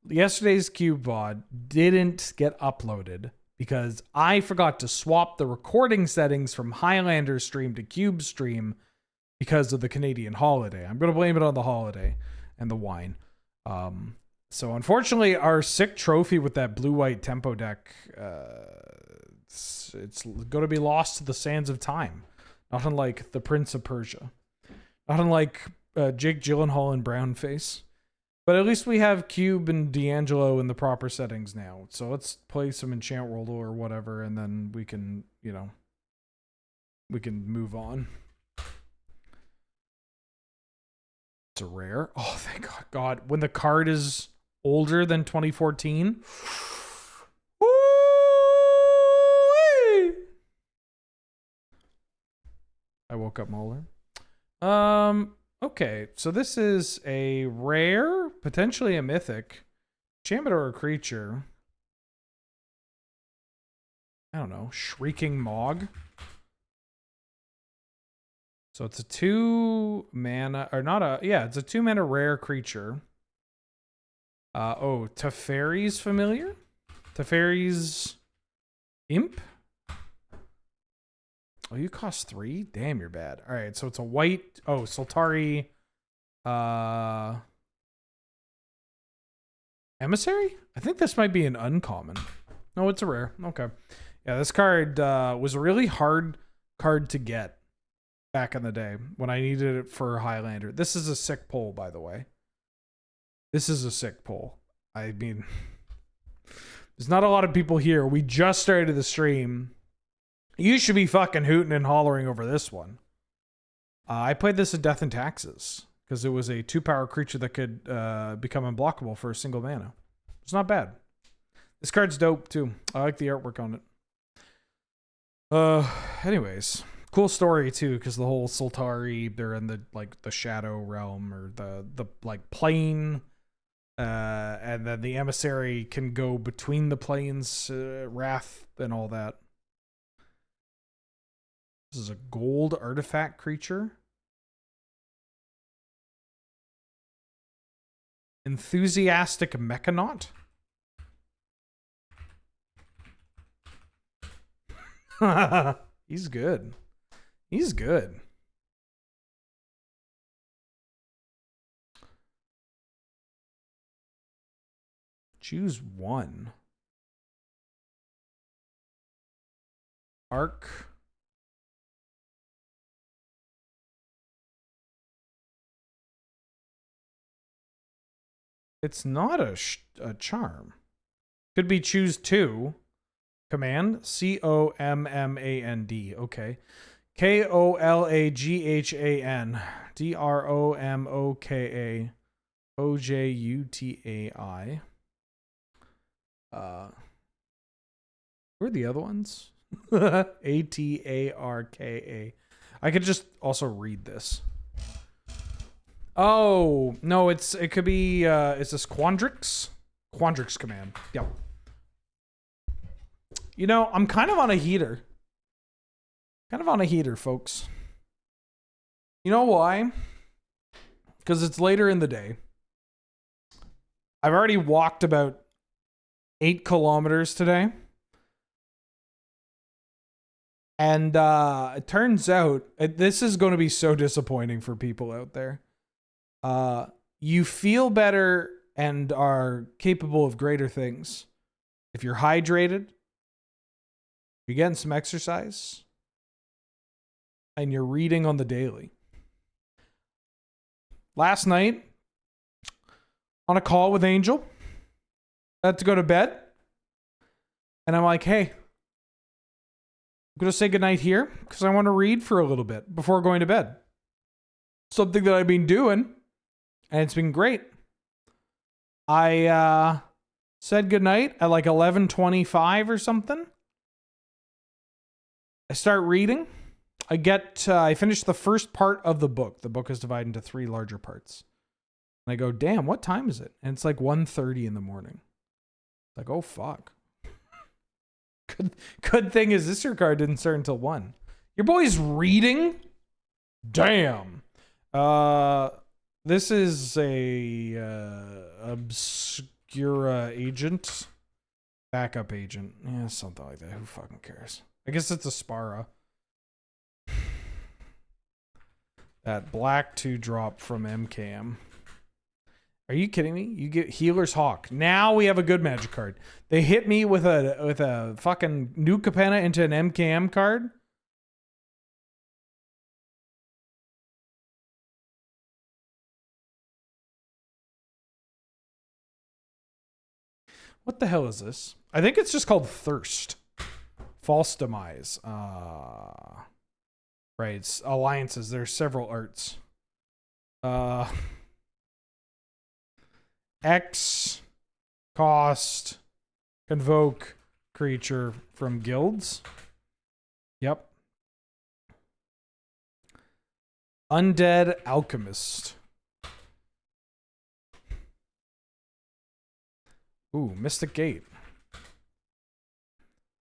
yesterday's Cube VOD didn't get uploaded because I forgot to swap the recording settings from Highlander stream to Cube stream because of the Canadian holiday. I'm going to blame it on the holiday and the wine. So unfortunately, our sick trophy with that blue-white tempo deck, it's going to be lost to the sands of time. Not unlike the Prince of Persia. Not unlike Jake Gyllenhaal and Brownface. But at least we have Cube and D'Angelo in the proper settings now. So let's play some Enchant Worldle or whatever, and then we can, you know, we can move on. It's a rare. Oh, thank God. When the card is older than 2014. I woke up Molar. Okay, so this is a rare, potentially a mythic, enchantment or a creature. I don't know, Shrieking Mog. So it's a 2 mana, or not a, yeah, it's a 2 mana rare creature. Oh, Teferi's Familiar? Teferi's Imp? Oh, you cost 3? Damn, you're bad. All right, so it's a white. Oh, Sultai. Emissary? I think this might be an uncommon. No, it's a rare. Okay. Yeah, this card was a really hard card to get back in the day when I needed it for Highlander. This is a sick pull, by the way. This is a sick pull. I mean, there's not a lot of people here. We just started the stream. You should be fucking hooting and hollering over this one. I played this at Death and Taxes because it was a 2-power creature that could become unblockable for a single mana. It's not bad. This card's dope too. I like the artwork on it. Anyways, cool story too because the whole Sultai, they're in the like the Shadow Realm or the like plane, and then the Emissary can go between the planes, Wrath and all that. This is a gold artifact creature. Enthusiastic Mechanaut. He's good. He's good. Choose one. Arc. It's not a charm. Could be choose 2. Command. C-O-M-M-A-N-D. Okay. K-O-L-A-G-H-A-N. D-R-O-M-O-K-A. Who are the other ones? A-T-A-R-K-A. I could just also read this. Oh, no, it could be, is this Quandrix? Quandrix command. Yep. You know, I'm kind of on a heater. Kind of on a heater, folks. You know why? Because it's later in the day. I've already walked about 8 kilometers today. And it turns out, this is going to be so disappointing for people out there. You feel better and are capable of greater things if you're hydrated, you're getting some exercise, and you're reading on the daily. Last night, on a call with Angel, I had to go to bed, and I'm like, hey, I'm going to say goodnight here because I want to read for a little bit before going to bed. Something that I've been doing. And it's been great. I said goodnight at like 11:25 or something. I start reading. I finish the first part of the book. The book is divided into 3 larger parts. And I go, damn, what time is it? And it's like 1:30 in the morning. Like, oh, fuck. Good thing is this your card didn't start until 1. Your boy's reading? Damn. This is a Obscura agent. Backup agent. Yeah, something like that. Who fucking cares? I guess it's a Spara. That black 2-drop from MKM. Are you kidding me? You get Healer's Hawk. Now we have a good magic card. They hit me with a fucking New Capenna into an MKM card. What the hell is this? I think it's just called Thirst. False Demise. Right, it's alliances. There's several arts. X cost convoke creature from guilds. Yep. Undead Alchemist. Ooh, Mystic Gate.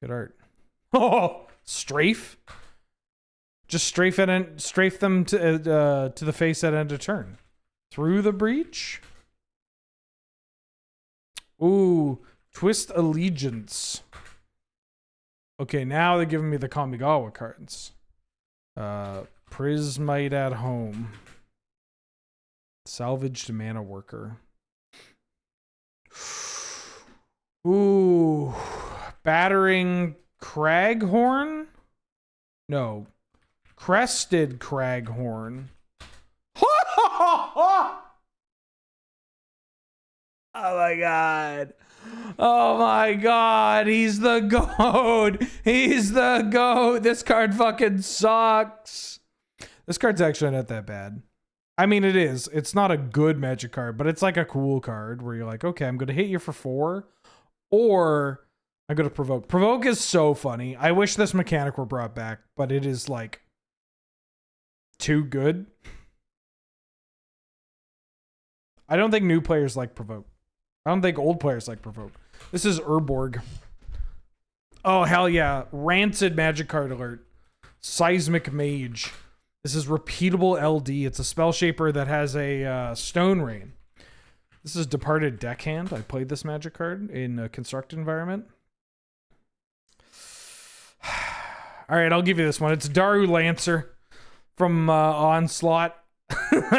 Good art. Oh, strafe. Just strafe it and strafe them to the face at end of turn. Through the breach. Ooh, Twist Allegiance. Okay, now they're giving me the Kamigawa cards. Prismite at Home. Salvaged Mana Worker. Ooh, Battering Craghorn? No. Crested Craghorn. Oh my god. Oh my god. He's the GOAT. He's the GOAT. This card fucking sucks. This card's actually not that bad. I mean, it is. It's not a good magic card, but it's like a cool card where you're like, okay, I'm going to hit you for 4, or I'm going to provoke. Provoke is so funny. I wish this mechanic were brought back, but it is like too good. I don't think new players like provoke. I don't think old players like provoke. This is Urborg. Oh, hell yeah. Rancid magic card alert. Seismic Mage. This is repeatable LD. It's a spell shaper that has a Stone Rain. This is Departed Deckhand. I played this magic card in a constructed environment. All right, I'll give you this one. It's Daru Lancer from Onslaught.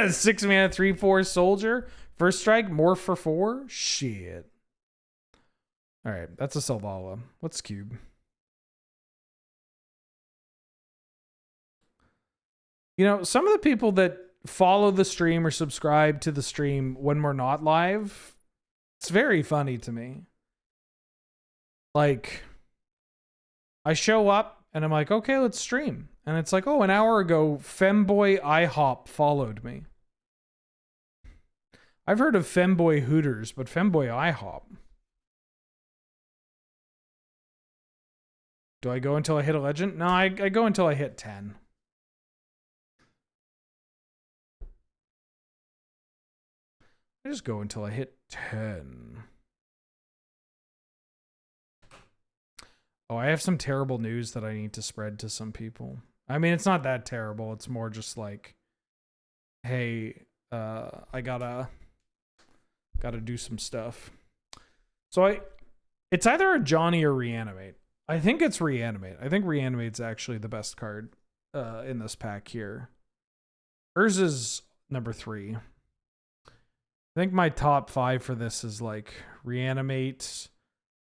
6 mana, 3/4 soldier. First strike, morph for 4. Shit. All right, that's a Selvala. What's cube? You know, some of the people that follow the stream or subscribe to the stream when we're not live, it's very funny to me. Like, I show up and I'm like, okay, let's stream. And it's like, oh, an hour ago, Femboy IHOP followed me. I've heard of Femboy Hooters, but Femboy IHOP. Do I go until I hit a legend? No, I go until I hit 10. I just go until I hit 10. Oh, I have some terrible news that I need to spread to some people. I mean, it's not that terrible. It's more just like, hey, I gotta do some stuff. So it's either a Johnny or Reanimate. I think it's Reanimate. I think Reanimate's actually the best card in this pack here. Hers is number 3. I think my top 5 for this is like Reanimate,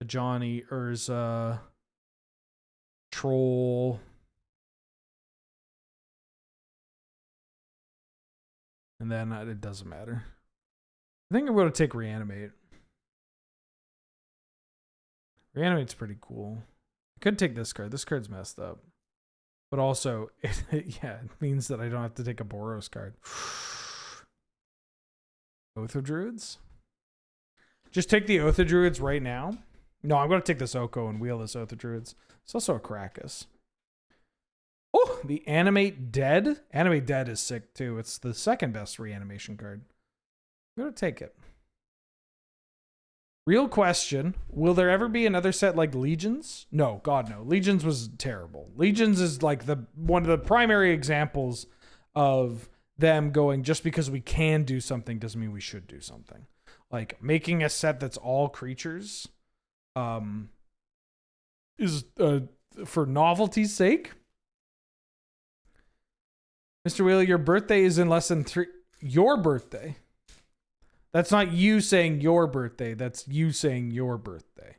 Johnny, Urza, Troll, and then it doesn't matter. I think I'm going to take Reanimate. Reanimate's pretty cool. I could take this card. This card's messed up. But also, it means that I don't have to take a Boros card. Oath of Druids? Just take the Oath of Druids right now? No, I'm going to take this Oko and wheel this Oath of Druids. It's also a Krakus. Oh, the Animate Dead? Animate Dead is sick too. It's the second best reanimation card. I'm going to take it. Real question. Will there ever be another set like Legions? No, God no. Legions was terrible. Legions is like one of the primary examples of them going, just because we can do something doesn't mean we should do something. like making a set that's all creatures is for novelty's sake. Mr. Wheeler, your birthday is in less than 3. Your birthday. That's not you saying your birthday. That's you saying your birthday.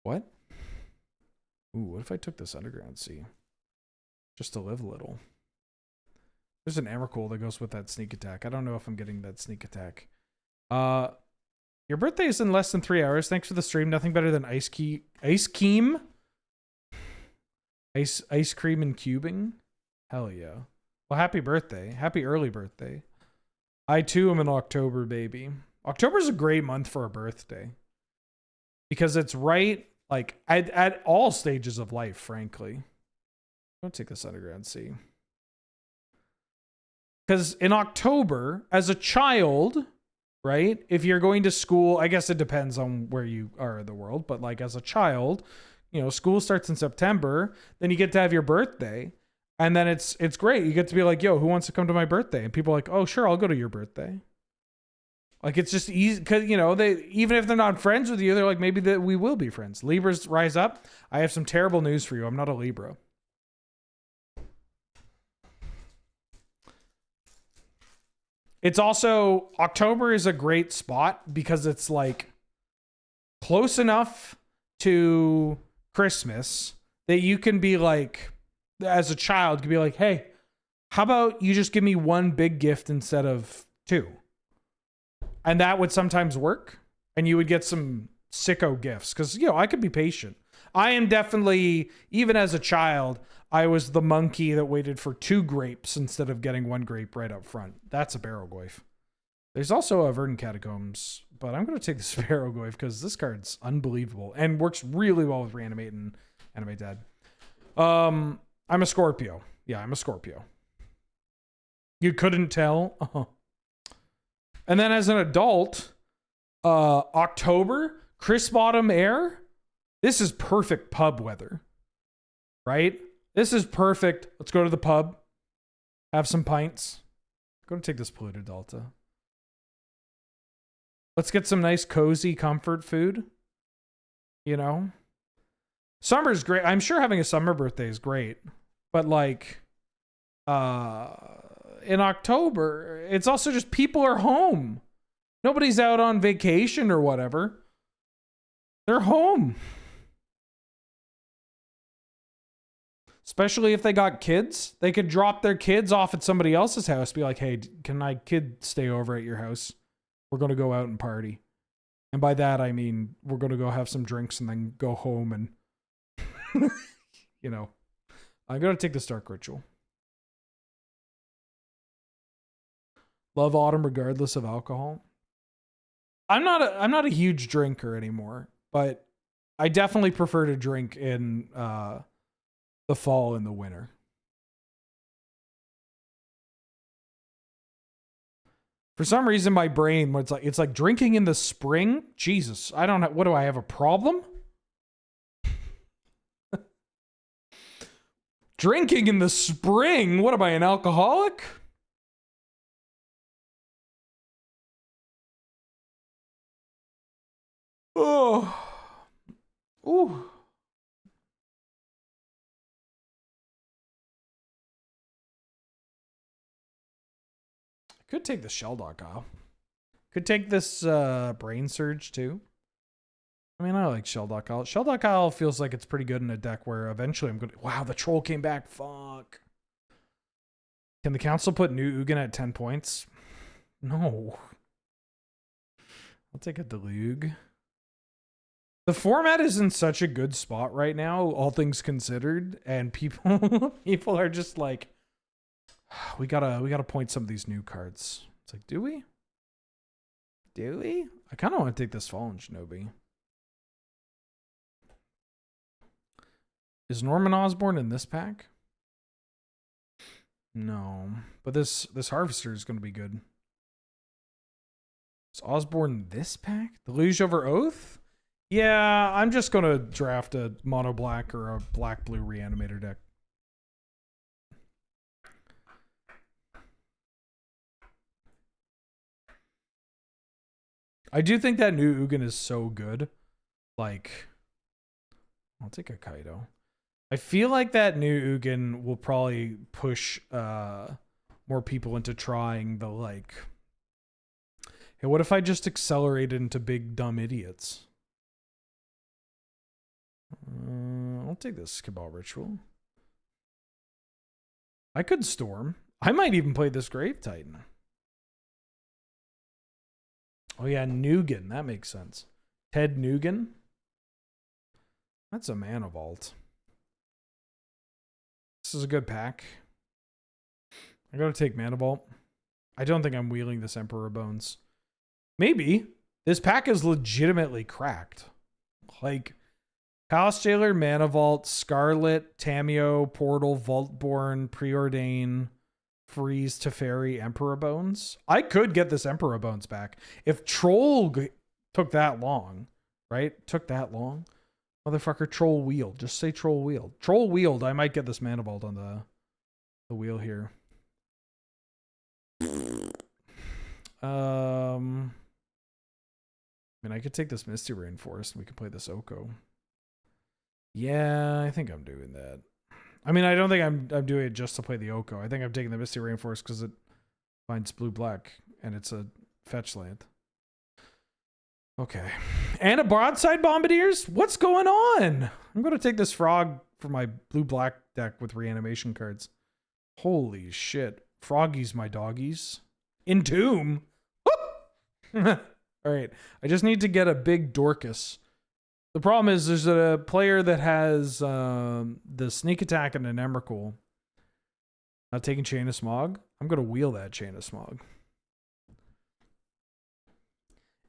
What? Ooh, what if I took this underground sea? Just to live a little. There's an Emrakul that goes with that sneak attack. I don't know if I'm getting that sneak attack. Your birthday is in less than 3 hours. Thanks for the stream. Nothing better than ice cream and cubing. Hell yeah. Well, happy birthday. Happy early birthday. I too am an October baby. October's a great month for a birthday. Because it's right, like, at all stages of life, frankly. Don't take this underground sea. Because in October, as a child, right? If you're going to school, I guess it depends on where you are in the world. But like as a child, you know, school starts in September. Then you get to have your birthday. And then it's great. You get to be like, yo, who wants to come to my birthday? And people are like, oh, sure, I'll go to your birthday. Like, it's just easy because, you know, they, even if they're not friends with you, they're like, maybe that we will be friends. Libras rise up. I have some terrible news for you. I'm not a Libra. It's also, October is a great spot because it's like close enough to Christmas that you can be like, as a child, you can be like, hey, how about you just give me one big gift instead of 2? And that would sometimes work. And you would get some sicko gifts. Because, you know, I could be patient. I am definitely, even as a child, I was the monkey that waited for 2 grapes instead of getting 1 grape right up front. That's a Barrowgoyf. There's also a Verdant Catacombs. But I'm going to take this Barrowgoyf because this card's unbelievable. And works really well with Reanimate and Animate Dad. I'm a Scorpio. Yeah, I'm a Scorpio. You couldn't tell? Uh-huh. And then as an adult, October, Chris Bottom Air. This is perfect pub weather. Right? This is perfect. Let's go to the pub. Have some pints. I'm going to take this Polluted Delta. Let's get some nice, cozy comfort food. You know? Summer's great. I'm sure having a summer birthday is great. But like, in October, it's also just people are home. Nobody's out on vacation or whatever. They're home. Especially if they got kids. They could drop their kids off at somebody else's house. Be like, hey, can my kid stay over at your house? We're going to go out and party. And by that, I mean, we're going to go have some drinks and then go home and, you know. I'm going to take the Stark Ritual. Love autumn regardless of alcohol. I'm not a huge drinker anymore, but I definitely prefer to drink in the fall and the winter. For some reason, my brain, it's like drinking in the spring. Jesus, I don't know. What do I have, a problem? Drinking in the spring? What am I, an alcoholic? Oh. Ooh. I could take the Sheldock off. Could take this Brain Surge too. I mean, I like Sheldock Isle. Sheldock Isle feels like it's pretty good in a deck where eventually I'm going to... Wow, the Troll came back. Fuck. Can the Council put New Ugin at 10 points? No. I'll take a Deluge. The format is in such a good spot right now, all things considered, and people are just like, we gotta point some of these new cards. It's like, do we? Do we? I kind of want to take this Fallen Shinobi. Is Norman Osborn in this pack? No, but this Harvester is going to be good. Is Osborn this pack? The Luge over Oath? Yeah, I'm just going to draft a mono black or a black blue Reanimator deck. I do think that new Ugin is so good. Like, I'll take a Kaido. I feel like that new Ugin will probably push more people into trying the like, hey, what if I just accelerated into big dumb idiots? I'll take this Cabal Ritual. I could Storm. I might even play this Grave Titan. Oh yeah, Nugan. That makes sense. Ted Nugan. That's a Mana Vault. This is a good pack. I gotta take Mana Vault. I don't think I'm wheeling this Emperor Bones. Maybe. This pack is legitimately cracked. Like, Palace Jailer, Mana Vault, Scarlet, Tameo, Portal, Vaultborn, Preordain, Freeze, Teferi, Emperor Bones. I could get this Emperor Bones back. If Troll took that long, right? Took that long. Motherfucker, Troll Wheeled. Just say Troll Wheeled. Troll Wheeled, I might get this Mana Vault on the wheel here. I mean, I could take this Misty Rainforest and we could play this Oko. Yeah, I think I'm doing that. I mean, I don't think I'm doing it just to play the Oko. I think I'm taking the Misty Rainforest because it finds blue-black and it's a fetch land. Okay. And a Broadside Bombardiers? What's going on? I'm going to take this Frog for my blue-black deck with reanimation cards. Holy shit. Froggies, my doggies. Entomb? All right. I just need to get a big Dorcas. The problem is there's a player that has the sneak attack and an Emrakul. Not taking Chain of Smog. I'm going to wheel that Chain of Smog.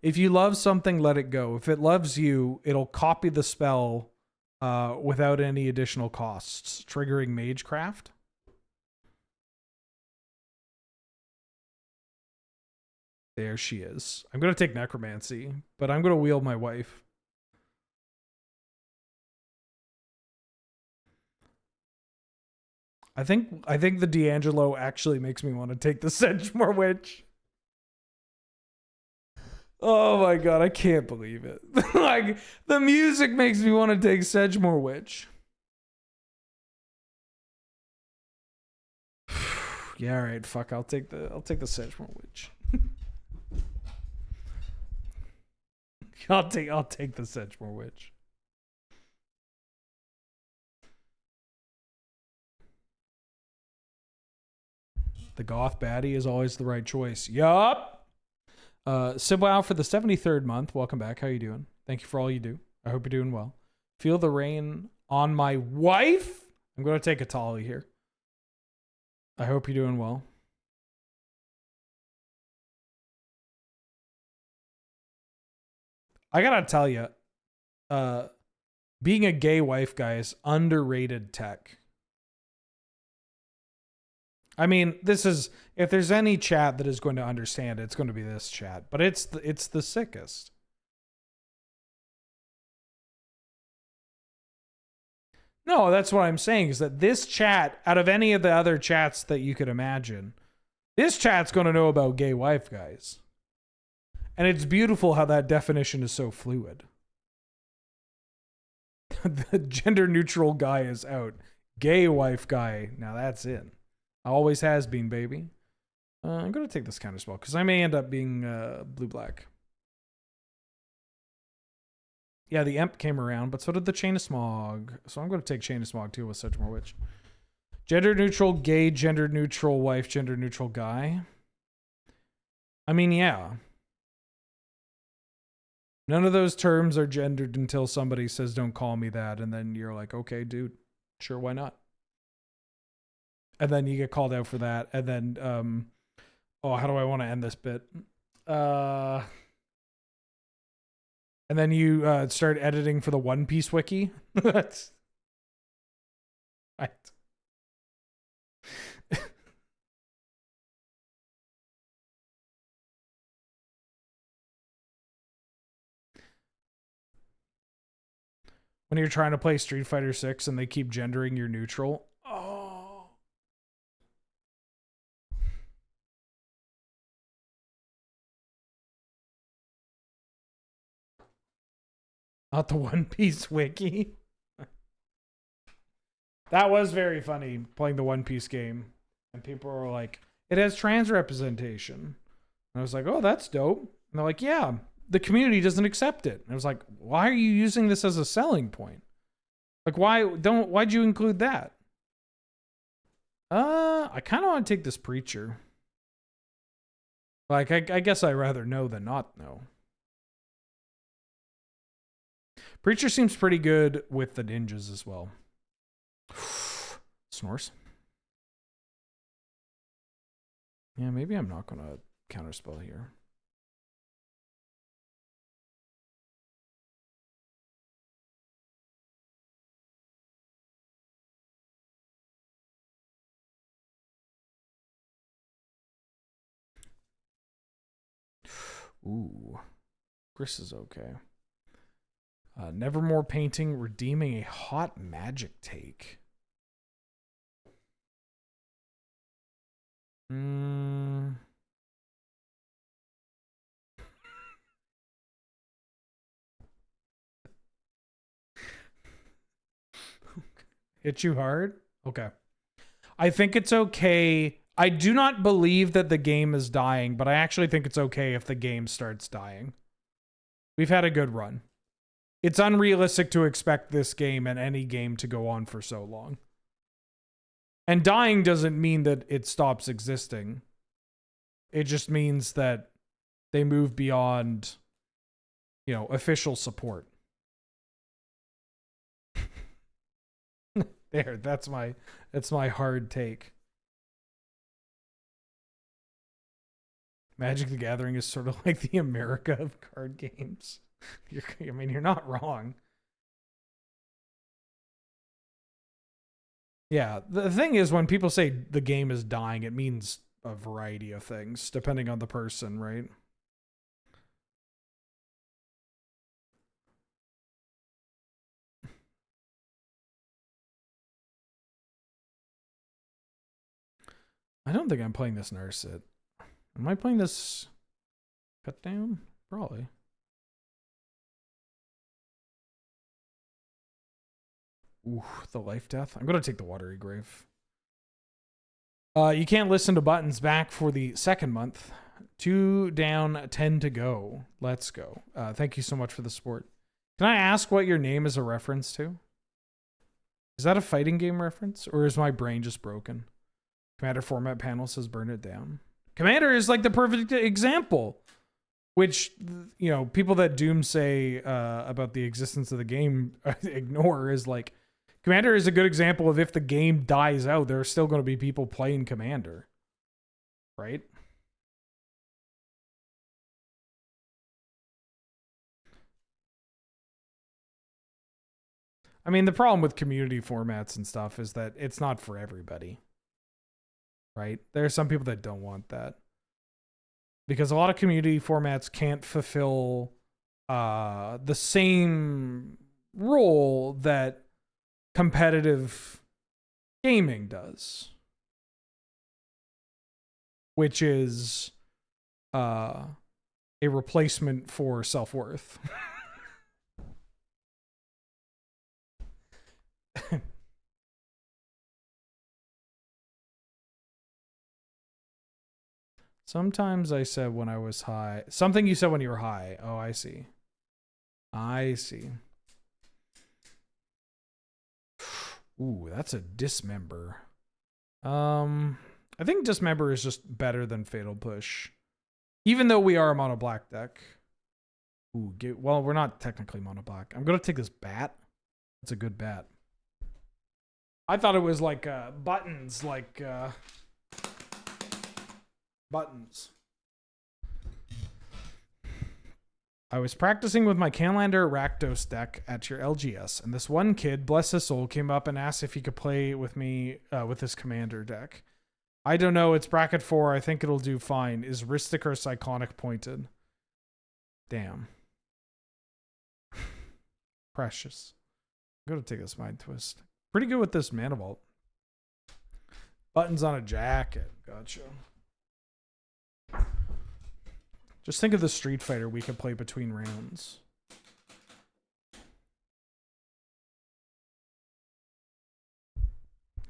If you love something, let it go. If it loves you, it'll copy the spell without any additional costs, triggering Magecraft. There she is. I'm going to take Necromancy, but I'm going to wheel my wife. I think the D'Angelo actually makes me want to take the Sedgemoor Witch. Oh my god, I can't believe it. Like, the music makes me want to take Sedgemoor Witch. Yeah, all right, fuck, I'll take the Sedgemoor Witch. I'll take the Sedgemoor Witch. The Goth Baddie is always the right choice. Yup. Sibwow for the 73rd month. Welcome back. How you doing? Thank you for all you do. I hope you're doing well. Feel the rain on my wife. I'm going to take a Tali here. I hope you're doing well. I got to tell you, being a gay wife guy is underrated tech. I mean, this is, if there's any chat that is going to understand it, it's going to be this chat, but it's the sickest. No, that's what I'm saying, is that this chat, out of any of the other chats that you could imagine, this chat's going to know about gay wife guys. And it's beautiful how that definition is so fluid. The gender neutral guy is out. Gay wife guy, now that's in. Always has been, baby. I'm going to take this counter spell because I may end up being blue-black. Yeah, the Emp came around, but so did the Chain of Smog. So I'm going to take Chain of Smog too with Sedgemoor Witch. Gender neutral, gay, gender neutral wife, gender neutral guy. I mean, yeah. None of those terms are gendered until somebody says, don't call me that. And then you're like, okay, dude, sure, why not? And then you get called out for that. And then, oh, how do I want to end this bit? And then you start editing for the One Piece wiki. That's right. When you're trying to play Street Fighter 6 and they keep gendering your neutral. Oh. Not the One Piece wiki. That was very funny, playing the One Piece game. And people were like, it has trans representation. And I was like, oh, that's dope. And they're like, yeah, the community doesn't accept it. And I was like, why are you using this as a selling point? Like, why'd you include that? I kind of want to take this preacher. Like, I guess I'd rather know than not know. Preacher seems pretty good with the ninjas as well. Snores. Yeah, maybe I'm not going to counterspell here. Ooh. Chris is okay. Nevermore painting, redeeming a hot magic take. Hit you hard? Okay. I think it's okay. I do not believe that the game is dying, but I actually think it's okay if the game starts dying. We've had a good run. It's unrealistic to expect this game and any game to go on for so long. And dying doesn't mean that it stops existing. It just means that they move beyond, you know, official support. There, that's my hard take. Magic the Gathering is sort of like the America of card games. You're not wrong. Yeah, the thing is, when people say the game is dying, it means a variety of things, depending on the person, right? I don't think I'm playing this Narset. Am I playing this Cut Down? Probably. Ooh, the Life Death. I'm going to take the Watery Grave. You can't listen to Buttons back for the second month. 2 down, 10 to go. Let's go. Thank you so much for the support. Can I ask what your name is a reference to? Is that a fighting game reference? Or is my brain just broken? Commander format panel says burn it down. Commander is like the perfect example. Which, you know, people that doom say about the existence of the game ignore is like, Commander is a good example of if the game dies out, there are still going to be people playing Commander. Right? I mean, the problem with community formats and stuff is that it's not for everybody. Right? There are some people that don't want that. Because a lot of community formats can't fulfill the same role that competitive gaming does. Which is a replacement for self-worth. Sometimes I said when I was high. Something you said when you were high. Oh, I see. I see. Ooh, that's a Dismember. I think Dismember is just better than Fatal Push. Even though we are a mono black deck. Ooh, well, we're not technically mono black. I'm going to take this Bat. That's a good bat. I thought it was like buttons, like buttons. I was practicing with my Canlander Rakdos deck at your LGS, and this one kid, bless his soul, came up and asked if he could play with me with his Commander deck. I don't know, it's bracket 4, I think it'll do fine. Is Ristic or Cyclonic pointed? Damn. Precious. I'm going to take this Mind Twist. Pretty good with this Mana Vault. Buttons on a jacket. Gotcha. Just think of the Street Fighter we could play between rounds.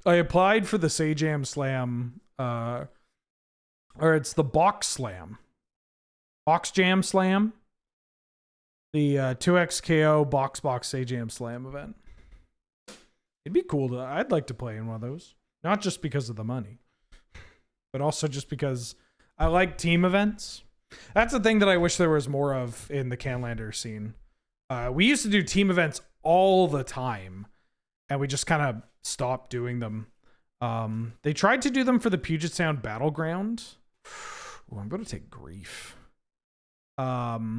I applied for the Sajam Slam, or it's the Box Slam. Box Jam Slam. The 2XKO Box Sajam Slam event. It'd be cool I'd like to play in one of those. Not just because of the money, but also just because I like team events. That's the thing that I wish there was more of in the Canlander scene. We used to do team events all the time, and we just kind of stopped doing them. They tried to do them for the Puget Sound Battleground. Ooh, I'm going to take grief. But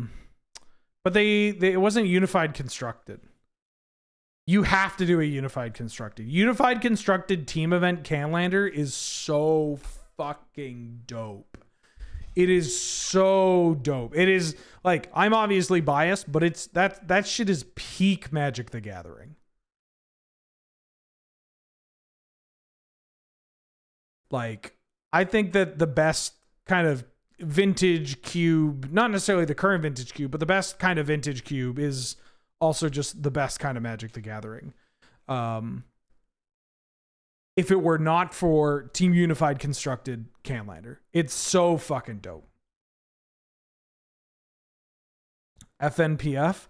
it wasn't unified constructed. You have to do a unified constructed. Unified constructed team event Canlander is so fucking dope. It is so dope. It is like, I'm obviously biased, but it's that shit is peak Magic the Gathering. Like, I think that the best kind of vintage cube, not necessarily the current vintage cube, but the best kind of vintage cube is also just the best kind of Magic the Gathering. If it were not for Team Unified constructed Canlander, it's so fucking dope. FNPF.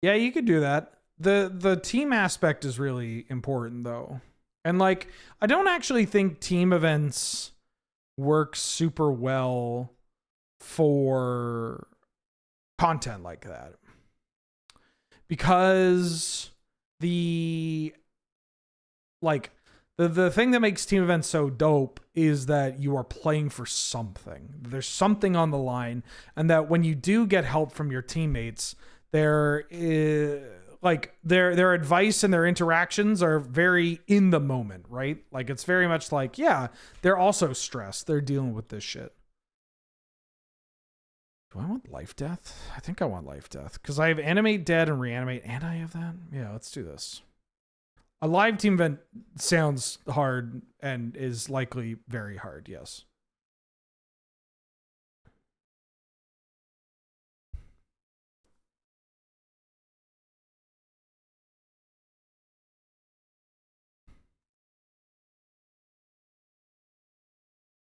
Yeah, you could do that. The team aspect is really important though. And like, I don't actually think team events work super well for content like that. Because the thing that makes team events so dope is that you are playing for something. There's something on the line, and that when you do get help from your teammates, their advice and their interactions are very in the moment, right? Like, it's very much like, yeah, they're also stressed. They're dealing with this shit. Do I want life death? I think I want life death because I have animate, dead, and reanimate, and I have that. Yeah, let's do this. A live team event sounds hard and is likely very hard, yes.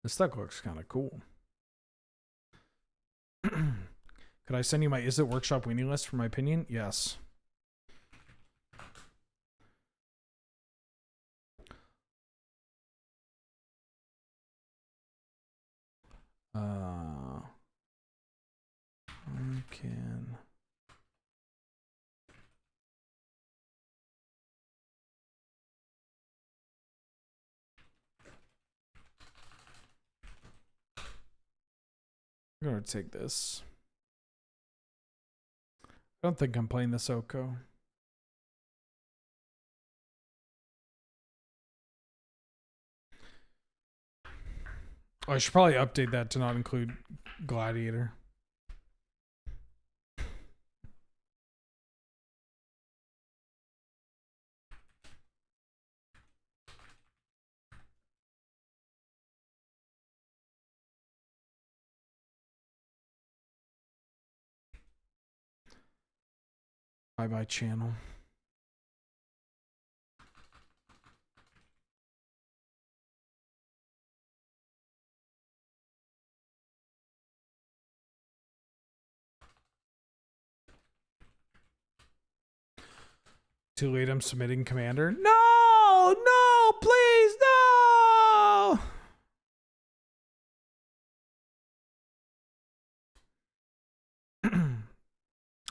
This deck looks kind of cool. Could I send you my Is It Workshop weenie list for my opinion? Yes. I can. I'm gonna take this. I don't think I'm playing this Oko. Oh, I should probably update that to not include Gladiator. Bye-bye channel. Too late, I'm submitting commander. No, no, please, no.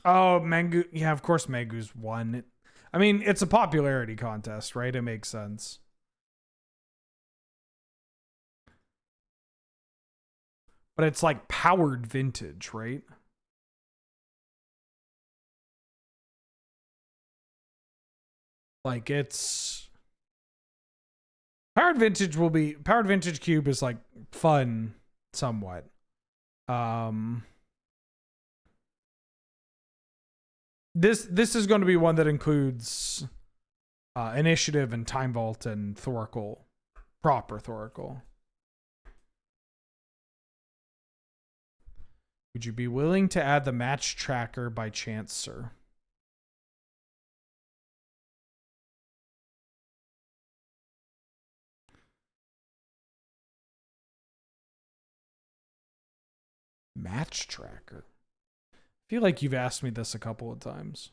Oh, Mangu. Yeah, of course Mangu's won. I mean, it's a popularity contest, right? It makes sense. But it's like powered vintage, right? Like, it's powered vintage cube is like fun somewhat. This is going to be one that includes initiative and time vault and Thoracle, proper Thoracle. Would you be willing to add the match tracker by chance, sir? Match tracker. I feel like you've asked me this a couple of times.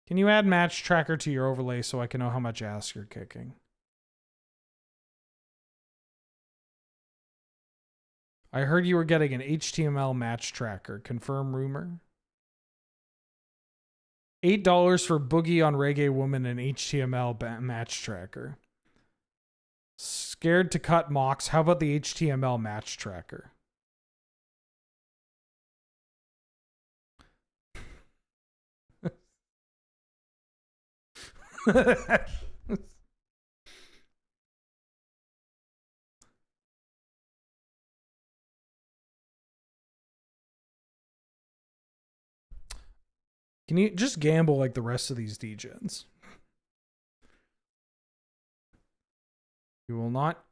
Can you add match tracker to your overlay so I can know how much ass you're kicking? I heard you were getting an HTML match tracker. Confirm rumor. $8 for Boogie on Reggae Woman and HTML match tracker. Scared to cut mocks. How about the HTML match tracker? Can you just gamble like the rest of these degens? You will not.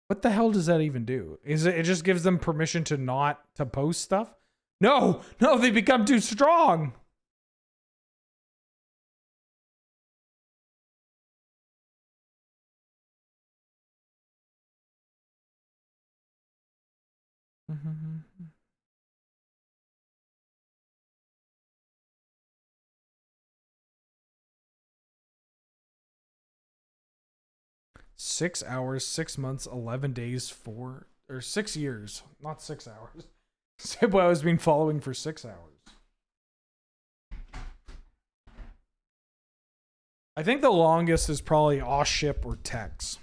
What the hell does that even do? Is it just gives them permission to not to post stuff? No, no, they become too strong. Mm-hmm. 6 hours, 6 months, 11 days, 6 years, not 6 hours. Sibwa has been following for 6 hours. I think the longest is probably Ship or Tex.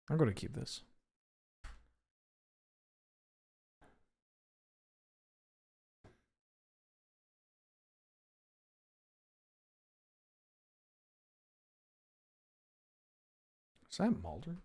I'm going to keep this. Is that Mulder?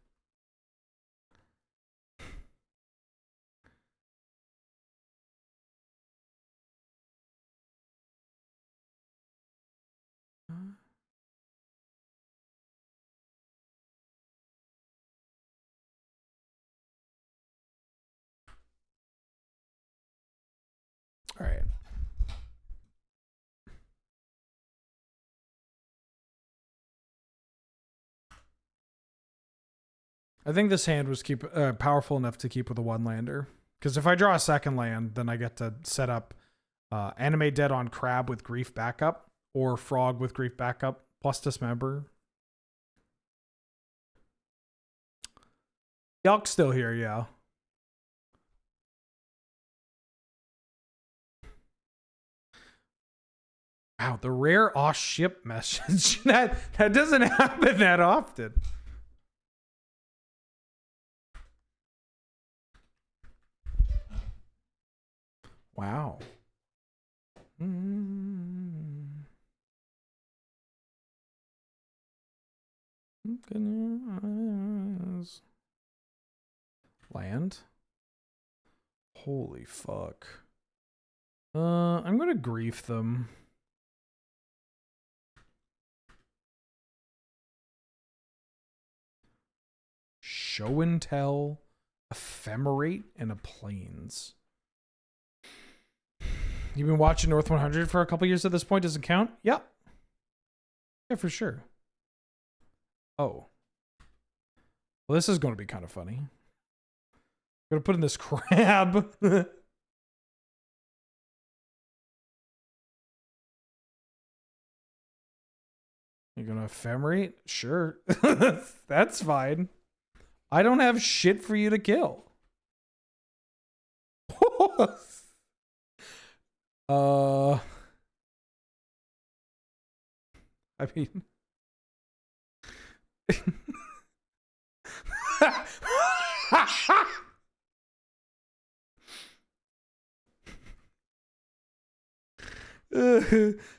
All right. I think this hand was powerful enough to keep with a one lander. Because if I draw a second land, then I get to set up Animate Dead on Crab with Grief backup, or Frog with Grief backup, plus Dismember. Yelk's still here, yeah. Wow, the rare ship message. that doesn't happen that often. Wow. Goodness. Land? Holy fuck. I'm gonna grief them. Show and Tell, Ephemerate, and a Plains. You've been watching North 100 for a couple years at this point. Does it count? Yeah. Yeah, for sure. Oh. Well, this is going to be kind of funny. I'm going to put in this crab. You're going to ephemerate? Sure. That's fine. I don't have shit for you to kill. I mean...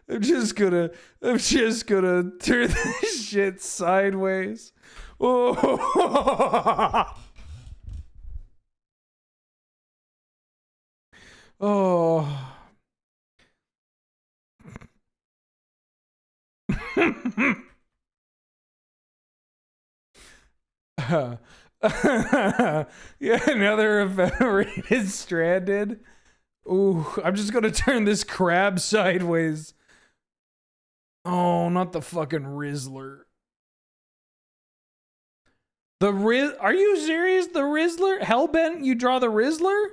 I'm just gonna turn this shit sideways. Oh. Oh. Yeah, another evaporated stranded. Ooh, I'm just gonna turn this crab sideways. Oh, not the fucking Rizzler. Are you serious? The Rizzler? Hellbent, you draw the Rizzler?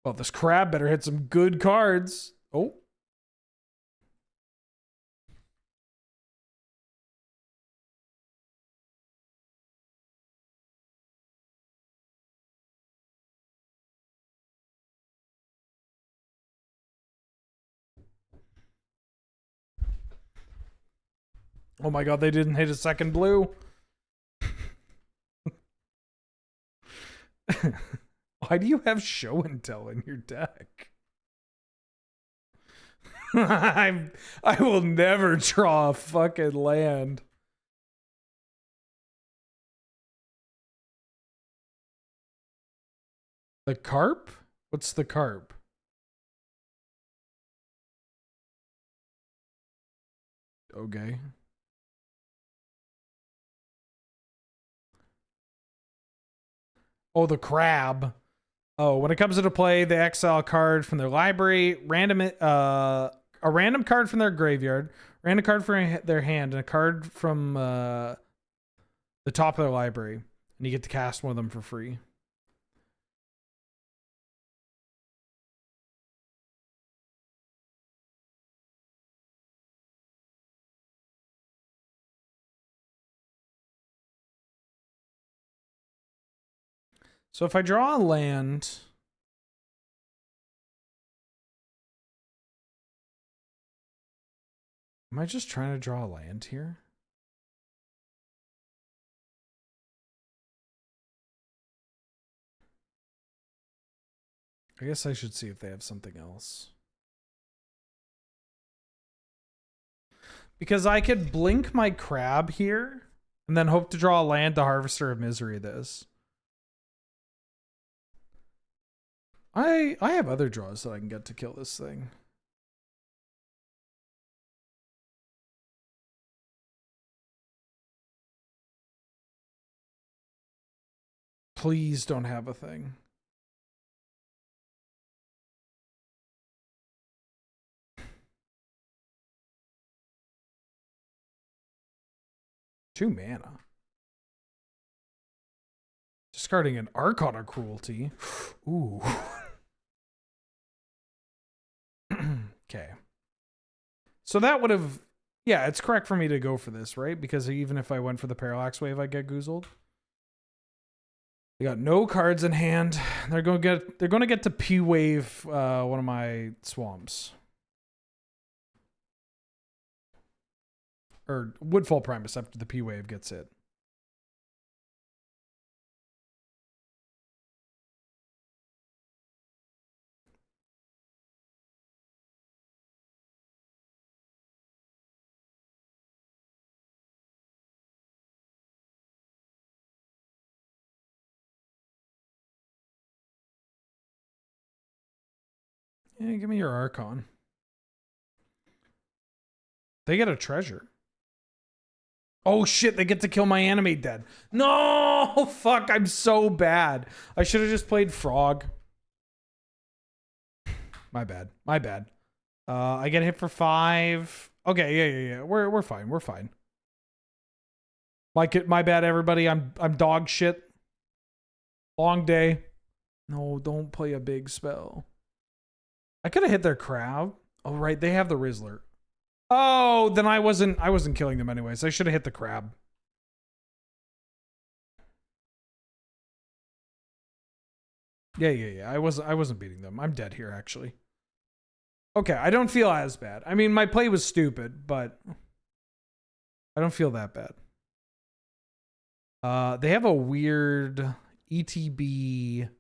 Well, this crab better hit some good cards. Oh. Oh my god, they didn't hit a second blue. Why do you have show and tell in your deck? I will never draw a fucking land. The carp? What's the carp? Okay. Oh, the crab. Oh, when it comes into play, they exile a card from their library, a random card from their graveyard, random card from their hand, and a card from the top of their library. And you get to cast one of them for free. So if I draw a land... Am I just trying to draw a land here? I guess I should see if they have something else. Because I could blink my crab here and then hope to draw a land to Harvester of Misery this. I have other draws that I can get to kill this thing. Please don't have a thing. Two mana. Discarding an Arcana Cruelty. Ooh. Okay. So that would have... Yeah, it's correct for me to go for this, right? Because even if I went for the Parallax Wave, I'd get goozled. They got no cards in hand. They're going to get to P-Wave one of my swamps. Or Woodfall Primus after the P-Wave gets hit. Yeah, give me your Archon. They get a treasure. Oh shit, they get to kill my Animate Dead. No! Fuck, I'm so bad. I should have just played Frog. My bad. My bad. I get hit for 5. Okay, yeah. We're fine. We're fine. My bad, everybody. I'm dog shit. Long day. No, don't play a big spell. I could have hit their crab. Oh right, they have the Rizzler. Oh, then I wasn't killing them anyways. I should have hit the crab. Yeah. I wasn't beating them. I'm dead here actually. Okay, I don't feel as bad. I mean, my play was stupid, but I don't feel that bad. They have a weird ETB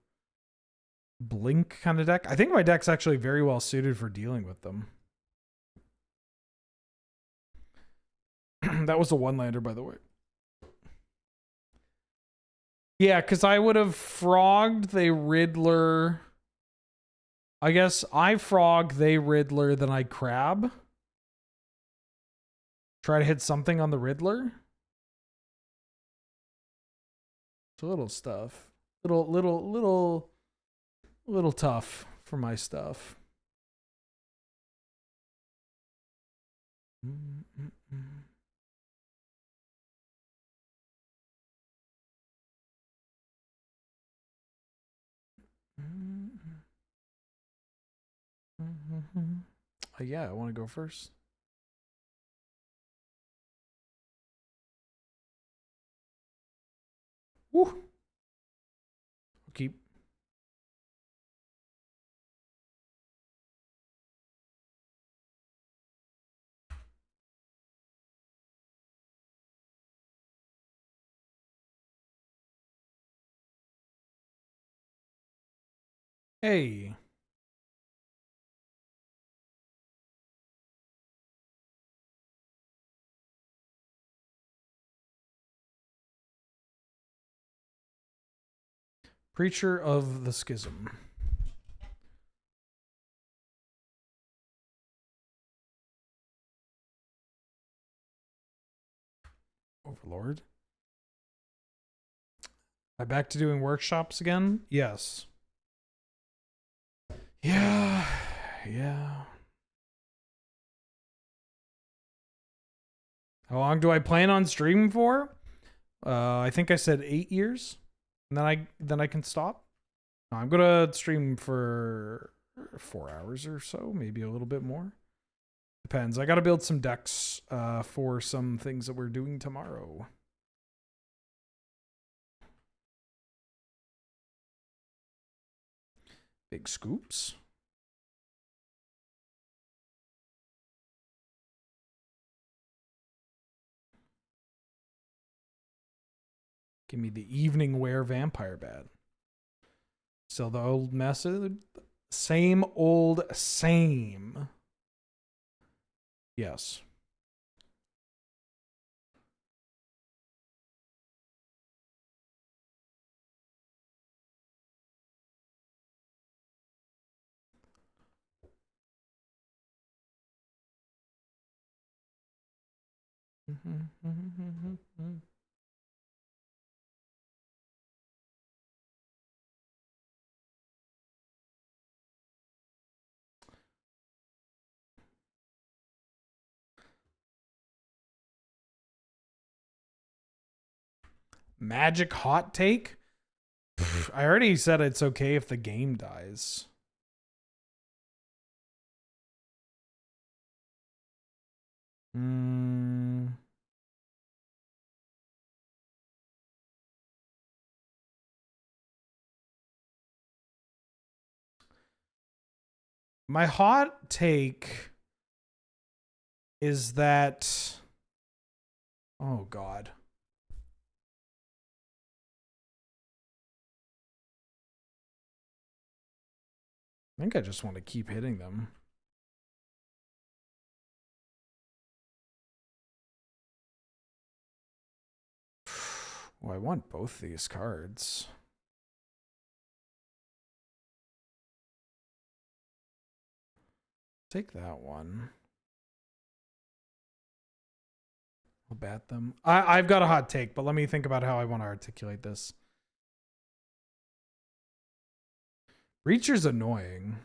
blink kind of deck. I think my deck's actually very well suited for dealing with them. That was a one-lander, by the way. Yeah, because I would have frogged, they Riddler. I guess I frog, they Riddler, then I crab. Try to hit something on the Riddler. It's a little stuff. Little tough for my stuff. Yeah, I want to go first. Woo. Keep. Hey. Preacher of the Schism. Overlord. Am I back to doing workshops again? Yes. Yeah. How long do I plan on streaming for? I think I said 8 years. And then I can stop. I'm gonna stream for 4 hours or so, maybe a little bit more. Depends. I gotta build some decks for some things that we're doing tomorrow. Big scoops. Give me the evening wear vampire bat. Still the old method. Same old same. Yes. Magic hot take? I already said it's okay if the game dies. My hot take is that... Oh, God. I think I just want to keep hitting them. Well, I want both these cards. Take that one. I'll bat them. I've got a hot take, but let me think about how I want to articulate this. Reacher's annoying.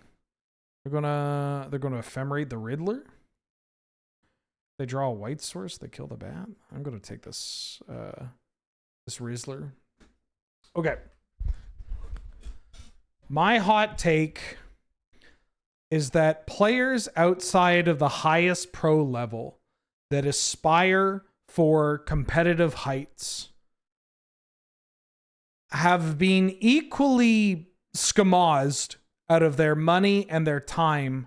They're gonna ephemerate the Riddler. They draw a white source, they kill the bat. I'm gonna take this this Rizzler. Okay. My hot take is that players outside of the highest pro level that aspire for competitive heights have been equally skamazed out of their money and their time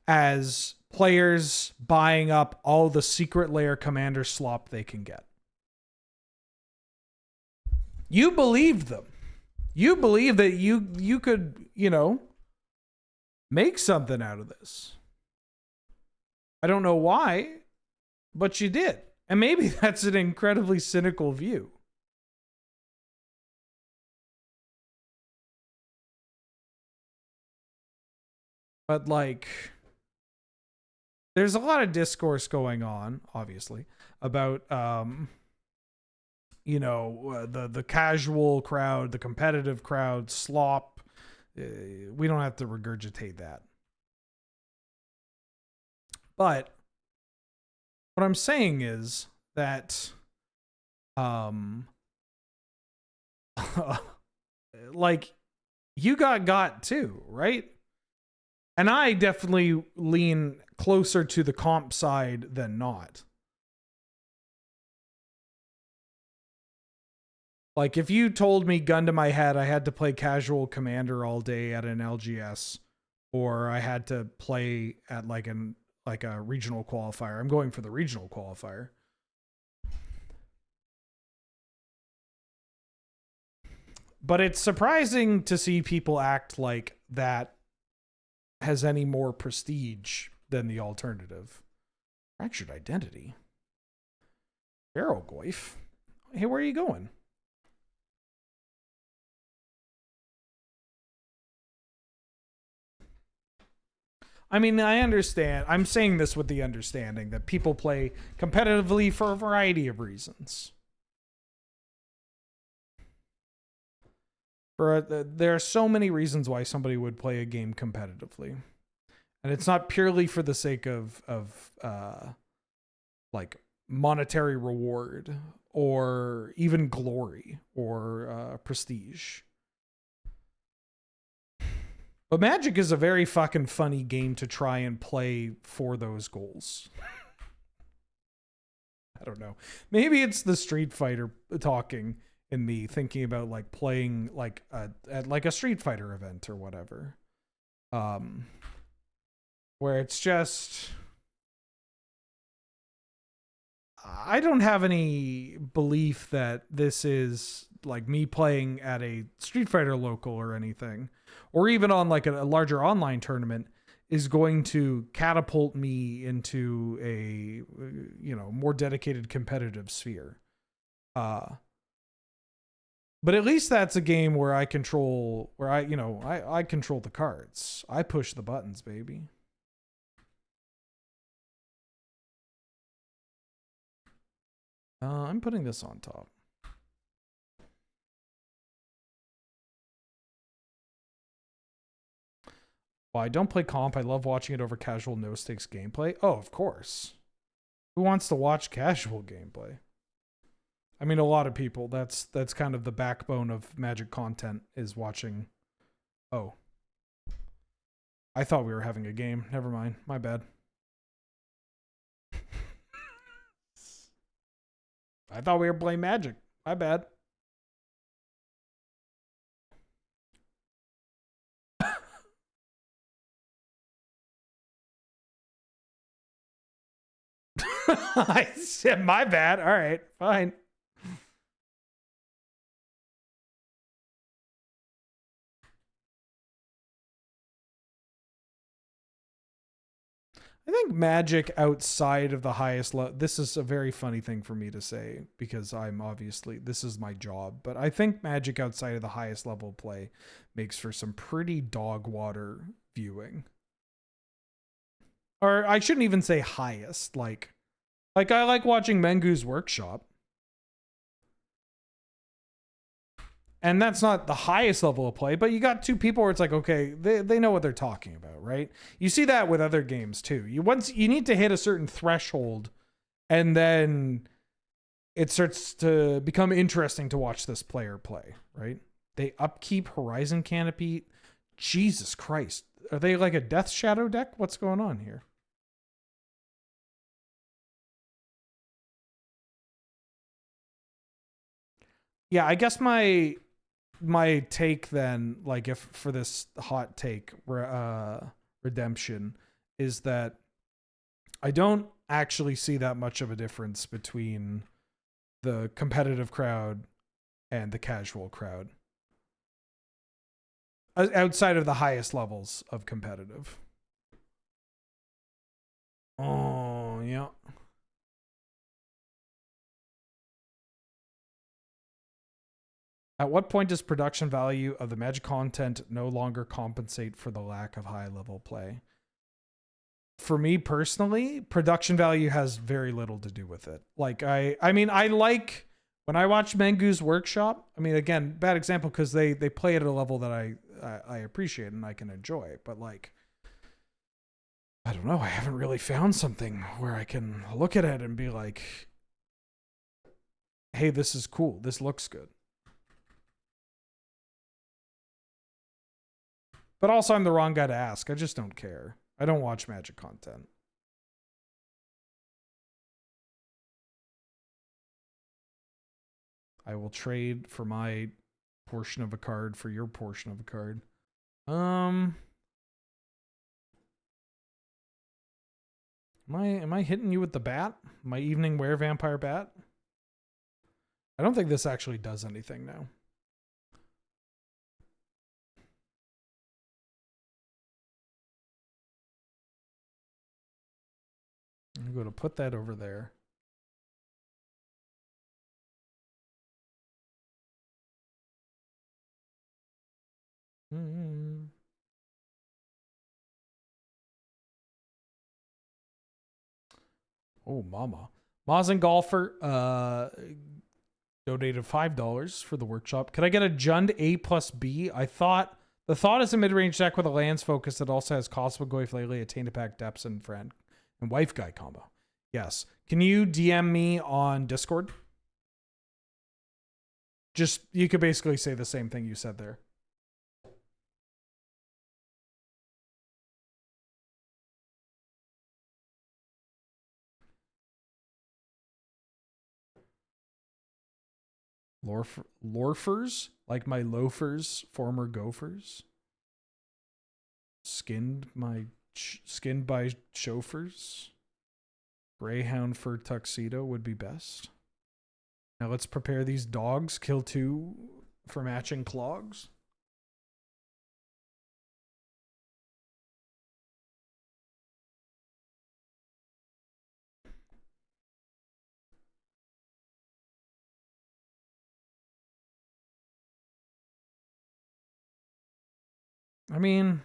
as players buying up all the secret layer commander slop they can get. You believed them. You believe that you could, you know, make something out of this. I don't know why, but you did. And maybe that's an incredibly cynical view. But like, there's a lot of discourse going on, obviously, about the casual crowd, the competitive crowd, slop. We don't have to regurgitate that. But what I'm saying is that like you got too, right? And I definitely lean closer to the comp side than not. Like if you told me gun to my head I had to play casual commander all day at an LGS, or I had to play at like a regional qualifier, I'm going for the regional qualifier. But it's surprising to see people act like that has any more prestige than the alternative. Fractured identity. Barrelgoyf. Hey, where are you going? I mean, I understand. I'm saying this with the understanding that people play competitively for a variety of reasons. There are so many reasons why somebody would play a game competitively, and it's not purely for the sake of like monetary reward or even glory or prestige. But Magic is a very fucking funny game to try and play for those goals. I don't know. Maybe it's the Street Fighter talking in me, thinking about like playing like at like a Street Fighter event or whatever. Where it's just, I don't have any belief that this is like me playing at a Street Fighter local or anything, or even on like a larger online tournament, is going to catapult me into a more dedicated competitive sphere. But at least that's a game where I control, I control the cards. I push the buttons, baby. I'm putting this on top. Well, I don't play comp. I love watching it over casual no-stakes gameplay. Oh, of course. Who wants to watch casual gameplay? I mean, a lot of people. That's kind of the backbone of Magic content, is watching. Oh. I thought we were having a game. Never mind. My bad. I thought we were playing Magic. My bad. I said my bad. All right, fine. I think Magic outside of the highest level, this is a very funny thing for me to say because I'm obviously, this is my job, but I think Magic outside of the highest level of play makes for some pretty dog water viewing. Or I shouldn't even say highest, like I like watching Mengu's Workshop. And that's not the highest level of play, but you got two people where it's like, okay, they know what they're talking about, right? You see that with other games too. You need to hit a certain threshold, and then it starts to become interesting to watch this player play, right? They upkeep Horizon Canopy. Jesus Christ. Are they like a Death Shadow deck? What's going on here? Yeah, I guess my take then, like if for this hot take redemption, is that I don't actually see that much of a difference between the competitive crowd and the casual crowd outside of the highest levels of competitive. Oh yeah. At what point does production value of the Magic content no longer compensate for the lack of high level play? for me personally, production value has very little to do with it. Like I mean, I like when I watch Mengu's workshop. I mean, again, bad example because they play at a level that I appreciate and I can enjoy. But like, I don't know. I haven't really found something where I can look at it and be like, hey, this is cool. This looks good. But also, I'm the wrong guy to ask. I just don't care. I don't watch Magic content. I will trade for my portion of a card for your portion of a card. Am I hitting you with the bat? My evening wear vampire bat? I don't think this actually does anything now. I'm going to put that over there. Oh, mama. Maz and Golfer donated $5 for the workshop. Can I get a Jund A plus B? The thought is a mid-range deck with a lands focus that also has Cosmo Goyf Lele, Attain to Pack, Depths, and Friend, and Wife Guy combo. Yes. Can you DM me on Discord? Just, you could basically say the same thing you said there. Lorfers, like my loafers, former Gophers. Skinned by chauffeurs. Greyhound fur tuxedo would be best. Now let's prepare these dogs. Kill 2 for matching clogs. I mean,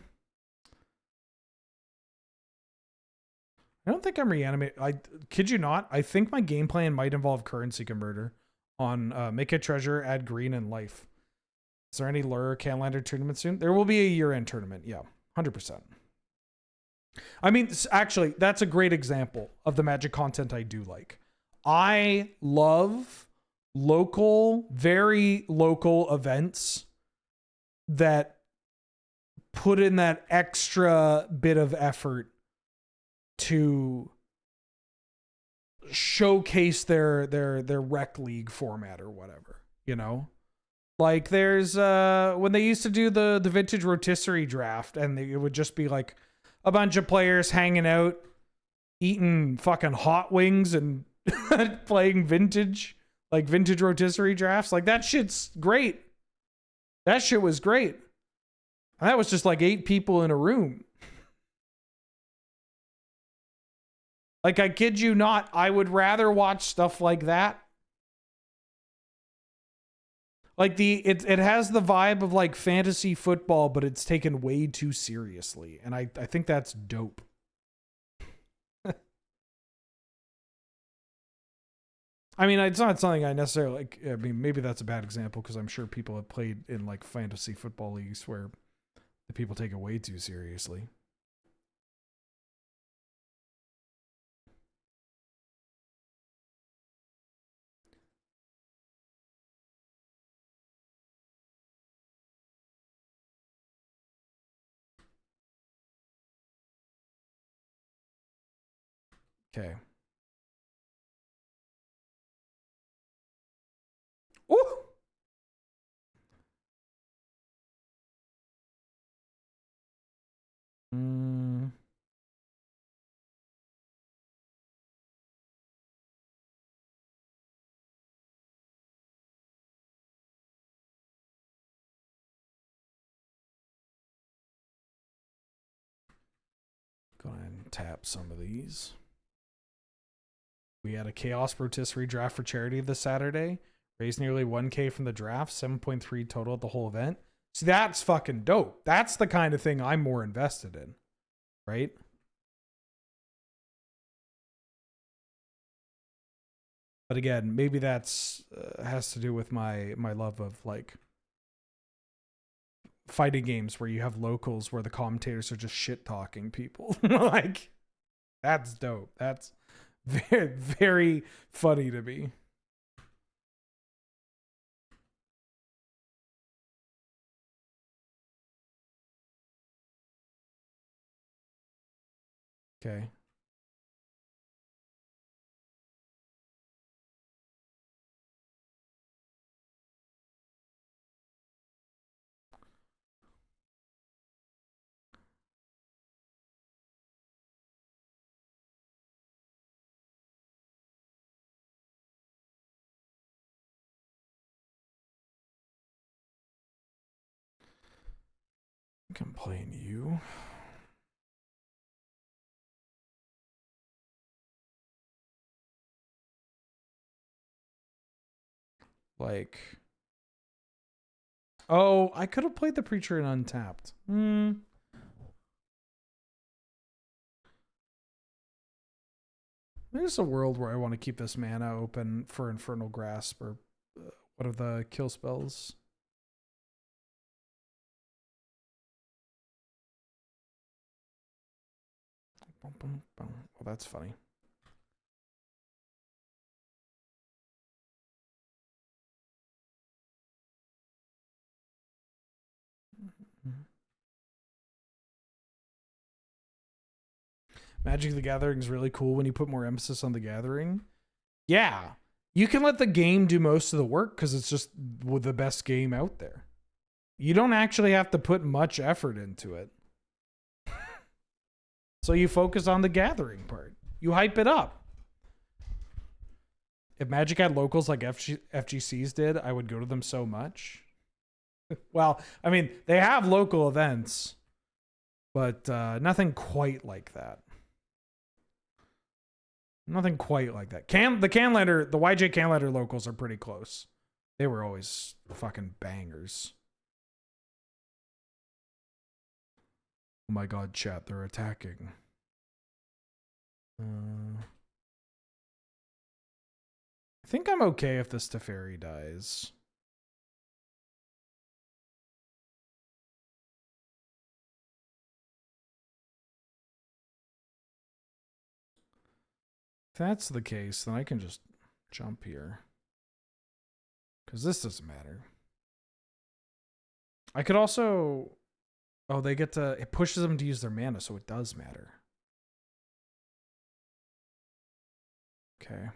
I don't think I'm reanimating. I kid you not. I think my game plan might involve currency converter on make a treasure, add green, and life. Is there any lure Canlander tournament soon? There will be a year-end tournament. Yeah, 100%. I mean, actually, that's a great example of the Magic content I do like. I love local, very local events that put in that extra bit of effort to showcase their rec league format or whatever, you know? Like there's when they used to do the vintage rotisserie draft, and it would just be like a bunch of players hanging out, eating fucking hot wings and playing vintage rotisserie drafts. Like that shit's great. That shit was great. And that was just like 8 people in a room. Like, I kid you not, I would rather watch stuff like that. Like it has the vibe of like fantasy football, but it's taken way too seriously. And I think that's dope. I mean, it's not something I necessarily like. I mean, maybe that's a bad example because I'm sure people have played in like fantasy football leagues where the people take it way too seriously. Okay. Ooh! Go ahead and tap some of these. We had a Chaos Rotisserie draft for charity this Saturday. Raised nearly 1K from the draft, 7.3 total at the whole event. See, that's fucking dope. That's the kind of thing I'm more invested in, right? But again, maybe that's has to do with my love of like fighting games where you have locals where the commentators are just shit talking people. Like, that's dope. That's very, very funny to me. Okay. I can play you. Like, oh, I could have played the Preacher in Untapped. There's a world where I want to keep this mana open for Infernal Grasp or what are the kill spells? Well, that's funny. Magic the Gathering is really cool when you put more emphasis on the gathering. Yeah. You can let the game do most of the work because it's just the best game out there. You don't actually have to put much effort into it. So you focus on the gathering part. You hype it up. If Magic had locals like FGCs did, I would go to them so much. Well, I mean, they have local events, but nothing quite like that. Nothing quite like that. The YJ Canlander locals are pretty close. They were always fucking bangers. Oh my god, chat, they're attacking. I think I'm okay if this Teferi dies. If that's the case, then I can just jump here. Because this doesn't matter. I could also... Oh, they get to... It pushes them to use their mana, so it does matter. Okay.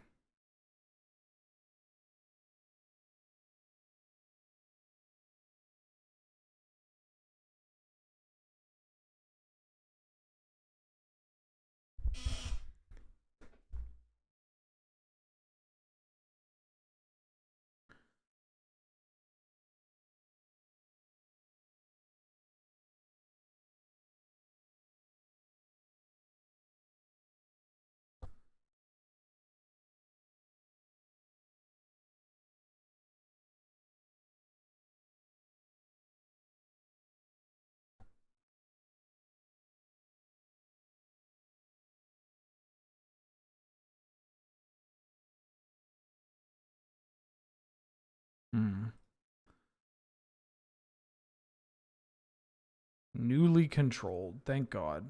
Newly controlled. Thank God.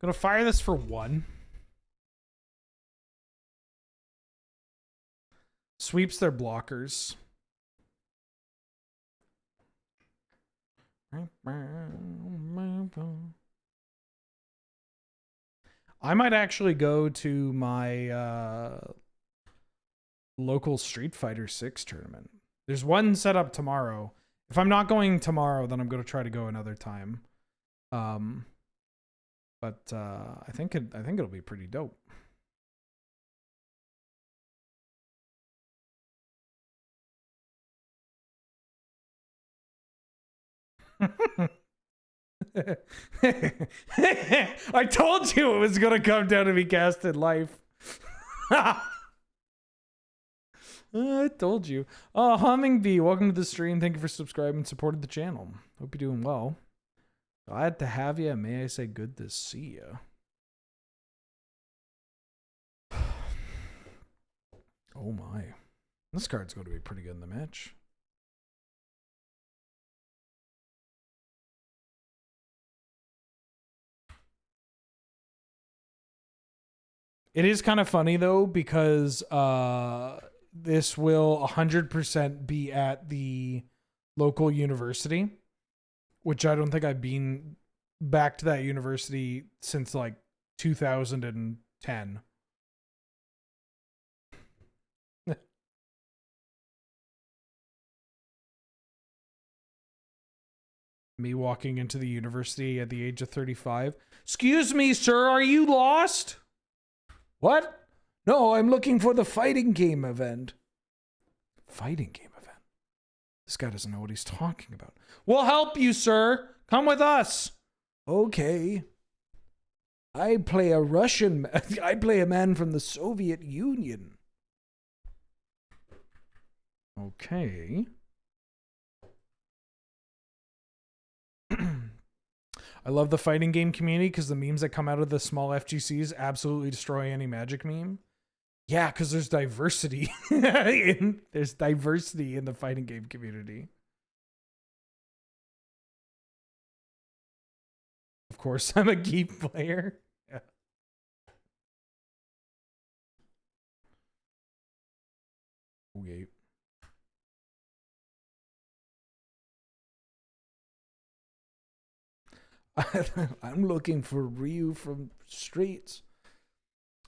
Gonna fire this for 1. Sweeps their blockers. I might actually go to my local Street Fighter 6 tournament. There's one set up tomorrow. If I'm not going tomorrow, then I'm going to try to go another time. But I think it'll be pretty dope. I told you it was gonna come down to me casted life. I told you. Oh, Humming Bee, welcome to the stream. Thank you for subscribing and supporting the channel. Hope you're doing well. Glad to have you. May I say good to see you. my. This card's going to be pretty good in the match. It is kind of funny though, because this will 100% be at the local university, which I don't think I've been back to that university since like 2010. Me walking into the university at the age of 35. Excuse me, sir, are you lost? What? No, I'm looking for the fighting game event. Fighting game event? This guy doesn't know what he's talking about. We'll help you, sir. Come with us. Okay. I play a man from the Soviet Union. Okay. I love the fighting game community because the memes that come out of the small FGCs absolutely destroy any Magic meme. Yeah, because there's diversity. There's diversity in the fighting game community. Of course, I'm a geek player. Yeah. Okay. I'm looking for Ryu from Streets.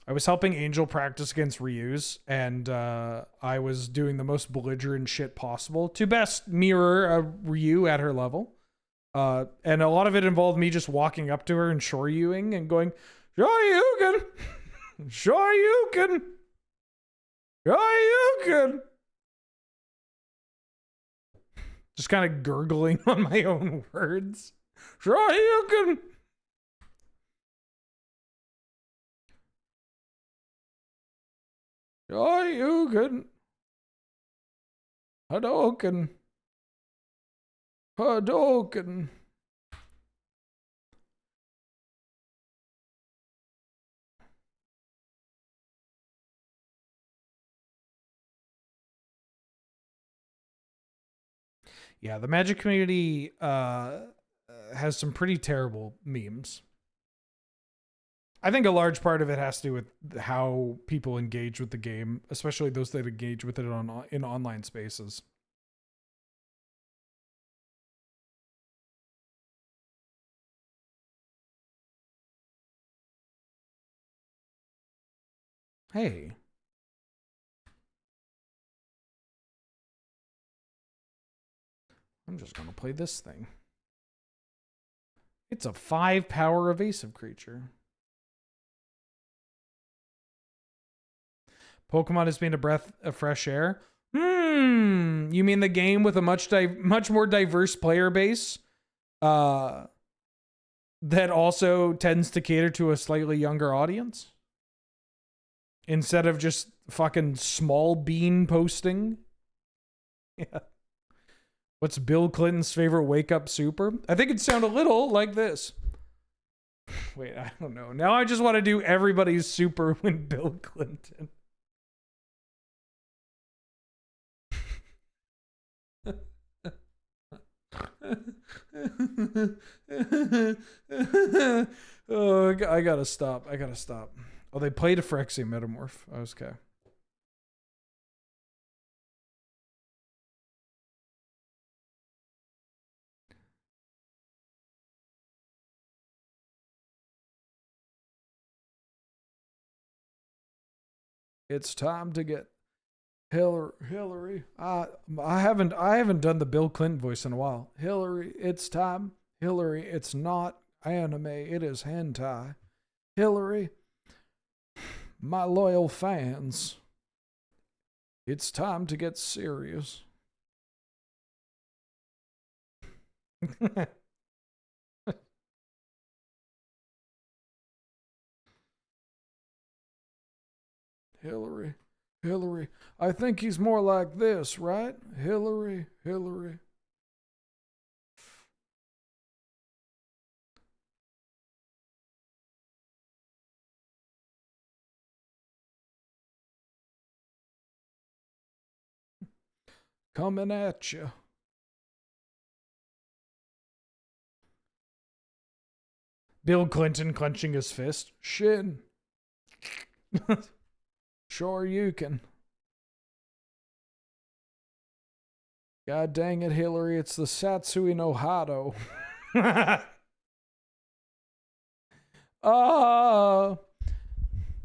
I was helping Angel practice against Ryu's, and I was doing the most belligerent shit possible to best mirror Ryu at her level. And a lot of it involved me just walking up to her and shoryuing and going, Shoryuken! Shoryuken! Shoryuken! Just kind of gurgling on my own words. Shoryuken! Shoryuken! Hadouken! Hadouken! Yeah, the Magic community has some pretty terrible memes. I think a large part of it has to do with how people engage with the game, especially those that engage with it in online spaces. Hey. I'm just going to play this thing. It's a 5-power evasive creature. Pokemon has been a breath of fresh air. You mean the game with a much more diverse player base? That also tends to cater to a slightly younger audience? Instead of just fucking small bean posting? Yeah. What's Bill Clinton's favorite wake-up super? I think it'd sound a little like this. Wait, I don't know. Now I just want to do everybody's super when Bill Clinton. Oh, I gotta stop. Oh, they played a Phyrexia Metamorph. Okay. It's time to get Hillary. I haven't done the Bill Clinton voice in a while. Hillary, it's time. Hillary, it's not anime, it is hentai. Hillary, my loyal fans, it's time to get serious. Hillary, I think he's more like this, right? Hillary. Coming at you. Bill Clinton clenching his fist. Shin. Sure you can. God dang it, Hillary. It's the Satsui no Hado.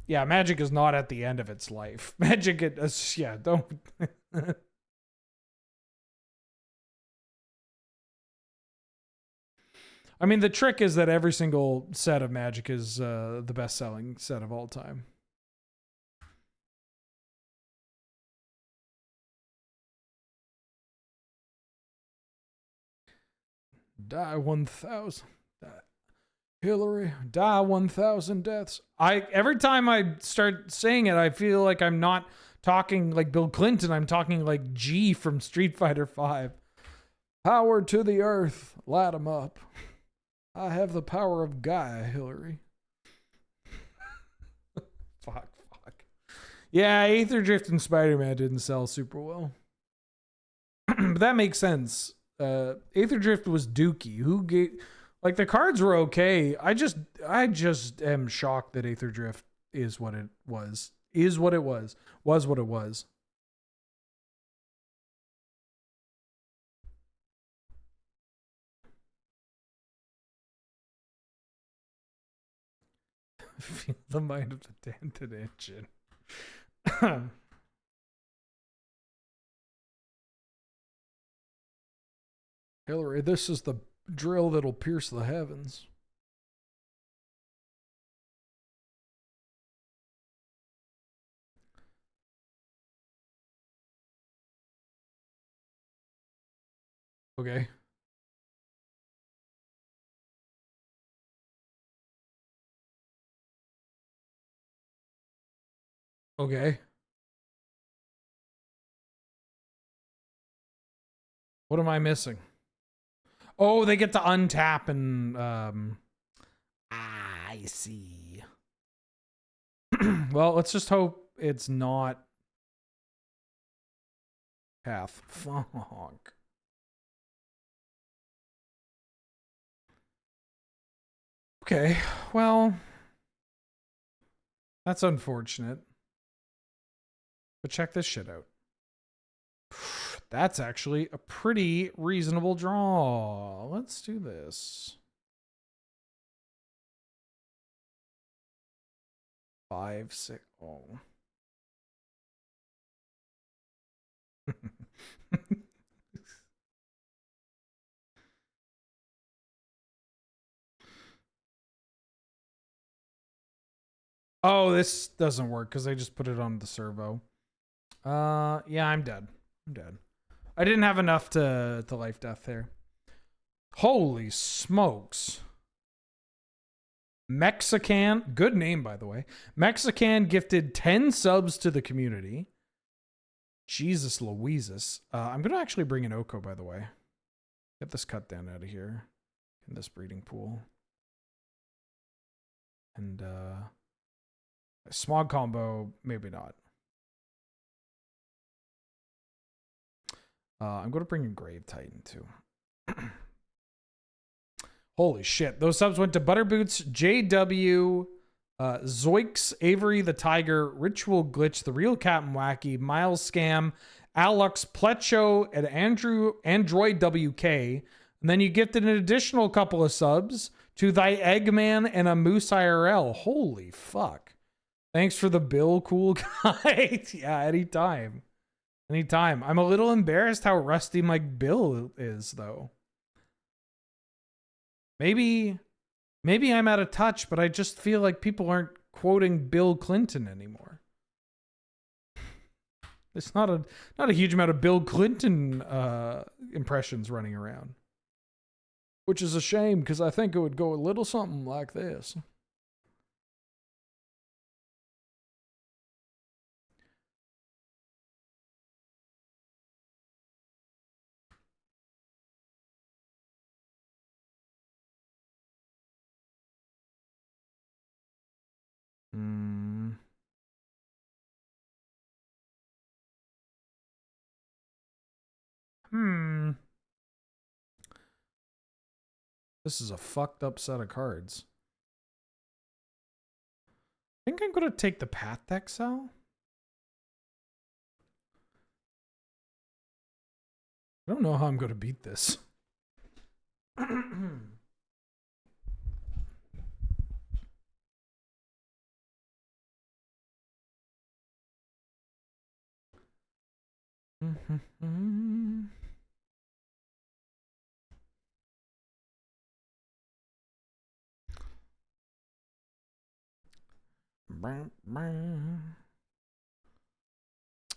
Yeah, Magic is not at the end of its life. Magic, yeah, don't. I mean, the trick is that every single set of Magic is the best-selling set of all time. Die 1,000. Hillary, die 1,000 deaths. Every time I start saying it, I feel like I'm not talking like Bill Clinton. I'm talking like G from Street Fighter V. Power to the earth. Light 'em up. I have the power of Gaia, Hillary. Fuck. Yeah, Aether Drift and Spider-Man didn't sell super well. But that makes sense. Aether Drift was dookie. Who gave... Like, the cards were okay. I just am shocked that Aether Drift is what it was. Was what it was. Feel the mind of the dented engine. Hillary, this is the drill that'll pierce the heavens. Okay. Okay. What am I missing? Oh, they get to untap and I see. Well, let's just hope it's not Path. Fuck. Okay, well, that's unfortunate. But check this shit out. That's actually a pretty reasonable draw. Let's do this. 5, 6. Oh. Oh, this doesn't work because I just put it on the servo. Yeah, I'm dead. I didn't have enough to life death there. Holy smokes. Mexican, good name by the way. Mexican gifted 10 subs to the community. Jesus Louises. I'm gonna actually bring in Oko, by the way. Get this cut down out of here in this breeding pool. And Smog combo, maybe not. I'm gonna bring in Grave Titan too. Holy shit. Those subs went to Butterboots, JW, Zoix, Avery the Tiger, Ritual Glitch, The Real Captain Wacky, Miles Scam, Alux, Plecho, and Android WK. And then you gifted an additional couple of subs to Thy Eggman and a Moose IRL. Holy fuck. Thanks for the bill, cool guy. Yeah, anytime. I'm a little embarrassed how rusty my bill is, though. Maybe I'm out of touch, but I just feel like people aren't quoting Bill Clinton anymore. It's not a huge amount of Bill Clinton impressions running around. Which is a shame, because I think it would go a little something like this. This is a fucked up set of cards. I think I'm going to take the Path Exile. I don't know how I'm going to beat this.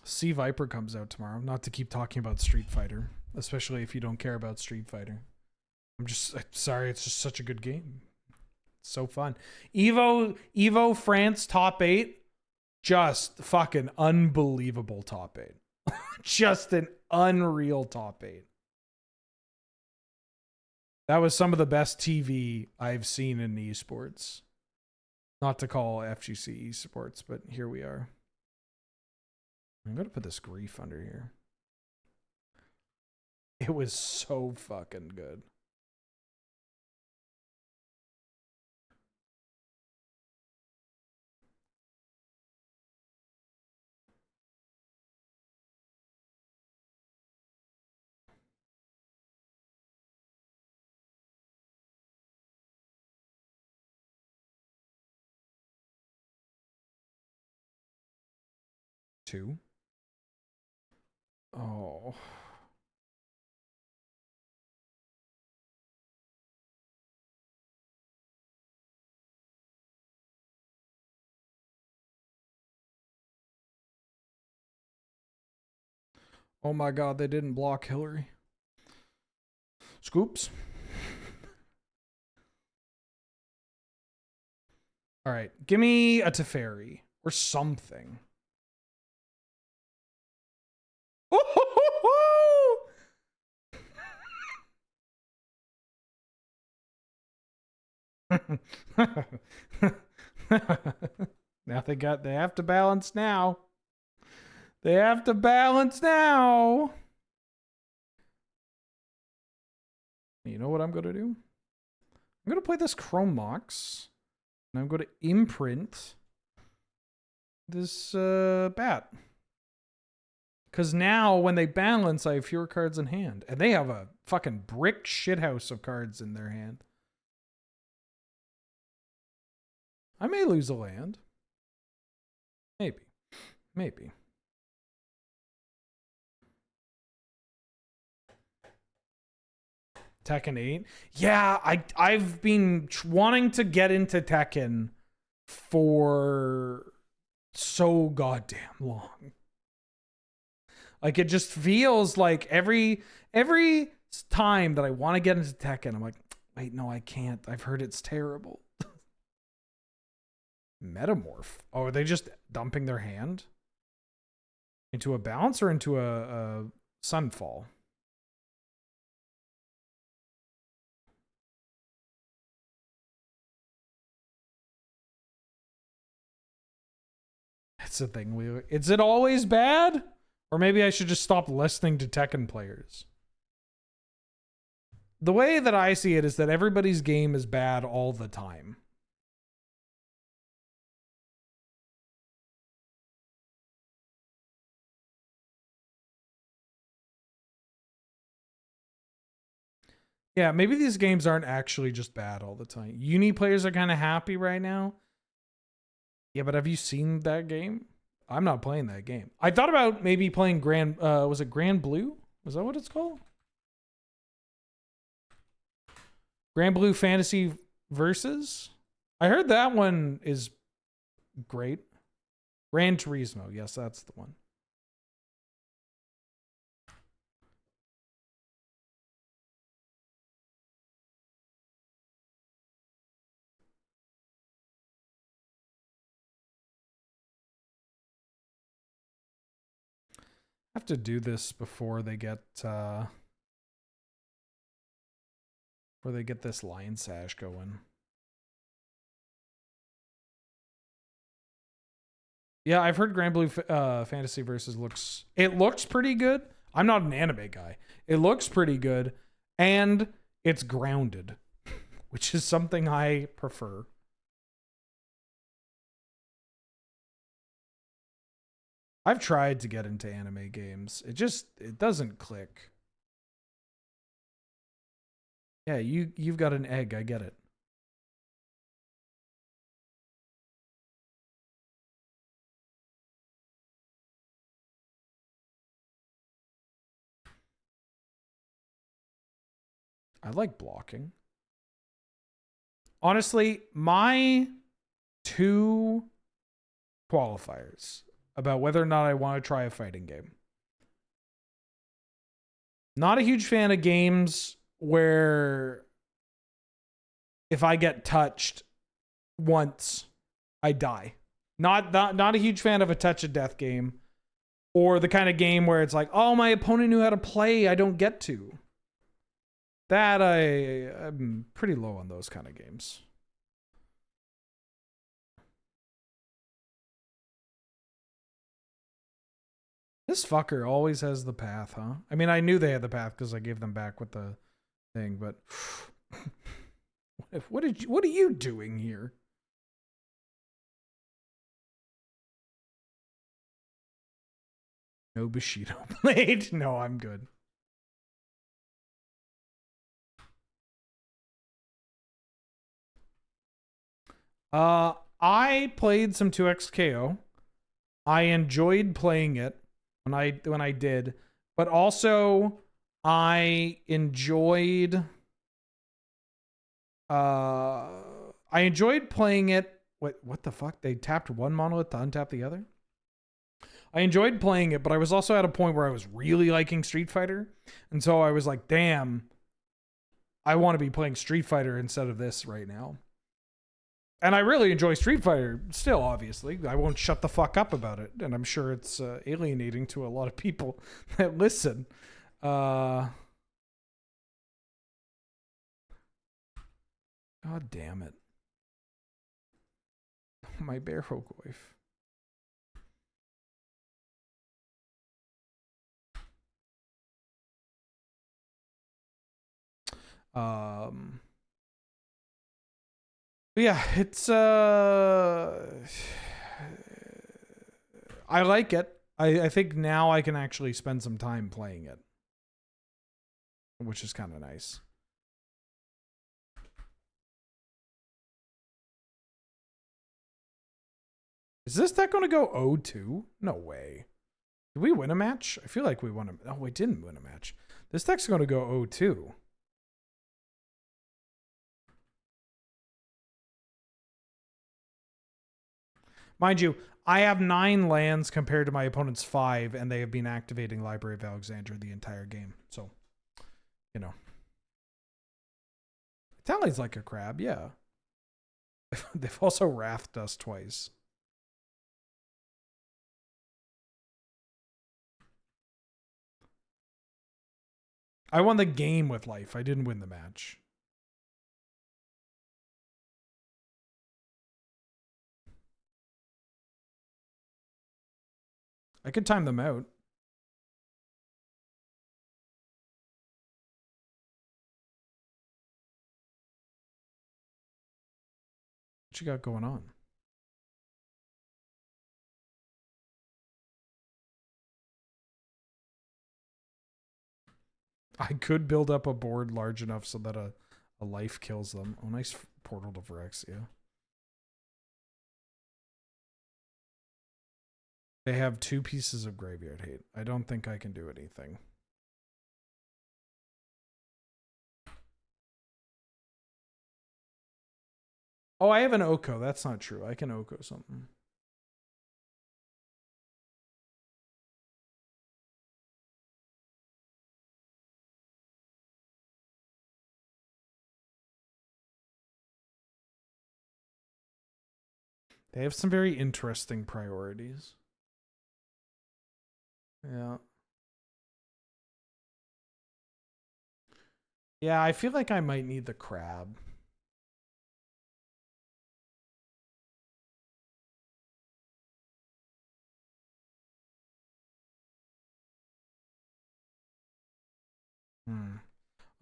Sea Viper comes out tomorrow. Not to keep talking about Street Fighter, especially if you don't care about Street Fighter. I'm sorry, it's just such a good game. It's so fun. Evo France top 8. Just fucking unbelievable top 8. Just an unreal top 8. That was some of the best TV I've seen in esports. Not to call FGC esports, but here we are. I'm going to put this grief under here. It was so fucking good. Two. Oh. Oh my god, they didn't block Hillary. Scoops. All right, give me a Teferi or something. Now they have to balance now. They have to balance now. You know what I'm going to do? I'm going to play this Chrome Mox. And I'm going to imprint this bat. Because now when they balance, I have fewer cards in hand. And they have a fucking brick shithouse of cards in their hand. I may lose a land. Maybe. Maybe. Tekken 8. Yeah, I've been wanting to get into Tekken for so goddamn long. Like, it just feels like every time that I want to get into Tekken, I'm like, wait, no, I can't. I've heard it's terrible. Metamorph. Oh, are they just dumping their hand into a bounce or into a Sunfall? That's the thing. Is it always bad? Or maybe I should just stop listening to Tekken players. The way that I see it is that everybody's game is bad all the time. Yeah, maybe these games aren't actually just bad all the time. Uni players are kind of happy right now. Yeah, but have you seen that game? I'm not playing that game. I thought about maybe playing was it Grand Blue? Was that what it's called? Grand Blue Fantasy Versus? I heard that one is great. Gran Turismo. Yes, that's the one. I have to do this before they get this Lion Sash going. Yeah, I've heard Grand Blue Fantasy Versus looks pretty good. I'm not an anime guy. It looks pretty good, and it's grounded, which is something I prefer. I've tried to get into anime games. It doesn't click. Yeah, you've got an egg. I get it. I like blocking. Honestly, my 2 qualifiers about whether or not I want to try a fighting game. Not a huge fan of games where if I get touched once, I die. Not a huge fan of a touch of death game, or the kind of game where it's like, oh, my opponent knew how to play, I don't get to. That I'm pretty low on those kind of games. This fucker always has the path, huh? I mean, I knew they had the path because I gave them back with the thing, but what are you doing here? No Bushido blade. No, I'm good. I played some 2XKO. I enjoyed playing it when I did, but also I enjoyed playing it. What the fuck? They tapped one monolith to untap the other? I enjoyed playing it, but I was also at a point where I was really liking Street Fighter. And so I was like, damn, I want to be playing Street Fighter instead of this right now. And I really enjoy Street Fighter still, obviously. I won't shut the fuck up about it. And I'm sure it's alienating to a lot of people that listen. God damn it. My bear Hogoif. Yeah, it's I like it. I think now I can actually spend some time playing it, which is kind of nice. Is this deck going to go 0-2? No way. Did we win a match? I feel like we won a... Oh, we didn't win a match. This deck's going to go 0-2. Mind you, I have 9 lands compared to my opponent's 5, and they have been activating Library of Alexandria the entire game. So, you know. Tally's like a crab, yeah. They've also wrathed us twice. I won the game with life. I didn't win the match. I could time them out. What you got going on? I could build up a board large enough so that a life kills them. Oh, nice portal to Phyrexia. They have 2 pieces of graveyard hate. I don't think I can do anything. Oh, I have an Oko. That's not true. I can Oko something. They have some very interesting priorities. Yeah. Yeah, I feel like I might need the crab.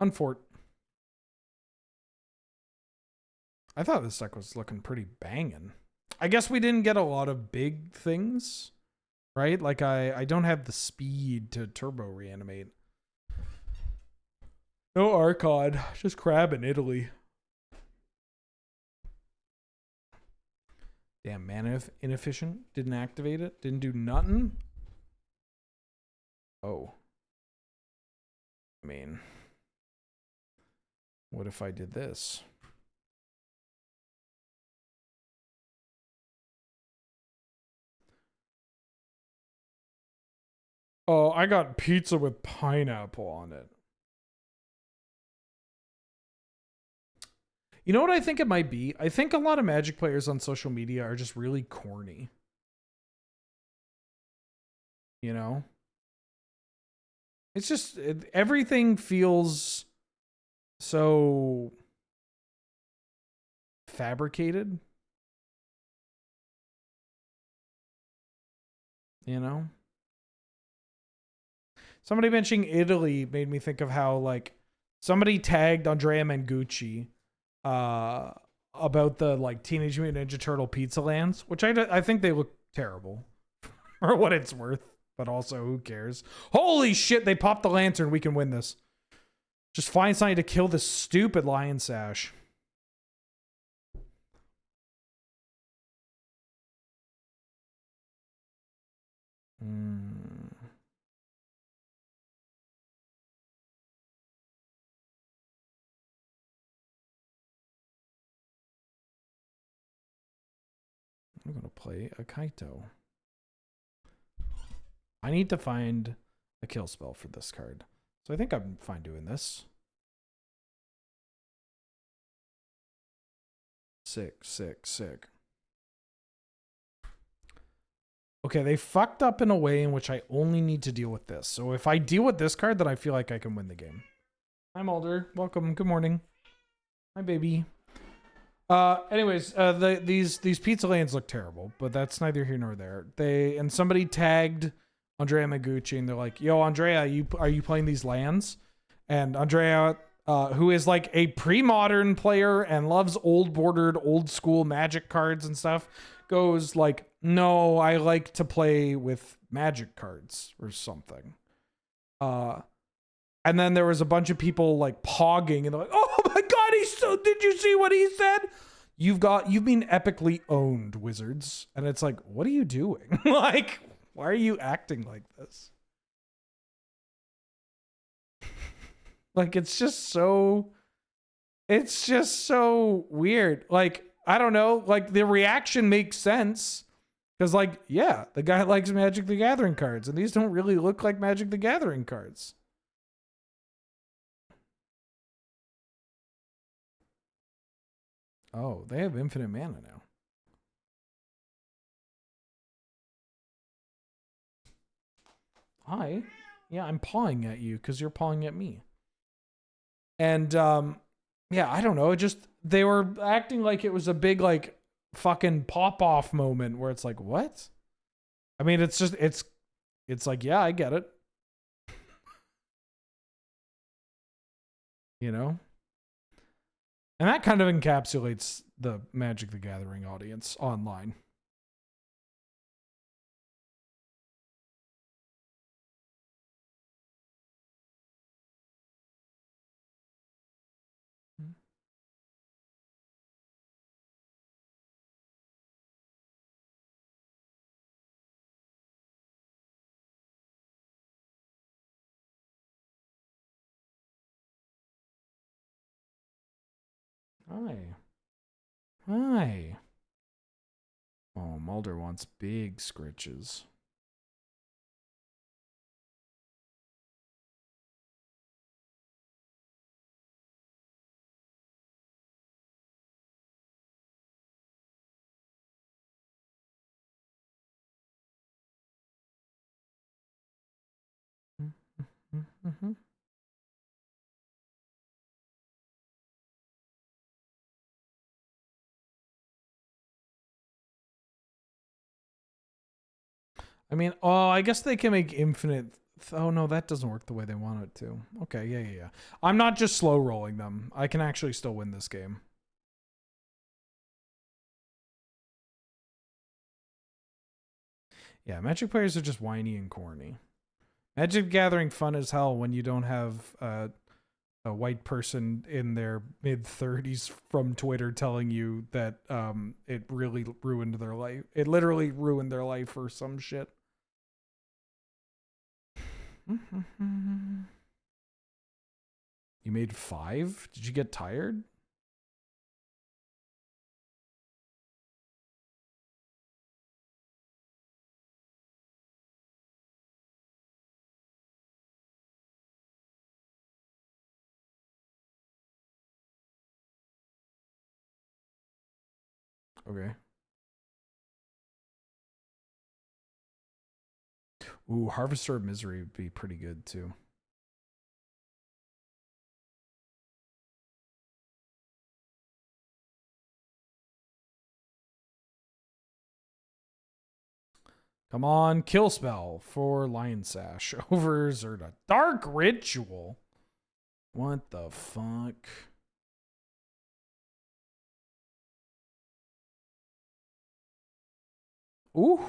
Unfort. I thought this deck was looking pretty banging. I guess we didn't get a lot of big things, right? Like I don't have the speed to turbo reanimate. No Archon, just crab in Italy. Damn, mana inefficient. Didn't activate it. Didn't do nothing. Oh. I mean, what if I did this? Oh, I got pizza with pineapple on it. You know what I think it might be? I think a lot of Magic players on social media are just really corny. You know? It's just, everything feels so fabricated. You know? Somebody mentioning Italy made me think of how, like, somebody tagged Andrea Mangucci about the, like, Teenage Mutant Ninja Turtle pizza lands, which I think they look terrible for what it's worth, but also who cares? Holy shit, they popped the lantern. We can win this. Just find something to kill this stupid lion sash. I'm going to play a Kaito. I need to find a kill spell for this card. So I think I'm fine doing this. Sick. Okay, they fucked up in a way in which I only need to deal with this. So if I deal with this card, then I feel like I can win the game. Hi, Mulder. Welcome. Good morning. Hi, baby. Anyways, these pizza lands look terrible, but that's neither here nor there. Somebody tagged Andrea Maguchi, and they're like, "Yo, Andrea, are you playing these lands?" And Andrea, who is like a pre-modern player and loves old bordered, old school Magic cards and stuff, goes like, "No, I like to play with Magic cards or something." And then there was a bunch of people like pogging, and they're like, "Oh my god, did you see what he said? You've been epically owned, Wizards." And it's like, what are you doing? Like, why are you acting like this? Like, it's just so weird. Like, I don't know, like the reaction makes sense. Because, like, yeah, the guy likes Magic the Gathering cards, and these don't really look like Magic the Gathering cards. Oh, they have infinite mana now. Hi. Yeah, I'm pawing at you because you're pawing at me. And, yeah, I don't know. They were acting like it was a big, like, fucking pop-off moment where it's like, what? I mean, it's like, yeah, I get it. You know? And that kind of encapsulates the Magic the Gathering audience online. Hi. Oh, Mulder wants big scritches. Mm-hmm. I mean, oh, I guess they can make infinite Oh no, that doesn't work the way they want it to. Okay, yeah. I'm not just slow rolling them. I can actually still win this game. Yeah, Magic players are just whiny and corny. Magic Gathering fun as hell when you don't have a white person in their mid-30s from Twitter telling you that it really ruined their life. It literally ruined their life or some shit. You made 5? Did you get tired? Okay. Ooh, Harvester of Misery would be pretty good too. Come on, kill spell for Lion Sash over Zerda. Dark Ritual. What the fuck? Ooh.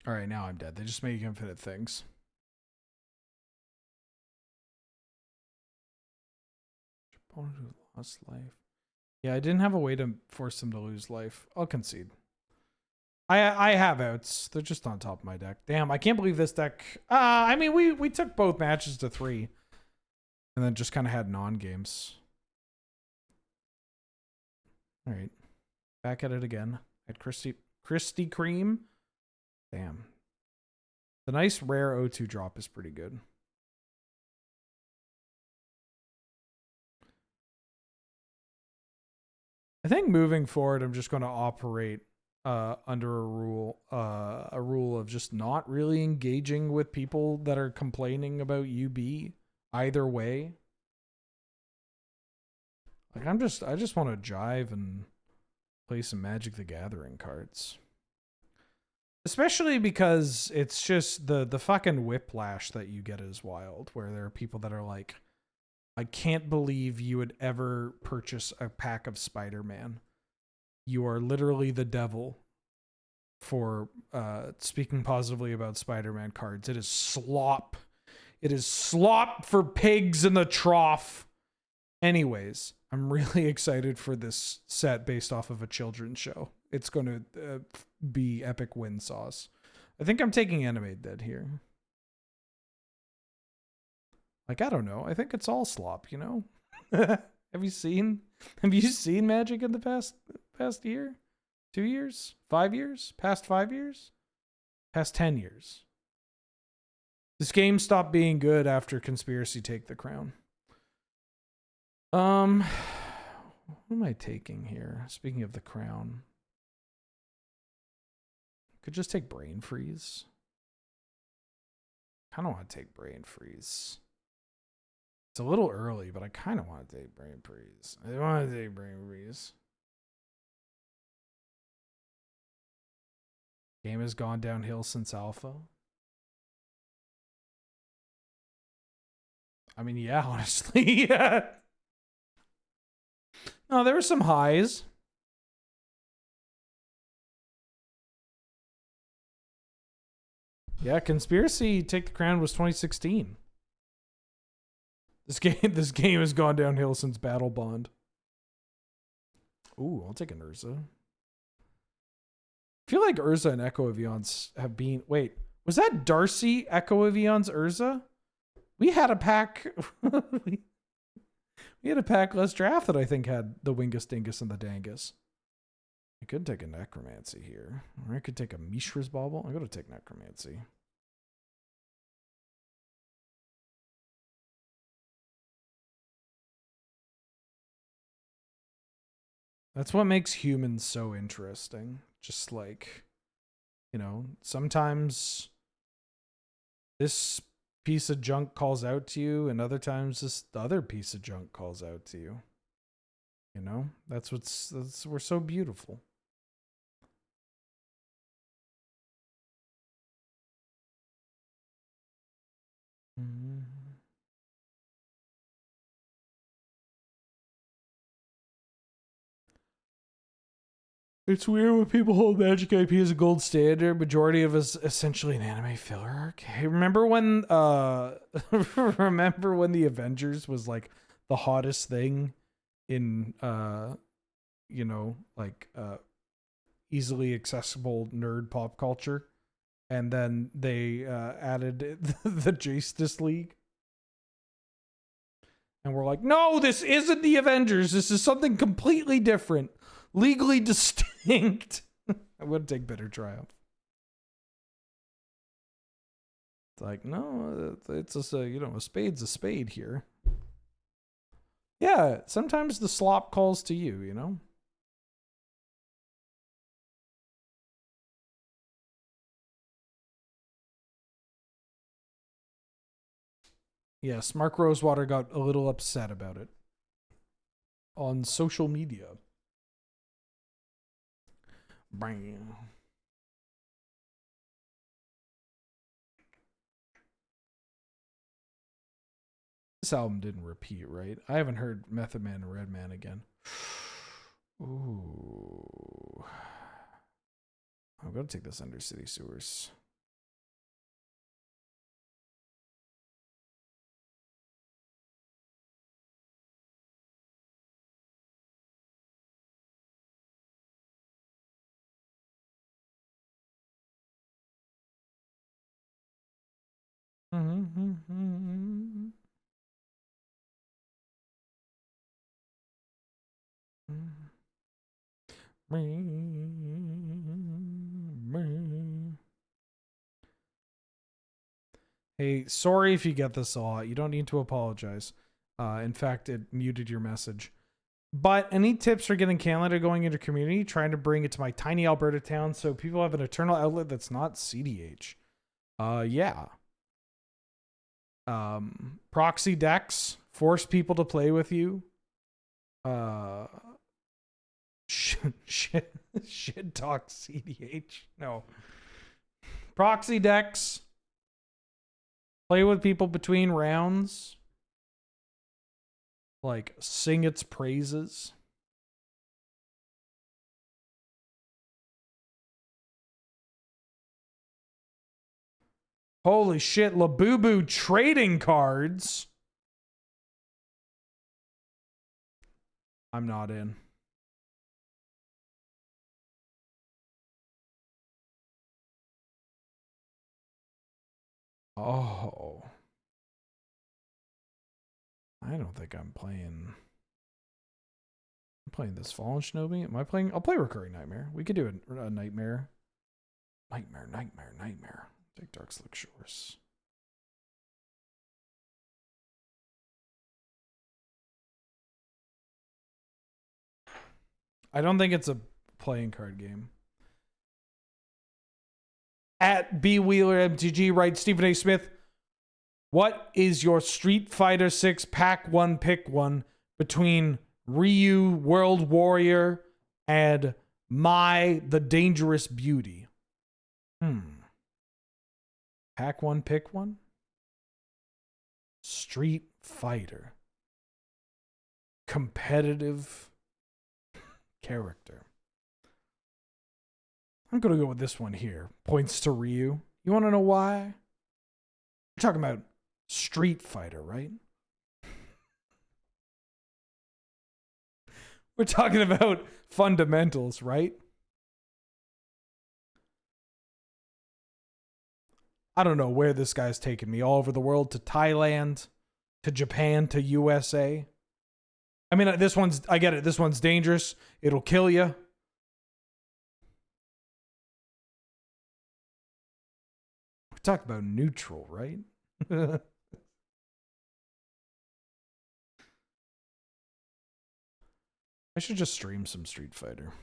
All right, now I'm dead. They just make infinite things. Opponent who lost life. Yeah, I didn't have a way to force them to lose life. I'll concede. I have outs. They're just on top of my deck. Damn, I can't believe this deck. I mean, we took both matches to 3, and then just kind of had non-games. All right, back at it again at Christy Cream. Damn, the nice rare O2 drop is pretty good. I think moving forward, I'm just going to operate under a rule of just not really engaging with people that are complaining about UB either way. Like I just want to jive and play some Magic the Gathering cards. Especially because it's just the fucking whiplash that you get is wild, where there are people that are like, I can't believe you would ever purchase a pack of Spider-Man. You are literally the devil for speaking positively about Spider-Man cards. It is slop. It is slop for pigs in the trough. Anyways, I'm really excited for this set based off of a children's show. It's going to be epic win sauce. I think I'm taking Animate Dead here. Like, I don't know. I think it's all slop, you know? Have you seen Magic in the past year? 2 years? 5 years? Past 5 years? Past 10 years? This game stopped being good after Conspiracy Take the Crown. What am I taking here? Speaking of the crown. Could just take Brain Freeze. Kind of want to take Brain Freeze. It's a little early, but I kind of want to take Brain Freeze. I want to take Brain Freeze. Game has gone downhill since Alpha. I mean, yeah, honestly, yeah. No, there were some highs. Yeah, Conspiracy Take the Crown was 2016. This game has gone downhill since Battle Bond. Ooh, I'll take an Urza. I feel like Urza and Echo of Eons have been... Wait, was that Darcy Echo of Eons Urza? We had a pack... we had a pack less draft that I think had the Wingus Dingus and the Dangus. I could take a Necromancy here. Or I could take a Mishra's Bauble. I'm going to take Necromancy. That's what makes humans so interesting. Just like, you know, sometimes this piece of junk calls out to you, and other times this other piece of junk calls out to you. You know, we're so beautiful. Mm-hmm. It's weird when people hold Magic IP as a gold standard. Majority of us essentially an anime filler arc. Hey, remember when remember when the Avengers was like the hottest thing in you know, like easily accessible nerd pop culture, and then they added the Justice League, and we're like, no, this isn't the Avengers. This is something completely different, legally distinct. I would take bitter triumph. It's like, no, it's just a, you know, a spade's a spade here. Yeah, sometimes the slop calls to you, you know? Yes, Mark Rosewater got a little upset about it on social media. Bam. This album didn't repeat, right? I haven't heard Method Man and Redman again. Ooh. I'm going to take this under City Sewers. Hey, sorry if you get this a lot. You don't need to apologize. In fact, it muted your message. But any tips for getting Canada going into community? Trying to bring it to my tiny Alberta town so people have an eternal outlet that's not CDH. Yeah. Proxy decks. Force people to play with you. Shit talk CDH. No. Proxy decks. Play with people between rounds. Like, sing its praises. Holy shit, Labubu trading cards. I'm not in. Oh. I don't think I'm playing. I'm playing this Fallen Shinobi. Am I playing? I'll play Recurring Nightmare. We could do a Nightmare. Nightmare. Take Dark Slick Shores. I don't think it's a playing card game. At B Wheeler MTG writes Stephen A. Smith. What is your Street Fighter 6 Pack 1 Pick 1 between Ryu, World Warrior, and Mai, the Dangerous Beauty? Pack 1 Pick 1? Street Fighter. Competitive character. I'm going to go with this one here. Points to Ryu. You want to know why? We're talking about Street Fighter, right? We're talking about fundamentals, right? I don't know where this guy's taking me. All over the world, to Thailand, to Japan, to USA. I mean, I get it. This one's dangerous. It'll kill you. We're talking about neutral, right? I should just stream some Street Fighter.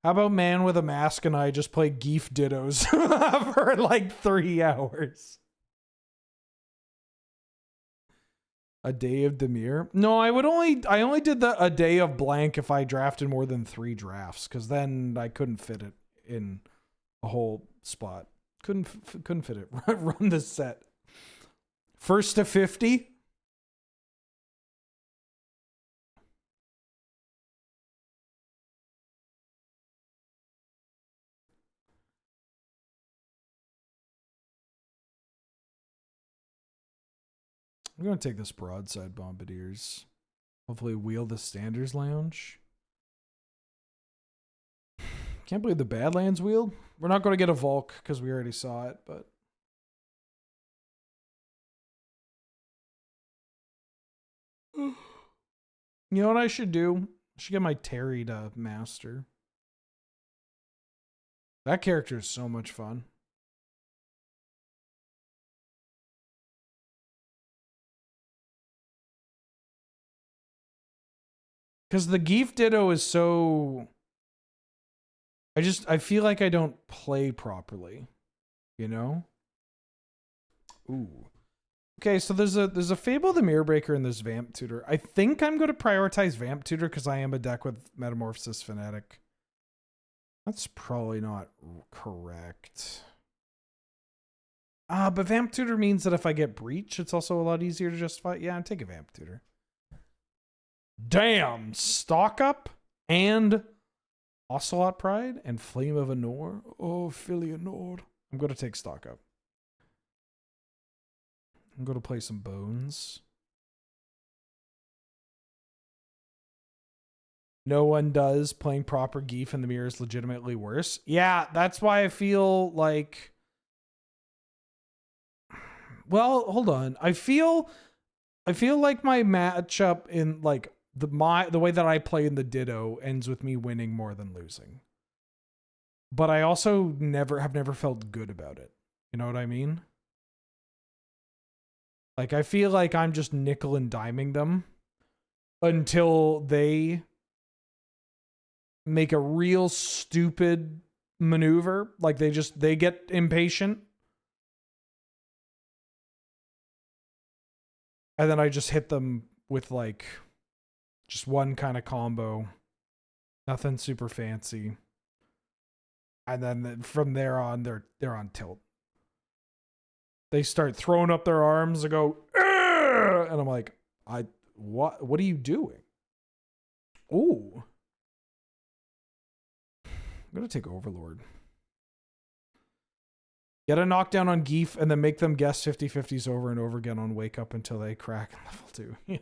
How about man with a mask and I just play Geef Dittos for like 3 hours? A day of Dimir? No, I only did a day of blank if I drafted more than 3 drafts, because then I couldn't fit it in a whole spot. Couldn't fit it. Run the set. First to 50? I'm going to take this broadside bombardiers. Hopefully wheel the standards lounge. Can't believe the Badlands wheeled. We're not going to get a Volk because we already saw it, but... You know what I should do? I should get my Terry to master. That character is so much fun. Because the Geef Ditto is so... I feel like I don't play properly. You know? Ooh. Okay, so there's a Fable the Mirror Breaker in this Vamp Tutor. I think I'm going to prioritize Vamp Tutor because I am a deck with Metamorphosis Fanatic. That's probably not correct. But Vamp Tutor means that if I get Breach, it's also a lot easier to justify. Yeah, I'm taking Vamp Tutor. Damn! Stock Up and Ocelot Pride and Flame of Anor. Oh, Philionord. I'm going to take Stock Up. I'm going to play some Bones. No one does. Playing proper Geef in the mirror is legitimately worse. Yeah, that's why I feel like... Well, hold on. I feel like my matchup in like the way that I play in the Ditto ends with me winning more than losing. But I also have never felt good about it. You know what I mean? Like, I feel like I'm just nickel and diming them until they make a real stupid maneuver. Like, they get impatient. And then I just hit them with, like, just one kind of combo. Nothing super fancy. And then from there on, they're on tilt. They start throwing up their arms and go, "Argh!" And I'm like, what are you doing? Ooh. I'm going to take Overlord. Get a knockdown on Geef and then make them guess 50-50s over and over again on Wake Up until they crack level 2. Yeah.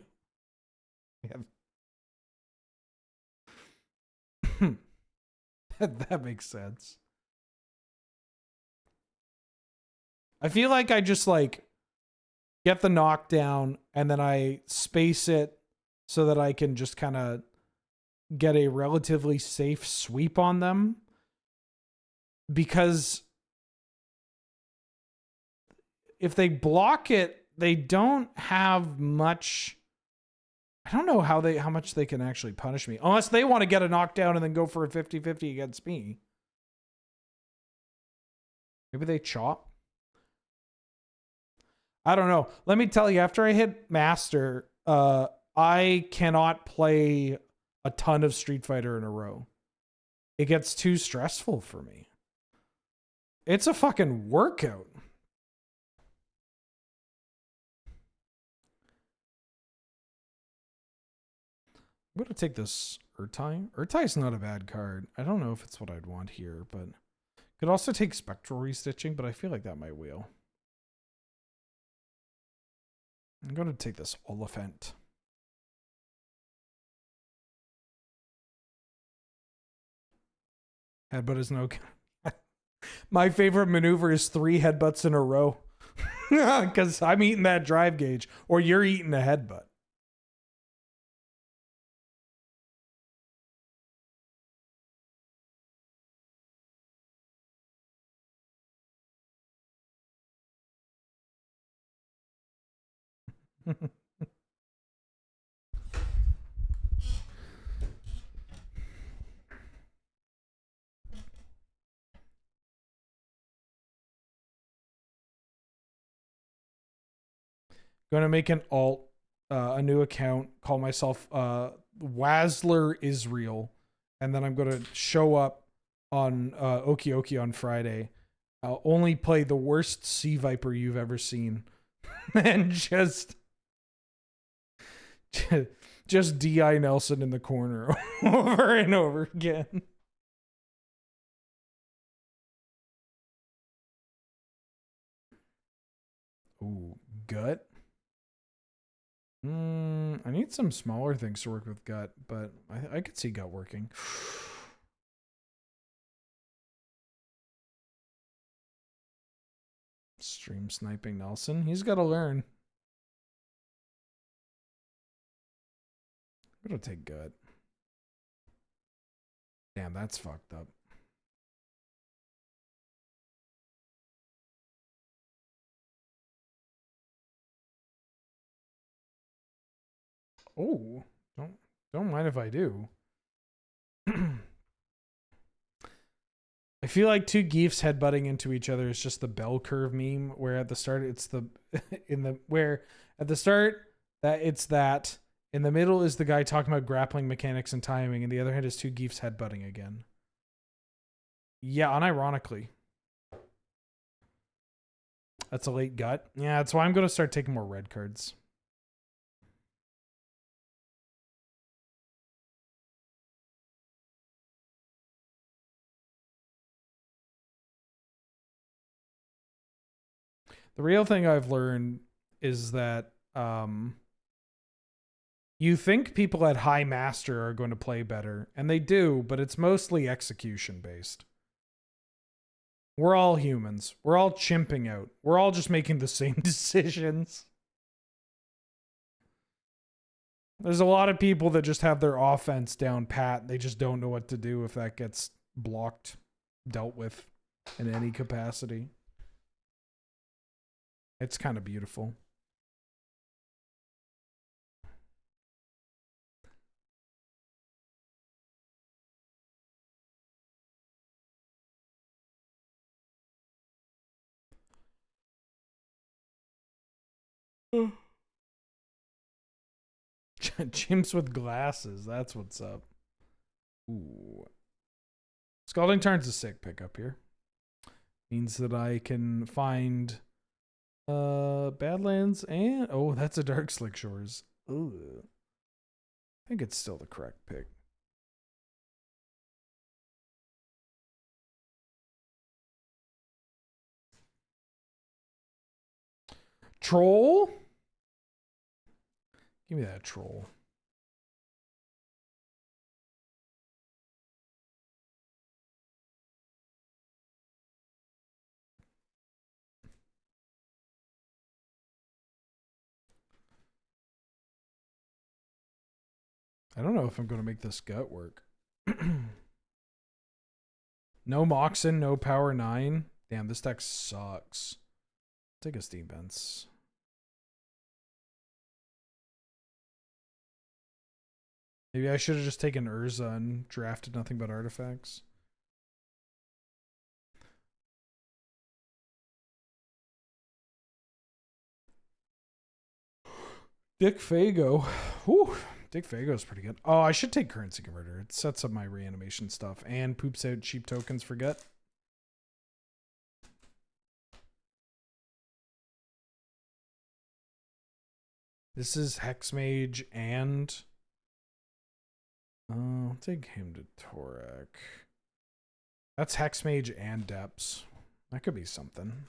That makes sense. I feel like I just like get the knockdown and then I space it so that I can just kind of get a relatively safe sweep on them. Because if they block it, they don't have much. I don't know how much they can actually punish me. Unless they want to get a knockdown and then go for a 50-50 against me. Maybe they chop. I don't know. Let me tell you, after I hit Master, I cannot play a ton of Street Fighter in a row. It gets too stressful for me. It's a fucking workout. I'm going to take this Urtai. Urtai's not a bad card. I don't know if it's what I'd want here, but could also take Spectral Restitching, but I feel like that might wheel. I'm going to take this Oliphant. Headbutt is no... My favorite maneuver is 3 headbutts in a row. Because I'm eating that drive gauge. Or you're eating a headbutt. Going to make an alt, a new account, call myself Wazler Israel, and then I'm going to show up on Okioki on Friday. I'll only play the worst Sea Viper you've ever seen, and just DI Nelson in the corner over and over again. Ooh, gut. I need some smaller things to work with gut, but I could see gut working. Stream sniping Nelson. He's got to learn. I'm gonna take gut. Damn, that's fucked up. Oh, don't mind if I do. I feel like two geefs headbutting into each other is just the bell curve meme, where at the start it's the where at the start that it's that, in the middle is the guy talking about grappling mechanics and timing, and the other hand is two geefs headbutting again. Yeah, unironically. That's a late gut. Yeah, that's why I'm gonna start taking more red cards. The real thing I've learned is that you think people at high master are going to play better, and they do, but it's mostly execution based. We're all humans. We're all chimping out. We're all just making the same decisions. There's a lot of people that just have their offense down pat. They just don't know what to do if that gets blocked, dealt with in any capacity. It's kind of beautiful. Chimps with glasses. That's what's up. Ooh. Scalding Tarn's a sick pickup here. Means that I can find Badlands and oh, that's a Dark Slick Shores. Ooh. I think it's still the correct pick. Troll? Give me that troll. I don't know if I'm going to make this gut work. No Moxen, no Power 9. Damn, this deck sucks. Take a Steam Vents. Maybe I should have just taken Urza and drafted nothing but artifacts. Dick Fago. Whew. Dick Fago's pretty good. Oh, I should take Currency Converter. It sets up my reanimation stuff and poops out cheap tokens for gut. This is Hexmage and... I'll take him to Torek. That's Hexmage and Depths. That could be something.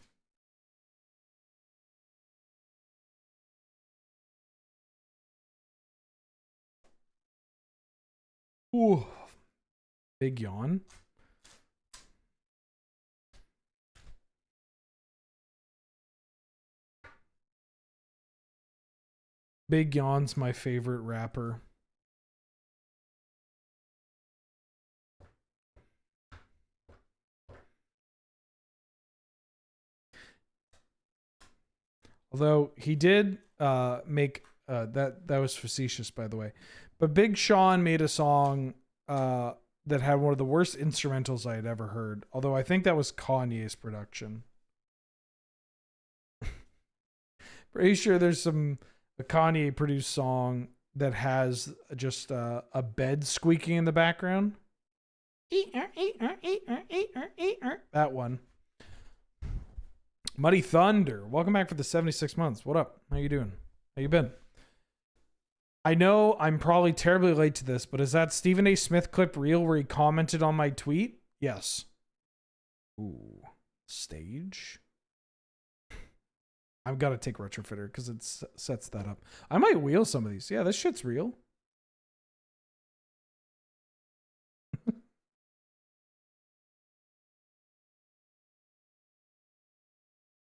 Ooh. Big yawn. Big Yawn's my favorite rapper. Although he did make that was facetious, by the way. But Big Sean made a song that had one of the worst instrumentals I had ever heard. Although I think that was Kanye's production. Pretty sure there's a Kanye produced song that has just a bed squeaking in the background. That one. Muddy Thunder, welcome back for the 76 months. What up? How you doing? How you been? I know I'm probably terribly late to this, but is that Stephen A. Smith clip real where he commented on my tweet? Yes. Ooh. Stage? I've got to take Retrofitter because it sets that up. I might wheel some of these. Yeah, this shit's real.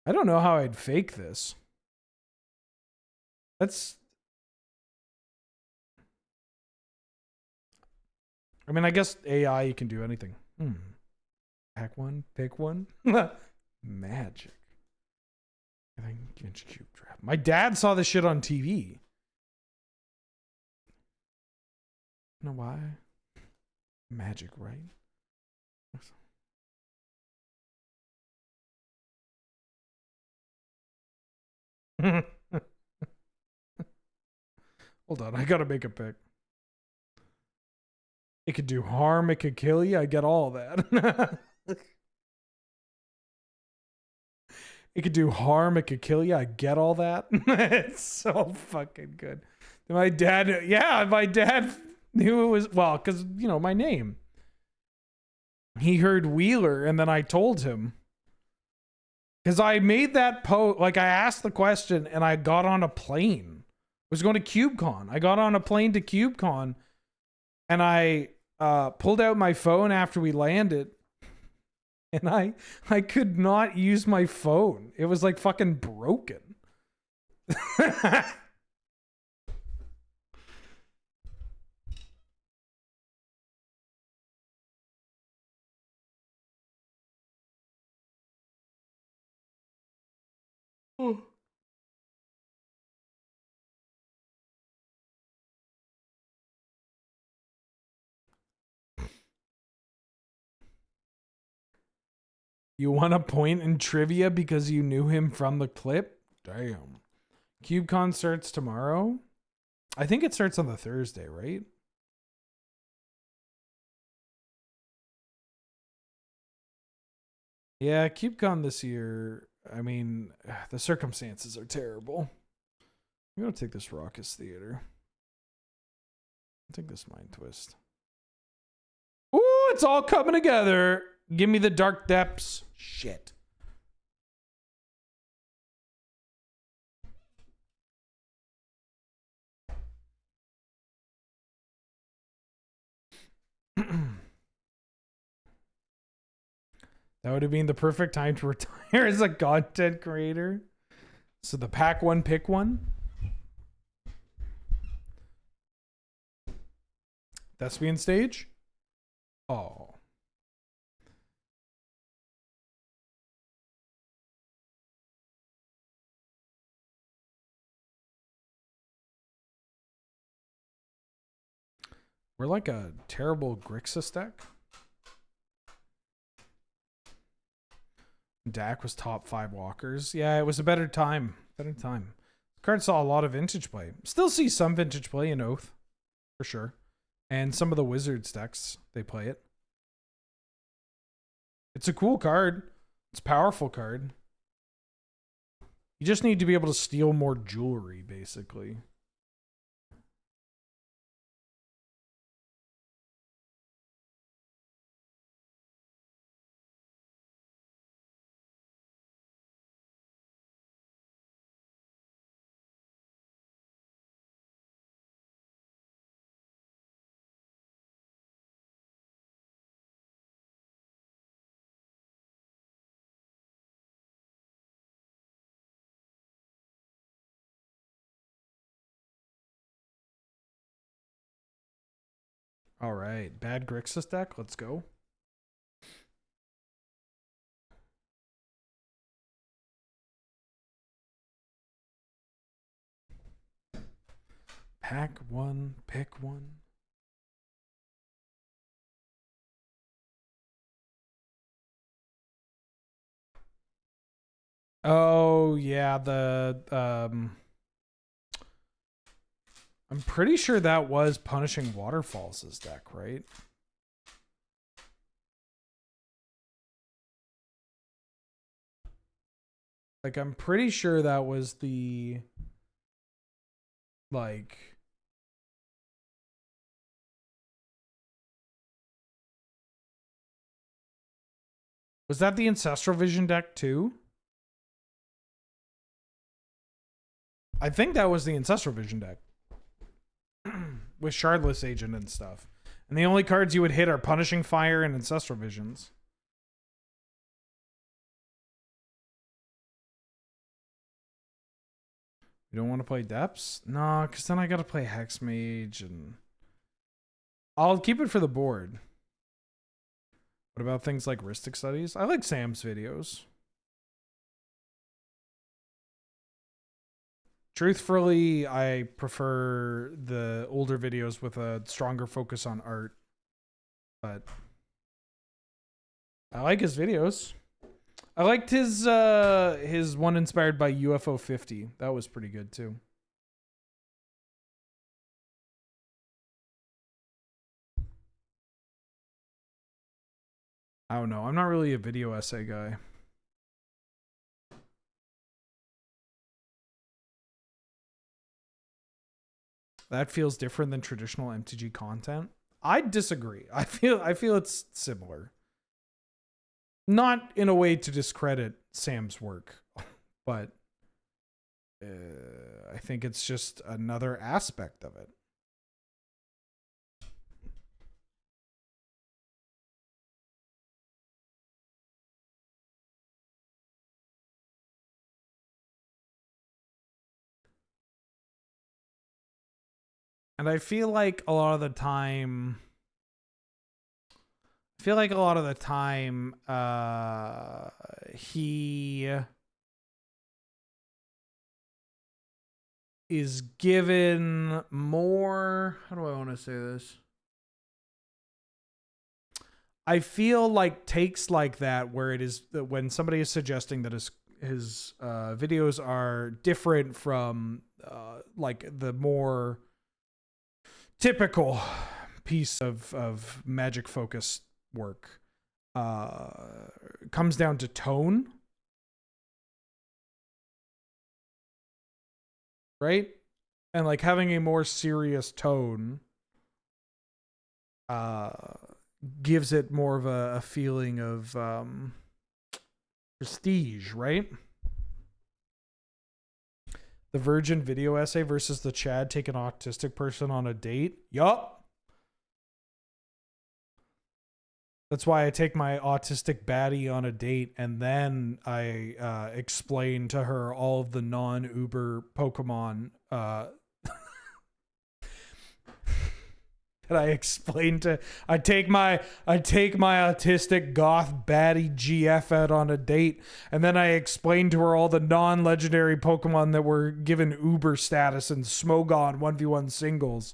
I don't know how I'd fake this. I mean, I guess AI, you can do anything. Pack one, pick one. Magic. I think inch cube trap. My dad saw this shit on TV. You know why? Magic, right? Hold on, I gotta make a pick. It could do harm, it could kill you. I get all that. It could do harm, it could kill you. I get all that. It's so fucking good. My dad knew it was, well, because, you know, my name. He heard Wheeler, and then I told him. Because I made that post, like, I asked the question, and I got on a plane. I was going to CubeCon. I got on a plane to CubeCon, and I pulled out my phone after we landed, and I could not use my phone. It was like fucking broken. You want a point in trivia because you knew him from the clip? Damn. CubeCon starts tomorrow? I think it starts on the Thursday, right? Yeah, CubeCon this year, I mean, the circumstances are terrible. I'm going to take this Raucous Theater. I'll take this Mind Twist. Ooh, it's all coming together. Give me the Dark Depths. Shit. That would have been the perfect time to retire as a content creator. So the pack one, pick one. Thespian stage? Oh. We're like a terrible Grixis deck. Dak was top 5 walkers. Yeah, it was a better time. Better time. The card saw a lot of vintage play. Still see some vintage play in Oath. For sure. And some of the Wizards decks, they play it. It's a cool card. It's a powerful card. You just need to be able to steal more jewelry, basically. All right, bad Grixis deck. Let's go. Pack one, pick one. Oh yeah, the I'm pretty sure that was Punishing Waterfalls' deck, right? Like, I'm pretty sure that was the, like... Was that the Ancestral Vision deck, too? I think that was the Ancestral Vision deck. With Shardless Agent and stuff. And the only cards you would hit are Punishing Fire and Ancestral Visions. You don't want to play Depths? No, because then I got to play Hex Mage and... I'll keep it for the board. What about things like Rhystic Studies? I like Sam's videos. Truthfully, I prefer the older videos with a stronger focus on art. But I like his videos. I liked his one inspired by UFO 50. That was pretty good too. I don't know. I'm not really a video essay guy. That feels different than traditional MTG content. I disagree. I feel it's similar. Not in a way to discredit Sam's work, but I think it's just another aspect of it. And I feel like a lot of the time he is given more, how do I want to say this? I feel like takes like that where it is when somebody is suggesting that his videos are different from like the more typical piece of Magic focused work comes down to tone, right? And like having a more serious tone gives it more of a feeling of prestige, right? The Virgin video essay versus the Chad take an autistic person on a date. Yup. That's why I take my autistic baddie on a date and then I explain to her all of the non-Uber Pokemon that I explain to. I take my autistic goth baddie GF out on a date, and then I explain to her all the non-legendary Pokemon that were given Uber status in Smogon 1v1 singles.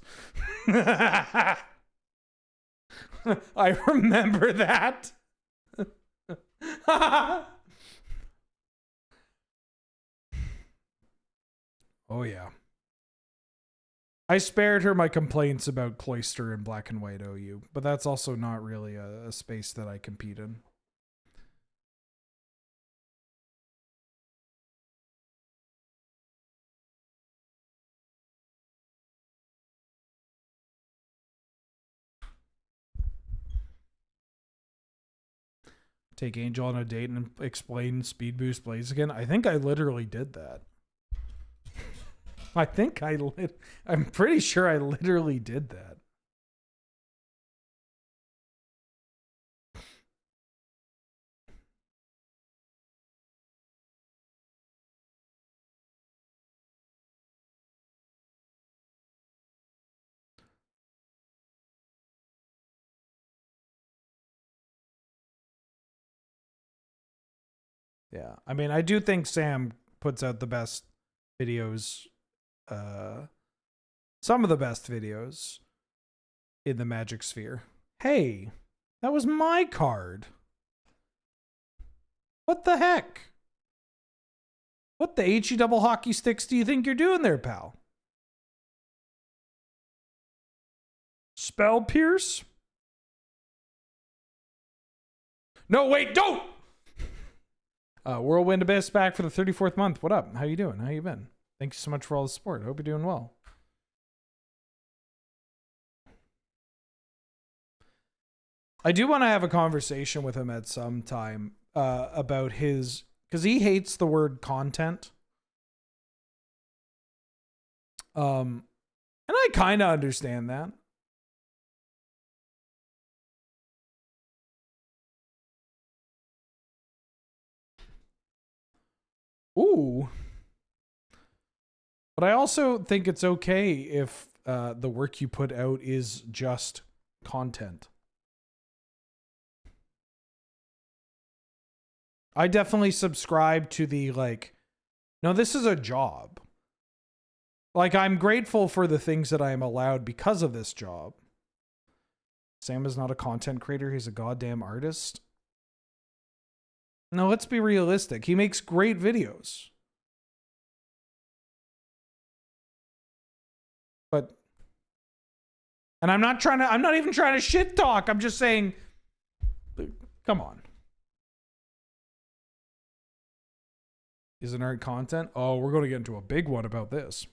I remember that. Oh yeah. I spared her my complaints about Cloister and Black and White OU, but that's also not really a space that I compete in. Take Angel on a date and explain Speed Boost Blaziken. I think I literally did that. I'm pretty sure I literally did that. Yeah. I mean, I do think Sam puts out the best videos, some of the best videos in the Magic sphere. Hey, that was my card. What the heck? What the HE double hockey sticks do you think you're doing there, pal? Spell Pierce? No, wait, don't! Whirlwind Abyss back for the 34th month. What up? How you doing? How you been? Thank you so much for all the support. I hope you're doing well. I do want to have a conversation with him at some time about his... Because he hates the word content. And I kind of understand that. Ooh. But I also think it's okay if the work you put out is just content. I definitely subscribe to the, like, no, this is a job. Like, I'm grateful for the things that I am allowed because of this job. Sam is not a content creator. He's a goddamn artist. No, let's be realistic. He makes great videos. But, and I'm not even trying to shit talk. I'm just saying, come on. Isn't art content? Oh, we're going to get into a big one about this.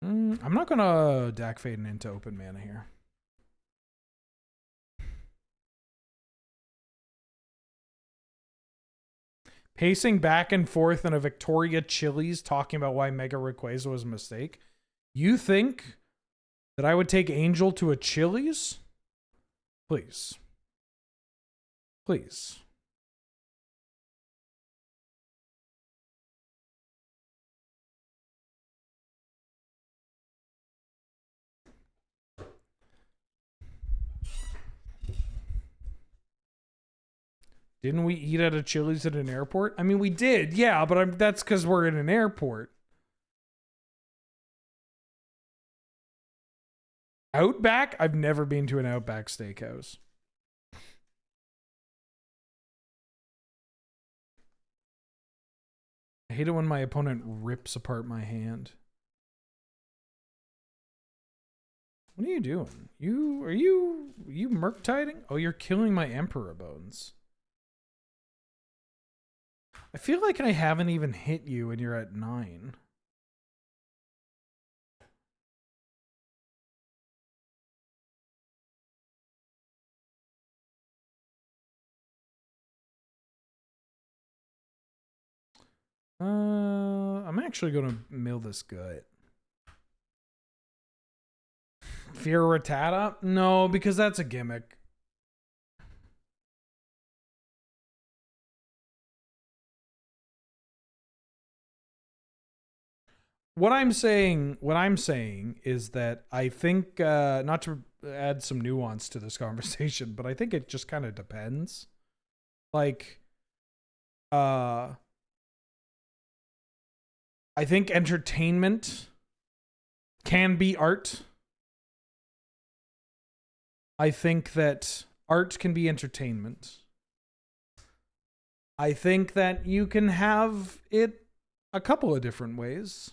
I'm not going to Dak Faden into open mana here. Pacing back and forth in a Victoria Chili's talking about why Mega Rayquaza was a mistake. You think that I would take Angel to a Chili's? Please. Please. Didn't we eat at a Chili's at an airport? I mean, we did, yeah, but that's because we're in an airport. Outback? I've never been to an Outback steakhouse. I hate it when my opponent rips apart my hand. What are you doing? Are you Murktiding? Oh, you're killing my Emperor Bones. I feel like I haven't even hit you and you're at 9. I'm actually gonna mill this gut. Fear Rattata? No, because that's a gimmick. What I'm saying is that I think, not to add some nuance to this conversation, but I think it just kind of depends. Like, I think entertainment can be art. I think that art can be entertainment. I think that you can have it a couple of different ways.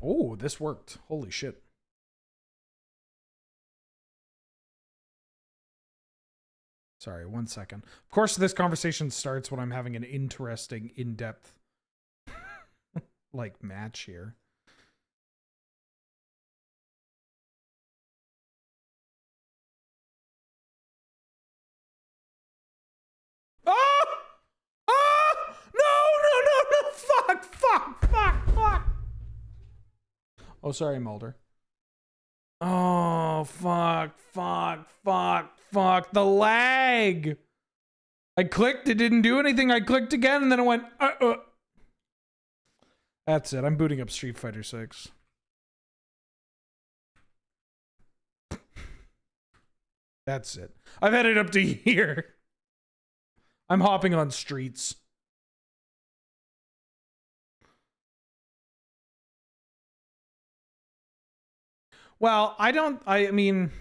Oh, this worked. Holy shit. Sorry, 1 second. Of course, this conversation starts when I'm having an interesting, in-depth, like, match here. Oh! Oh! No! Fuck! Oh, sorry, Mulder. Oh, fuck. The lag. I clicked, it didn't do anything. I clicked again, and then it went, That's it. I'm booting up Street Fighter 6. That's it. I've had it up to here. I'm hopping on streets. Well, I mean,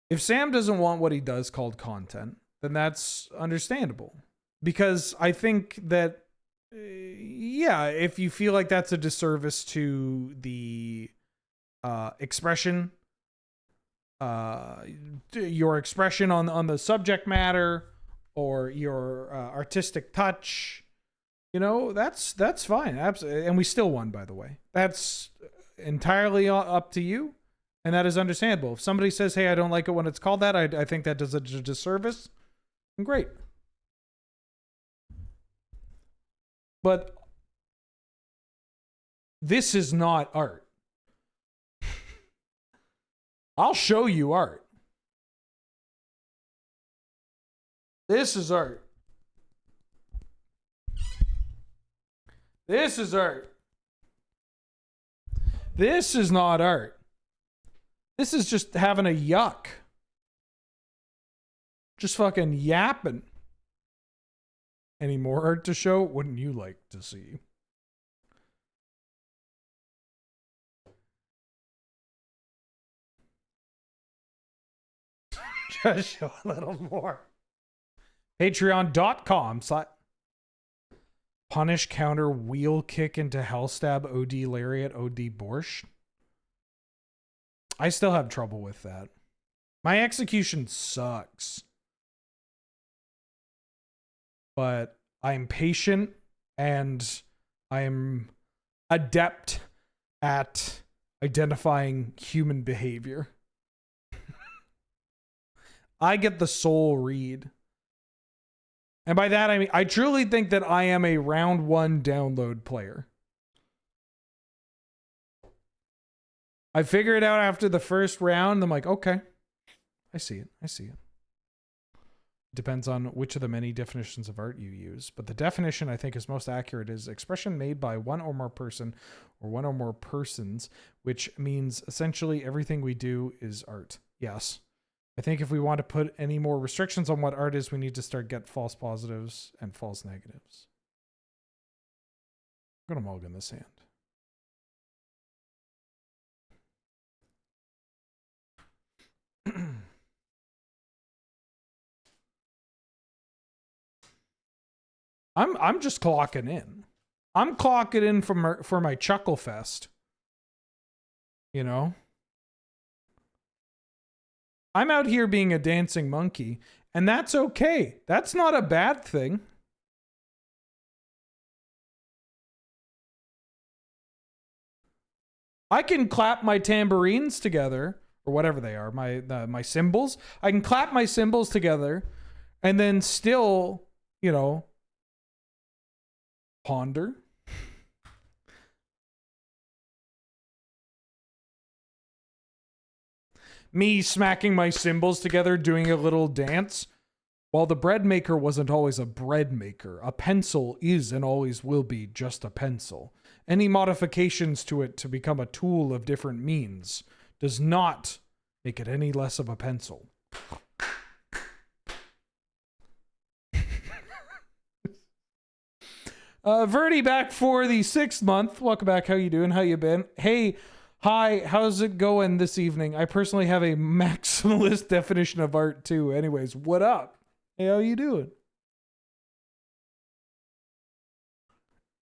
if Sam doesn't want what he does called content, then that's understandable. Because I think that, yeah, if you feel like that's a disservice to the expression, your expression on the subject matter, or your artistic touch, you know, that's fine. Absolutely. And we still won, by the way. That's entirely up to you. And that is understandable. If somebody says, hey, I don't like it when it's called that, I think that does a disservice. Great. But this is not art. I'll show you art. This is art. This is art. This is not art. This is just having a yuck. Just fucking yapping. Any more art to show? Wouldn't you like to see? Just show a little more. Patreon.com/ punish counter wheel kick into hell stab OD lariat OD borscht. I still have trouble with that. My execution sucks. But I'm patient and I'm adept at identifying human behavior. I get the soul read. And by that, I mean, I truly think that I am a round one download player. I figured it out after the first round. I'm like, okay, I see it. I see it. Depends on which of the many definitions of art you use. But the definition I think is most accurate is expression made by one or more person or one or more persons, which means essentially everything we do is art. Yes. I think if we want to put any more restrictions on what art is, we need to start get false positives and false negatives. I'm going to mulligan this hand. I'm just clocking in. I'm clocking in for my chuckle fest. You know? I'm out here being a dancing monkey, and that's okay. That's not a bad thing. I can clap my tambourines together, or whatever they are, my cymbals. I can clap my cymbals together, and then still, you know, ponder. Me smacking my cymbals together, doing a little dance. While the bread maker wasn't always a bread maker, a pencil is and always will be just a pencil. Any modifications to it to become a tool of different means does not make it any less of a pencil. Verdi back for the 6th month. Welcome back. How you doing? How you been? Hey, hi. How's it going this evening? I personally have a maximalist definition of art too. Anyways, what up? Hey, how you doing?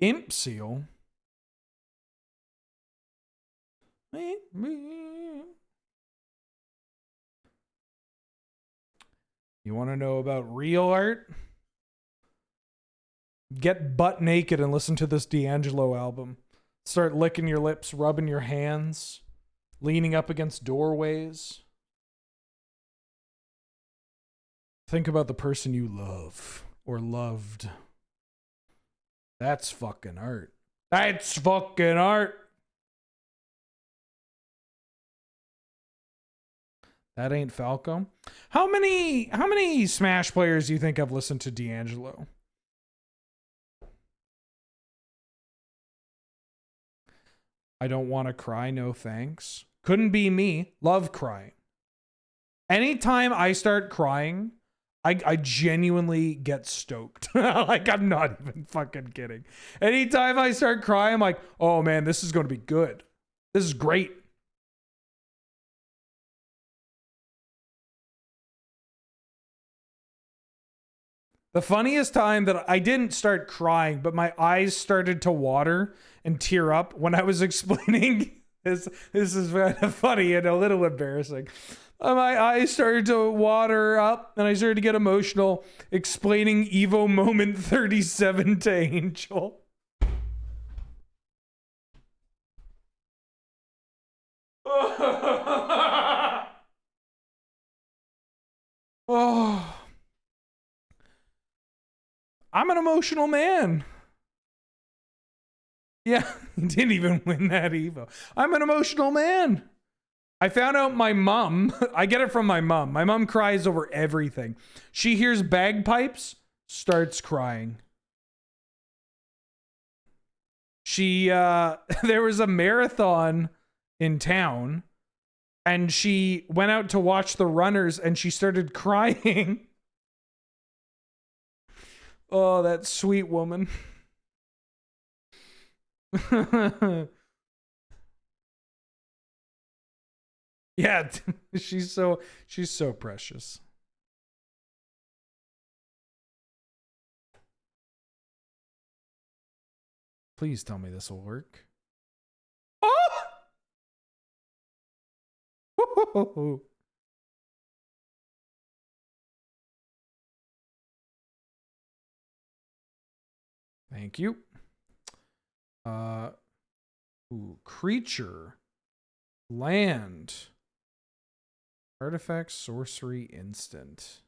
Imp seal. You want to know about real art? Get butt naked and listen to this D'Angelo album. Start licking your lips, rubbing your hands, leaning up against doorways. Think about the person you love or loved. That's fucking art. That's fucking art. That ain't Falco. How many Smash players do you think have listened to D'Angelo? I don't want to cry, no thanks. Couldn't be me. Love crying. Anytime I start crying, I genuinely get stoked. Like, I'm not even fucking kidding. Anytime I start crying, I'm like, oh man, this is going to be good. This is great. The funniest time that I didn't start crying, but my eyes started to water and tear up when I was explaining this. This is kind of funny and a little embarrassing. My eyes started to water up and I started to get emotional explaining Evo Moment 37 to Angel. Oh, I'm an emotional man. Yeah, he didn't even win that Evo. I'm an emotional man. I found out my mom, I get it from my mom. My mom cries over everything. She hears bagpipes, starts crying. She, there was a marathon in town and she went out to watch the runners and she started crying. Oh, that sweet woman. Yeah, she's so precious. Please tell me this will work. Oh! Thank you. Ooh, creature, land, artifact, sorcery, instant.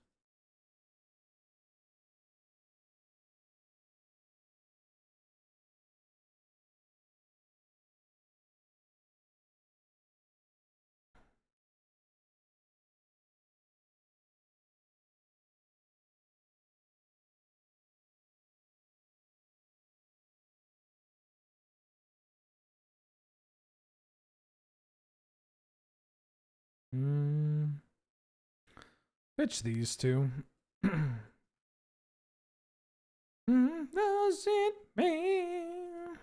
Pitch these two. Does it mean?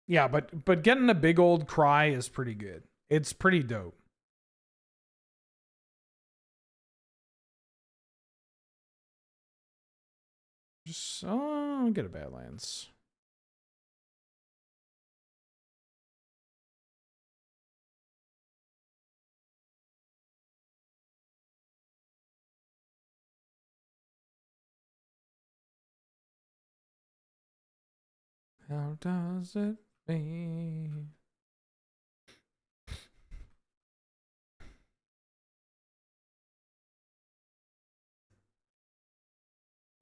Yeah, but getting a big old cry is pretty good. It's pretty dope. Just get a Badlands. How does it mean?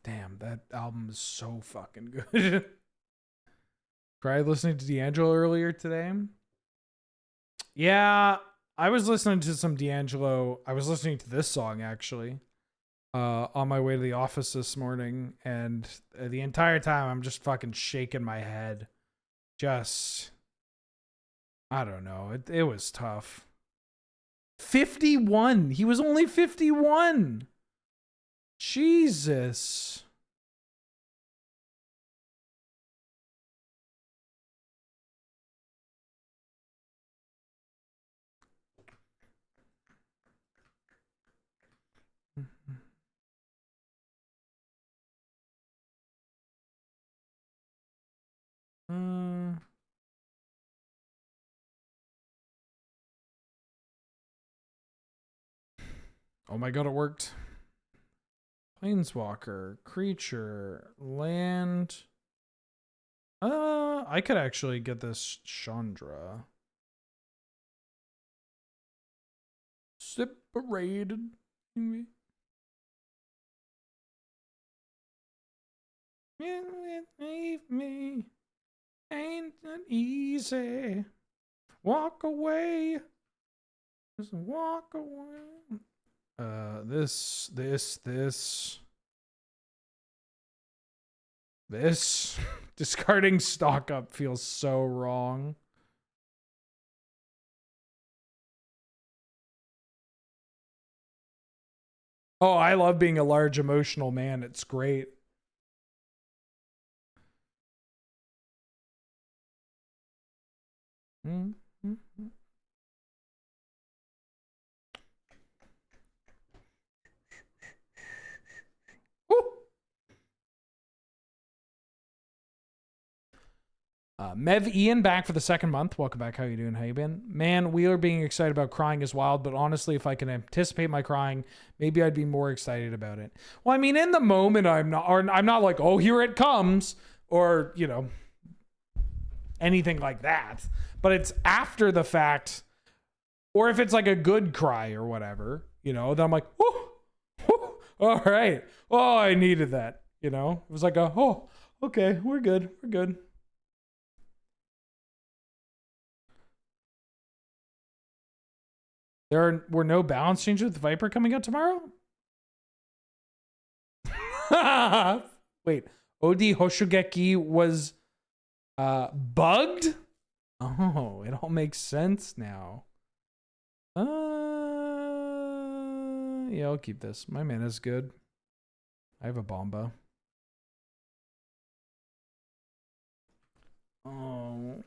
Damn, that album is so fucking good. Cried listening to D'Angelo earlier today. Yeah, I was listening to some D'Angelo. I was listening to this song actually on my way to the office this morning, and the entire time I'm just fucking shaking my head. Just, I don't know. It was tough. 51. He was only 51. Jesus. Oh my god, it worked. Planeswalker, creature, land. I could actually get this Chandra. Separated. Leave me. Ain't that easy. Walk away. Just walk away. This. Discarding stock up feels so wrong. Oh, I love being a large emotional man. It's great. Mev Ian back for the second month. Welcome back. How you doing? How you been? Man, Wheeler being excited about crying is wild, but honestly, if I can anticipate my crying, maybe I'd be more excited about it. Well, I mean, in the moment, I'm not like, oh, here it comes, or, you know, anything like that. But it's after the fact, or if it's like a good cry or whatever, you know, then I'm like, whoo, whoo, all right. Oh, I needed that, you know? It was like oh, okay, we're good. We're good. Were no balance changes with Viper coming out tomorrow? Wait, OD Hoshugeki was bugged? Oh, it all makes sense now. Yeah, I'll keep this. My mana's good. I have a Bomba. Oh.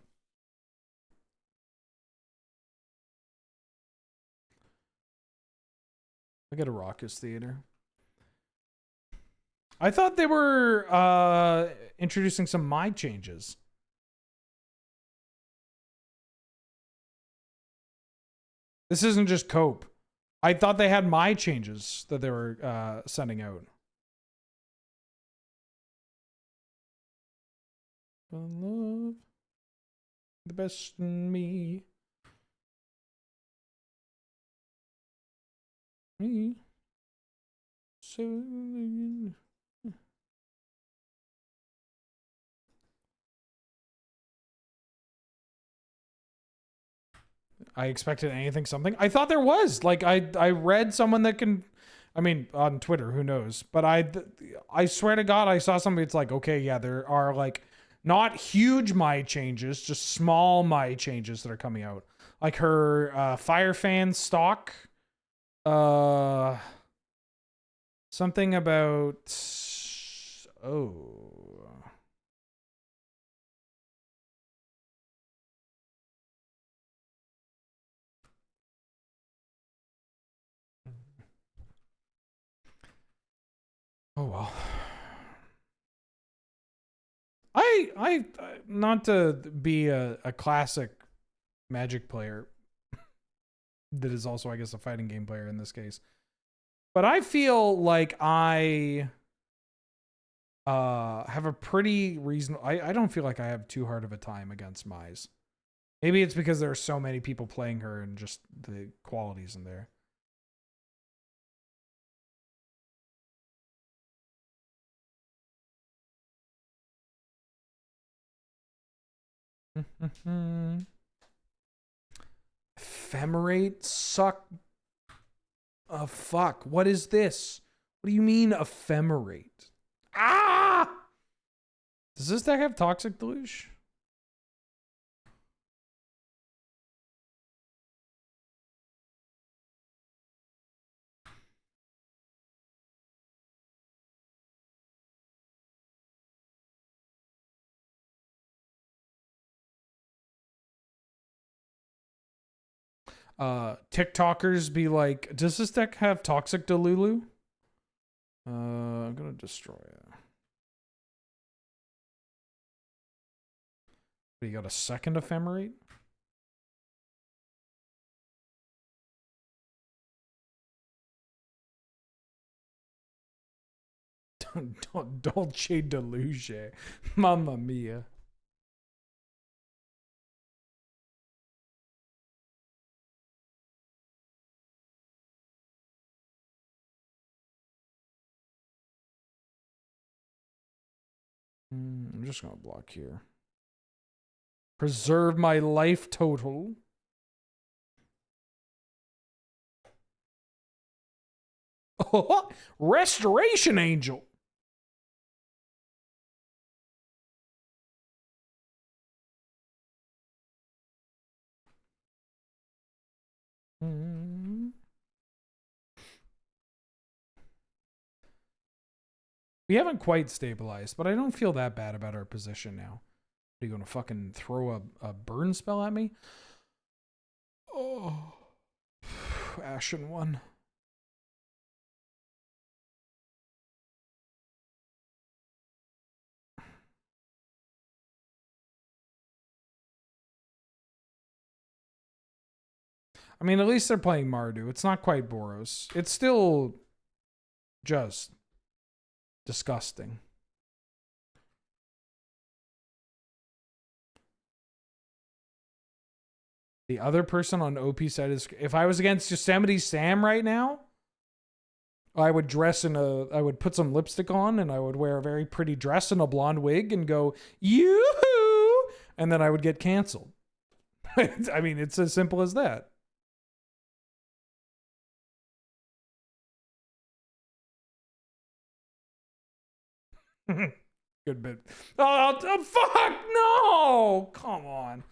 I got a Raucous Theater. I thought they were introducing some My changes. This isn't just Cope. I thought they had My changes that they were sending out. Love the best in me. Me. So I expected anything something. I thought there was. Like I read someone that can, I mean, on Twitter, who knows? But I swear to God, I saw somebody. It's like, okay, yeah, there are like not huge My changes, just small My changes that are coming out. Like her Fire Fan stock, something about oh well. I not to be a classic Magic player that is also, I guess, a fighting game player in this case, but I feel like I have a pretty reasonable. I don't feel like I have too hard of a time against Mize. Maybe it's because there are so many people playing her and just the qualities in there. Ephemerate suck. Fuck. What is this? What do you mean ephemerate? Ah! Does this deck have Toxic Deluge? TikTokers be like, does this deck have Toxic Delulu? I'm gonna destroy it. You got a second Ephemerate? Dolce Deluge. Mamma mia. I'm just gonna block here. Preserve my life total. Oh, Restoration Angel. We haven't quite stabilized, but I don't feel that bad about our position now. Are you gonna fucking throw a burn spell at me? Oh, Ashen one. I mean, at least they're playing Mardu. It's not quite Boros. It's still just disgusting. The other person on OP side is, if I was against Yosemite Sam right now, I would I would put some lipstick on and I would wear a very pretty dress and a blonde wig and go, yoo-hoo! And then I would get canceled. I mean, it's as simple as that. Good bit. Oh, fuck! No! Come on.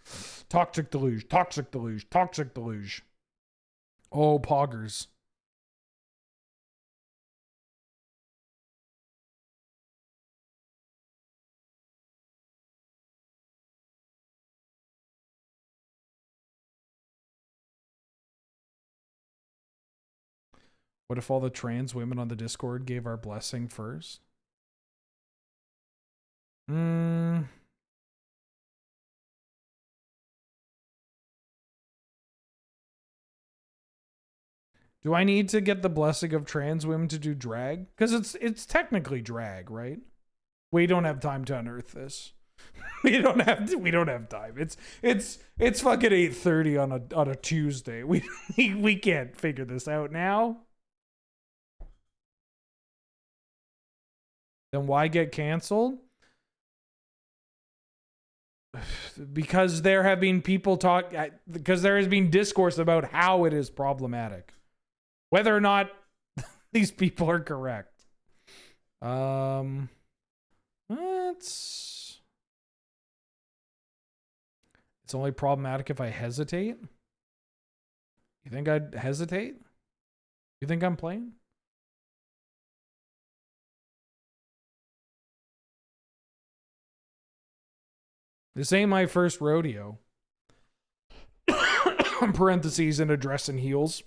Toxic deluge. Toxic deluge. Toxic deluge. Oh, poggers. What if all the trans women on the Discord gave our blessing first? Do I need to get the blessing of trans women to do drag? Because it's technically drag, right? We don't have time to unearth this. we don't have time. It's fucking 8:30 on a Tuesday. We can't figure this out now. Then why get canceled? Because there have been people because there has been discourse about how it is problematic. Whether or not these people are correct. It's only problematic if I hesitate. You think I'd hesitate? You think I'm playing? This ain't my first rodeo. Parentheses in a dress and heels.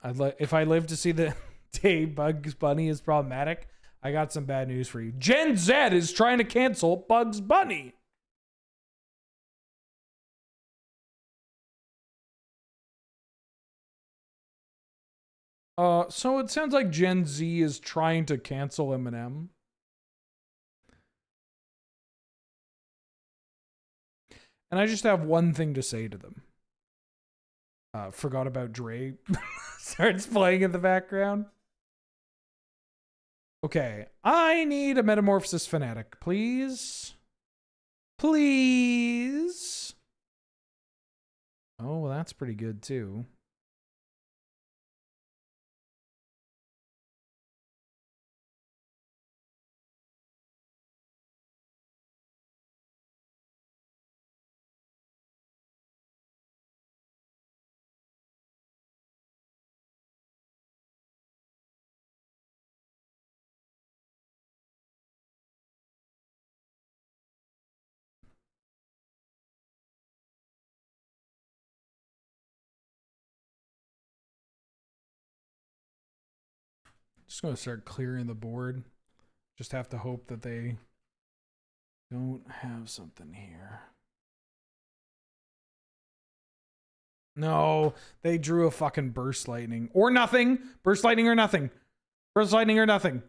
If I live to see the day Bugs Bunny is problematic, I got some bad news for you. Gen Z is trying to cancel Bugs Bunny. So it sounds like Gen Z is trying to cancel Eminem. And I just have one thing to say to them. Forgot about Dre. Starts playing in the background. Okay, I need a Metamorphosis Fanatic, please. Please. Oh, well, that's pretty good, too. Just going to start clearing the board. Just have to hope that they don't have something here. No, they drew a fucking Burst Lightning. Or nothing. Burst Lightning or nothing. Burst Lightning or nothing.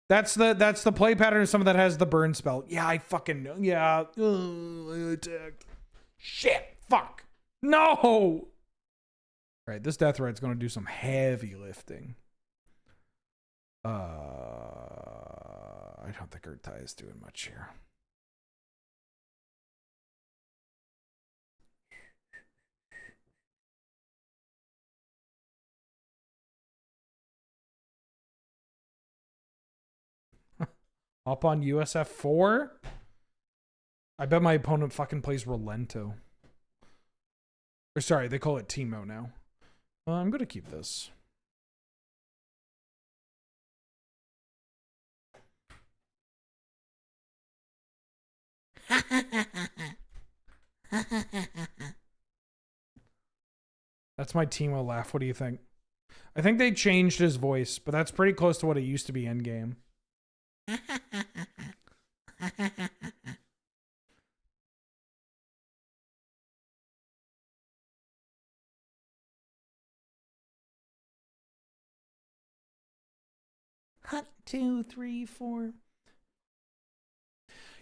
That's the play pattern of someone that has the burn spell. Yeah, I fucking know. Yeah. I attacked. Shit. Fuck. No. All right, this Death Right's going to do some heavy lifting. I don't think Urtai is doing much here. Up on USF 4? I bet my opponent fucking plays Relento. Or sorry, they call it Teemo now. I'm going to keep this. That's my Teemo laugh. What do you think? I think they changed his voice, but that's pretty close to what it used to be in game. 1, 2, 3, 4.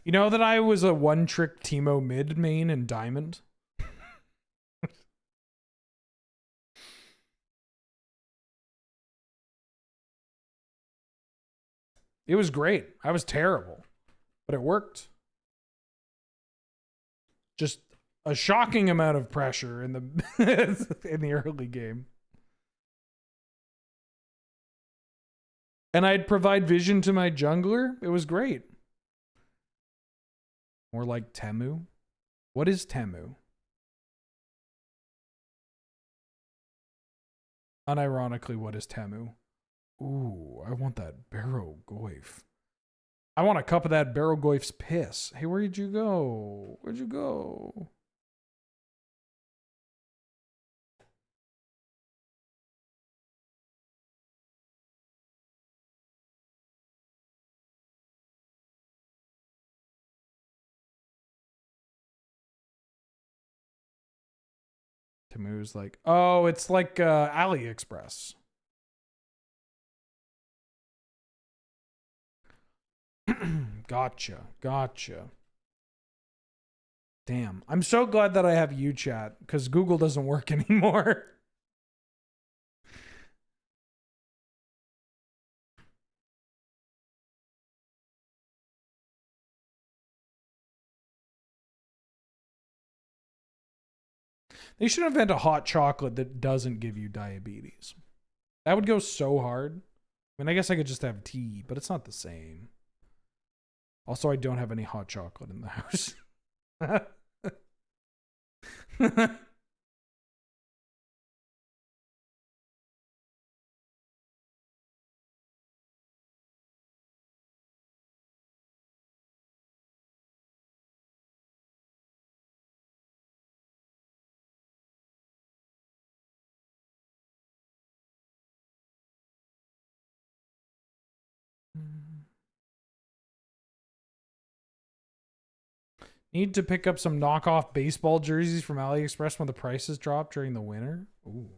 You know that I was a one-trick Teemo mid main in Diamond? It was great. I was terrible, but it worked. Just a shocking amount of pressure in the in the early game. And I'd provide vision to my jungler. It was great. More like Temu. What is Temu? Unironically, what is Temu? Ooh, I want that Barrow Goyf. I want a cup of that Barrow Goyf's piss. Hey, where'd you go? Where'd you go? Temu's like, oh, it's like AliExpress. Gotcha. Damn. I'm so glad that I have UChat because Google doesn't work anymore. They should invent a hot chocolate that doesn't give you diabetes. That would go so hard. I mean, I guess I could just have tea, but it's not the same. Also, I don't have any hot chocolate in the house. Need to pick up some knockoff baseball jerseys from AliExpress when the prices drop during the winter. Ooh.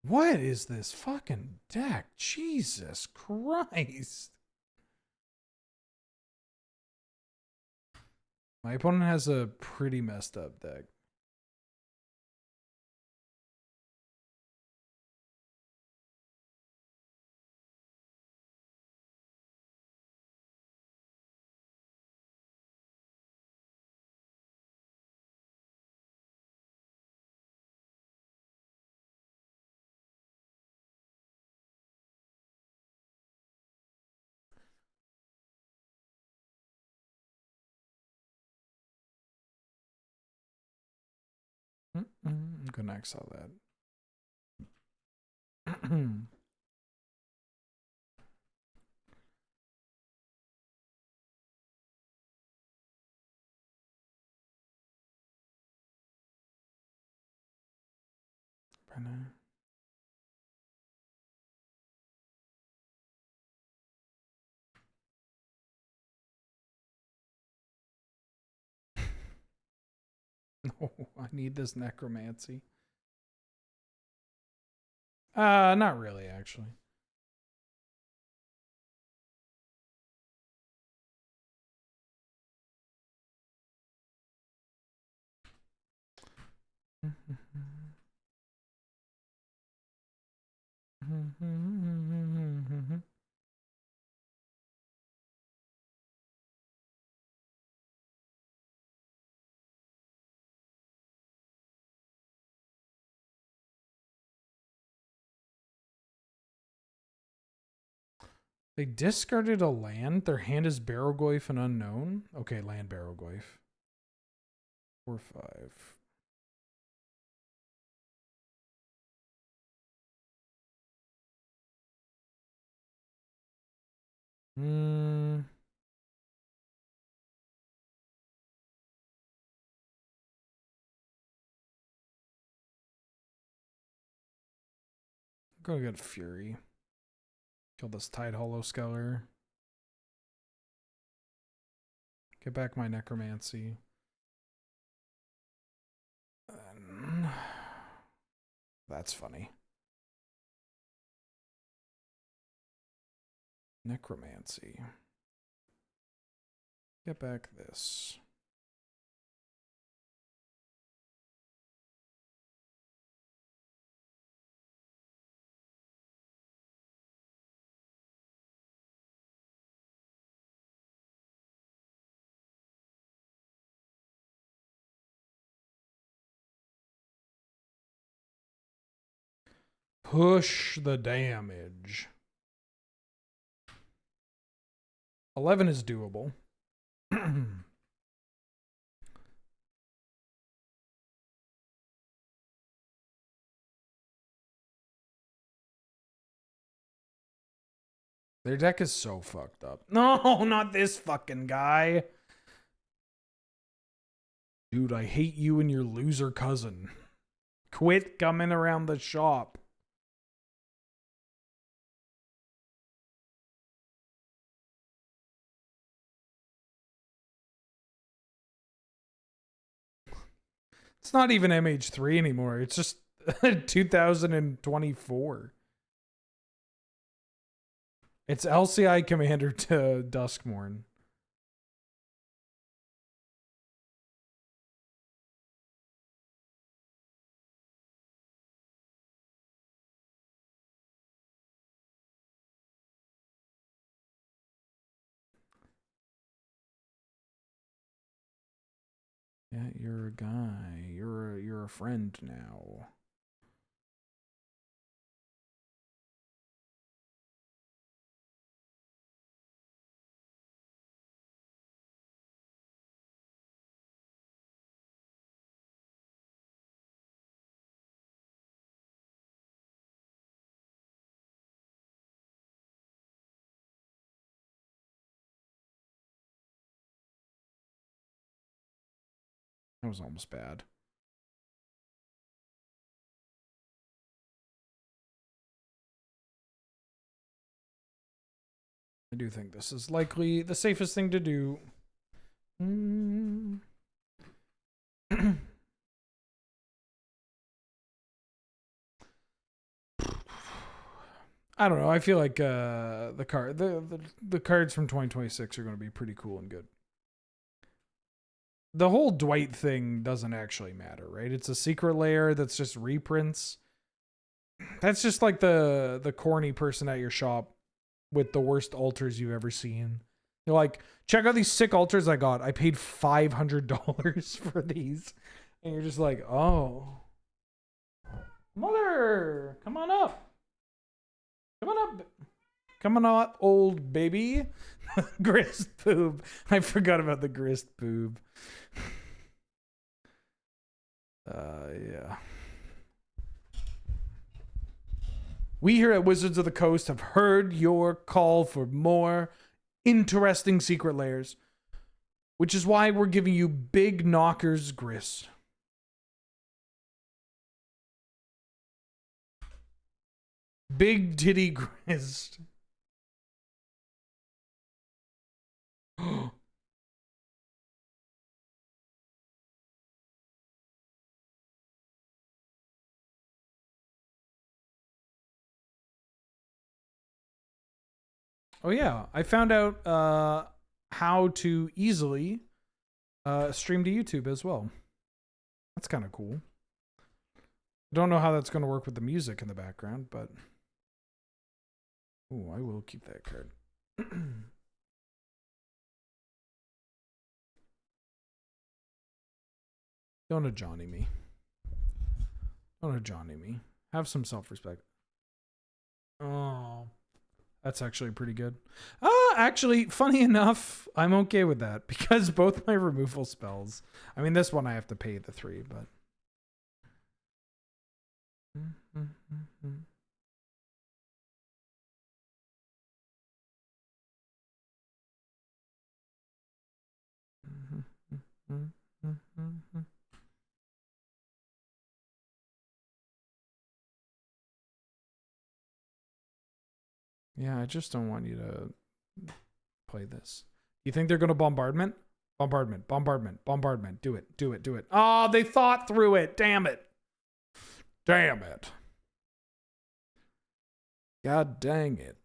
What is this fucking deck? Jesus Christ. My opponent has a pretty messed up deck. I'm gonna exile that. No, I need this necromancy. Not really, actually. They discarded a land. Their hand is Barrogoyf and Unknown. Okay, land Barrogoyf. 4/5. Hmm. I'm gonna get Fury. Kill this Tide Hollow Skeller. Get back my Necromancy. That's funny. Necromancy. Get back this. Push the damage. 11 is doable. Their deck is so fucked up. No, not this fucking guy. Dude, I hate you and your loser cousin. Quit coming around the shop. It's not even MH3 anymore. It's just 2024. It's LCI Commander to Duskmourn. Yeah, you're a guy. You're a friend now. That was almost bad. I do think this is likely the safest thing to do. I don't know. I feel like the cards from 2026 are going to be pretty cool and good. The whole Dwight thing doesn't actually matter, right? It's a secret layer that's just reprints. That's just like the corny person at your shop with the worst altars you've ever seen. You're like, check out these sick altars I got. I paid $500 for these. And you're just like, oh. Mother, come on up. Come on up. Come on up, old baby. Grist boob. I forgot about the grist boob. Yeah. We here at Wizards of the Coast have heard your call for more interesting secret layers, which is why we're giving you Big Knockers Grist. Big Titty Grist. Oh yeah, I found out how to easily stream to YouTube as well. That's kind of cool. Don't know how that's going to work with the music in the background, but oh, I will keep that card. Don't Johnny me. Don't Johnny me. Have some self-respect. Oh. That's actually pretty good. Actually, funny enough, I'm okay with that because both my removal spells. I mean, this one I have to pay the 3, but. Yeah, I just don't want you to play this. You think they're going to bombardment? Bombardment, bombardment, bombardment. Do it, do it, do it. Oh, they thought through it. Damn it. Damn it. God dang it.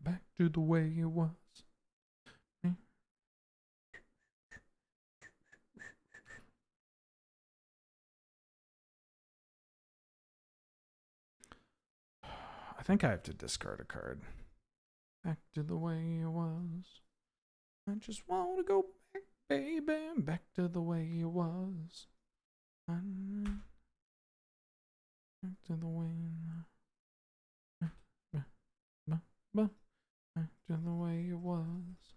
Back to the way it was. I think I have to discard a card. Back to the way it was. I just want to go back, baby. Back to the way it was. Back to the way. Back to the way it was.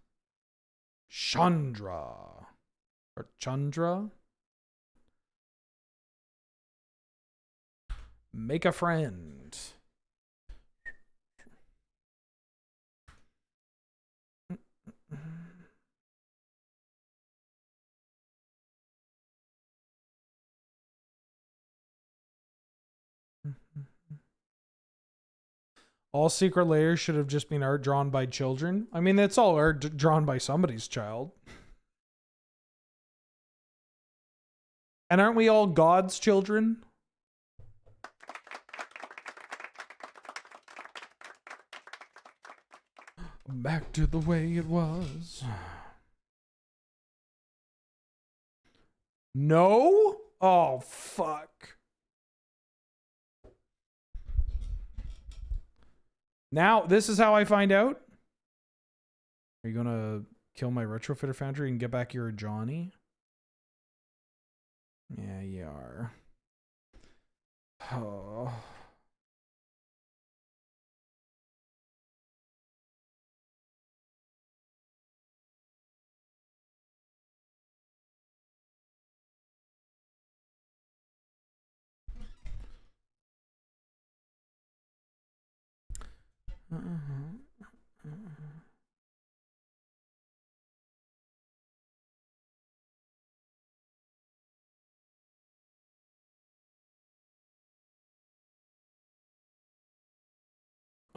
Chandra. Or Chandra. Make a friend. All secret layers should have just been art drawn by children. I mean, that's all art drawn by somebody's child. And aren't we all God's children? Back to the way it was. No? Oh, fuck. Now, this is how I find out? Are you gonna kill my retrofitter foundry and get back your Johnny? Yeah, you are. Oh.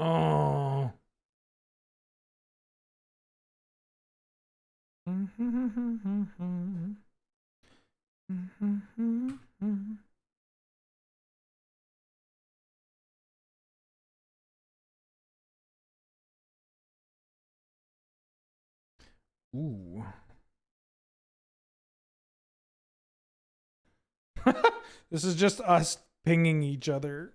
Oh. Ooh. This is just us pinging each other.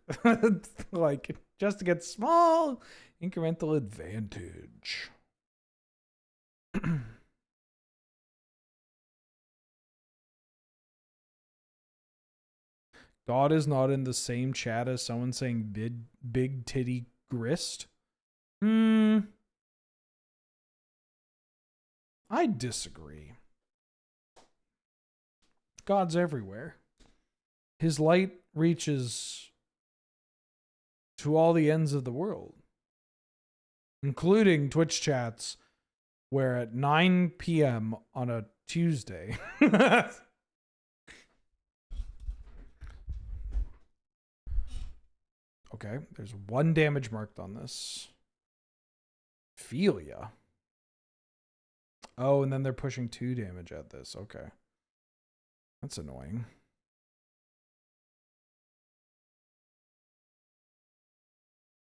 Like, just to get small incremental advantage. God is not in the same chat as someone saying big titty grist. I disagree. God's everywhere. His light reaches to all the ends of the world, including Twitch chats where at 9 p.m. on a Tuesday. Okay, there's 1 damage marked on this. Feel ya. Oh, and then they're pushing 2 damage at this. Okay. That's annoying.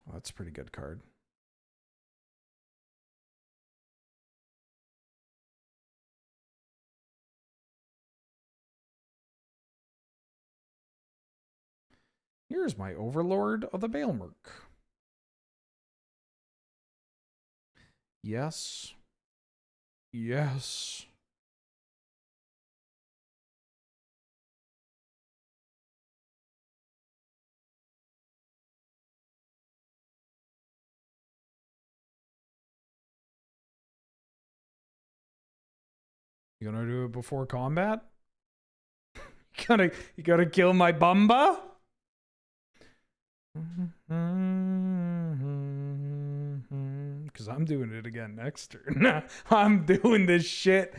Oh, that's a pretty good card. Here's my Overlord of the Baelmerk. Yes. Yes. You gonna do it before combat? You gotta kill my Bumba? because I'm doing it again next turn. I'm doing this shit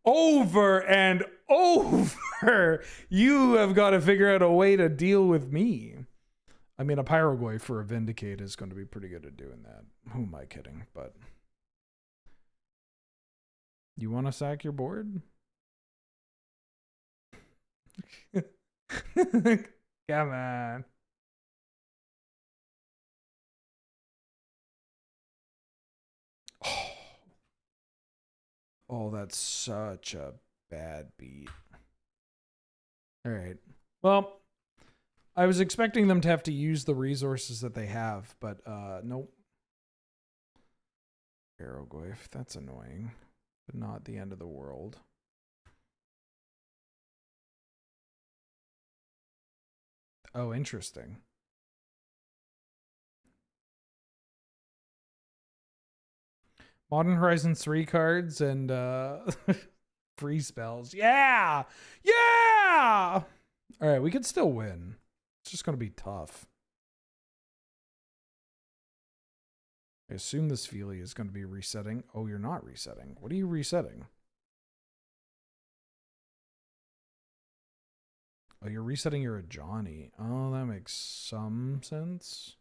over and over. You have got to figure out a way to deal with me. I mean, a Pyroglyph for a Vindicate is going to be pretty good at doing that. Who am I kidding? But you want to sack your board? Come on. Oh, that's such a bad beat. All right. Well, I was expecting them to have to use the resources that they have, but nope. Pyroglyph, that's annoying, but not the end of the world. Oh, interesting. Modern Horizons 3 cards and free spells. Yeah! Yeah! All right, we could still win. It's just going to be tough. I assume this Feely is going to be resetting. Oh, you're not resetting. What are you resetting? Oh, you're resetting your Ajani. Oh, that makes some sense.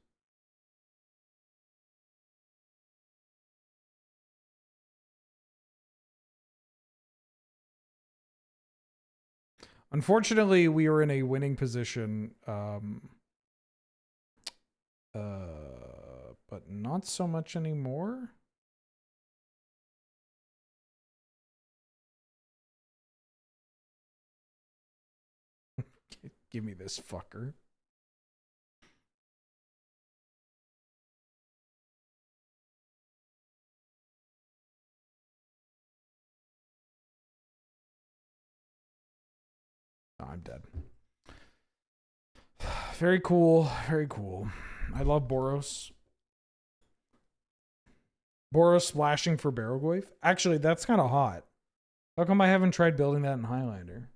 Unfortunately, we were in a winning position, but not so much anymore. Give me this fucker. Oh, I'm dead. Very cool. Very cool. I love Boros. Boros splashing for Barrowglyph. Actually, that's kind of hot. How come I haven't tried building that in Highlander?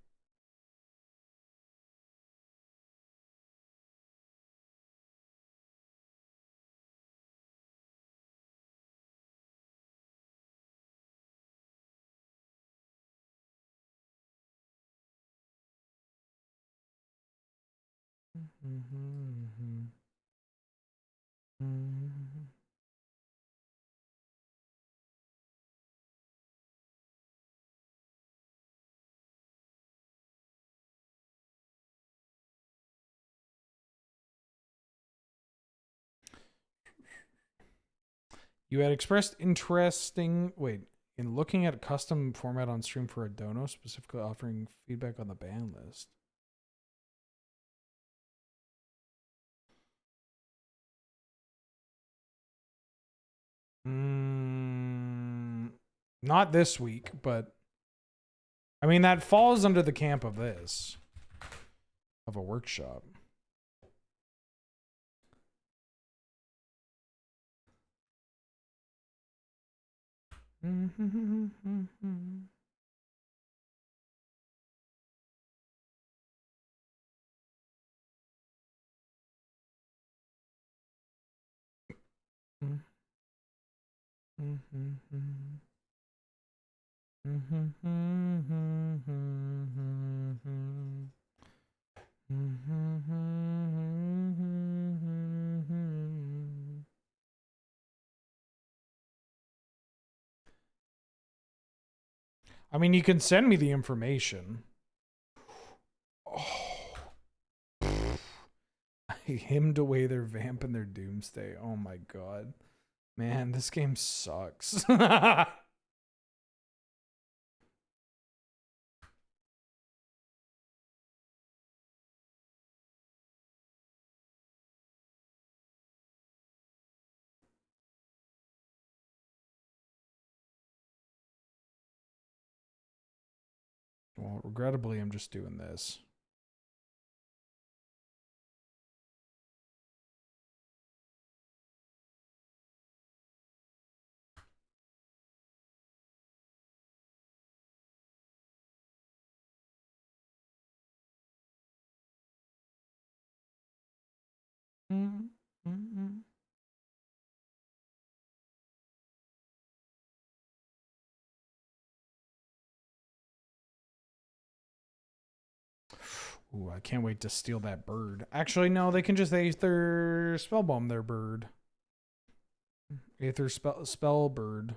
You had expressed in looking at a custom format on stream for a dono, specifically offering feedback on the ban list. Not this week, but I mean, that falls under the camp of this, of a workshop. I mean, you can send me the information. Oh. I hymned away their vamp and their doomsday. Oh my god. Man, this game sucks. Well, regrettably, I'm just doing this. Ooh, I can't wait to steal that bird. Actually, no, they can just Aether Spellbomb their bird. Aether spell bird.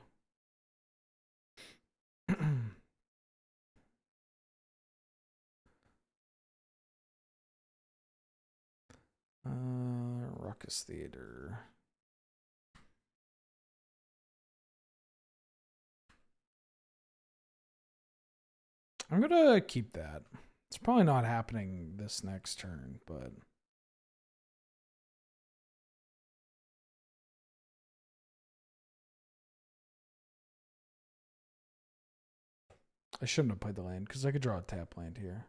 Ruckus Theater. I'm gonna keep that. It's probably not happening this next turn, but I shouldn't have played the land because I could draw a tap land here.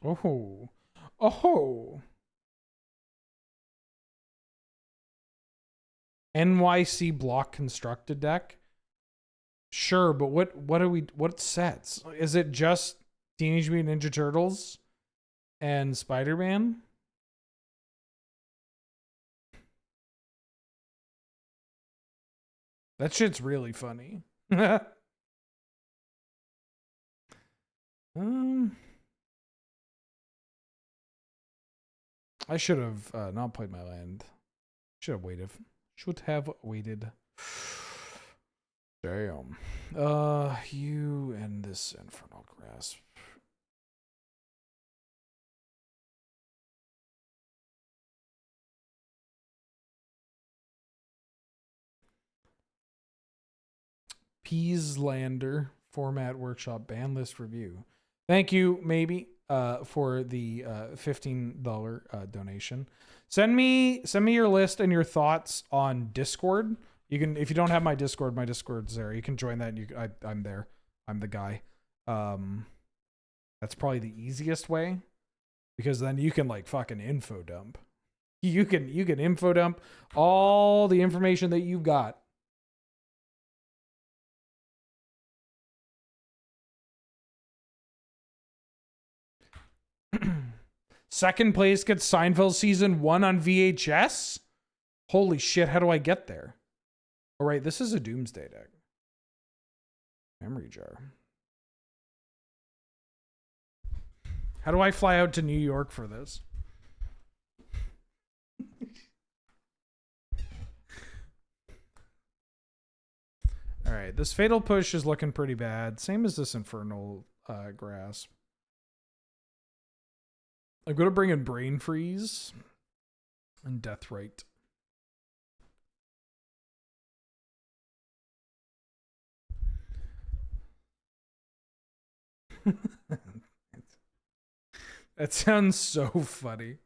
Oh, oh, NYC block constructed deck. Sure, but what sets? Is it just Teenage Mutant Ninja Turtles and Spider-Man? That shit's really funny. I should have not played my land. Should have waited. Should have waited. Damn. You and this Infernal Grasp. Peaslander format workshop ban list review. Thank you, maybe, for the $15 donation. Send me your list and your thoughts on Discord. You can, if you don't have my Discord's there. You can join that. And I'm there. I'm the guy. That's probably the easiest way, because then you can like fucking info dump. You can info dump all the information that you've got. Second place gets Seinfeld season 1 on VHS. Holy shit! How do I get there? All right, this is a Doomsday deck. Memory jar. How do I fly out to New York for this? All right, this Fatal Push is looking pretty bad. Same as this Infernal Grasp. I'm going to bring in Brain Freeze and Deathrite. That sounds so funny.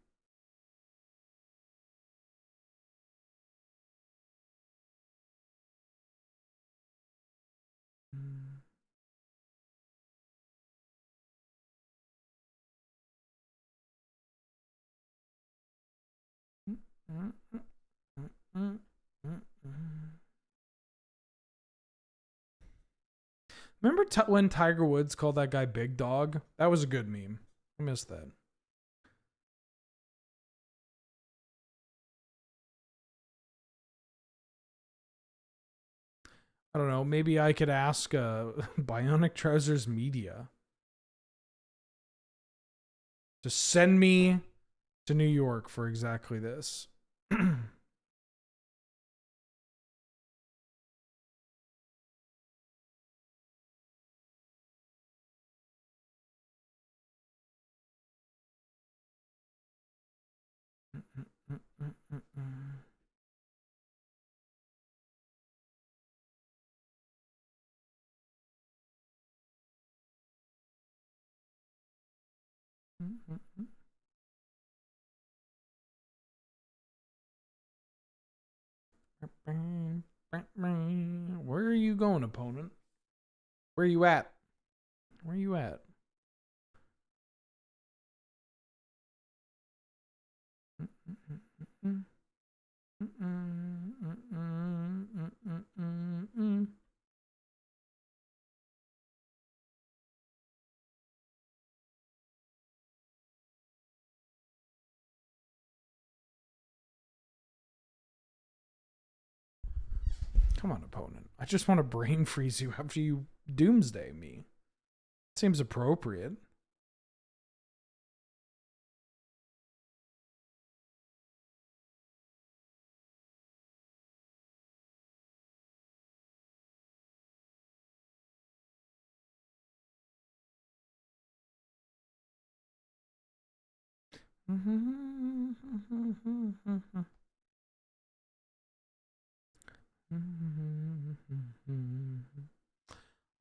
Remember when Tiger Woods called that guy Big Dog? That was a good meme. I missed that. I don't know. Maybe I could ask Bionic Trousers Media to send me to New York for exactly this. Where are you going, opponent? Where are you at? Where are you at? Come on, opponent. I just want to brain freeze you after you doomsday me. Seems appropriate.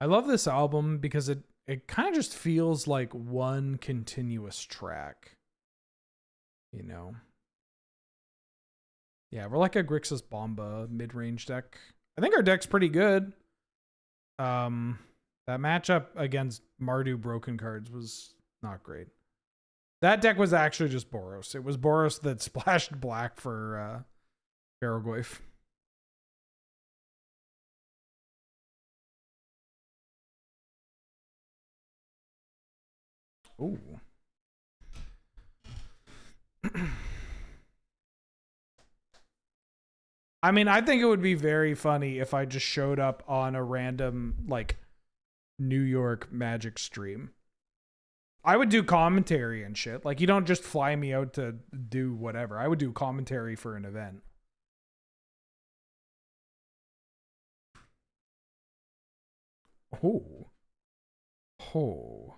I love this album because it kind of just feels like one continuous track. You know? Yeah, we're like a Grixis Bomba mid-range deck. I think our deck's pretty good. That matchup against Mardu Broken Cards was not great. That deck was actually just Boros. It was Boros that splashed black for Barrowgoyf. Ooh. I mean, I think it would be very funny if I just showed up on a random, like, New York Magic stream. I would do commentary and shit. Like, you don't just fly me out to do whatever. I would do commentary for an event. Oh. Oh.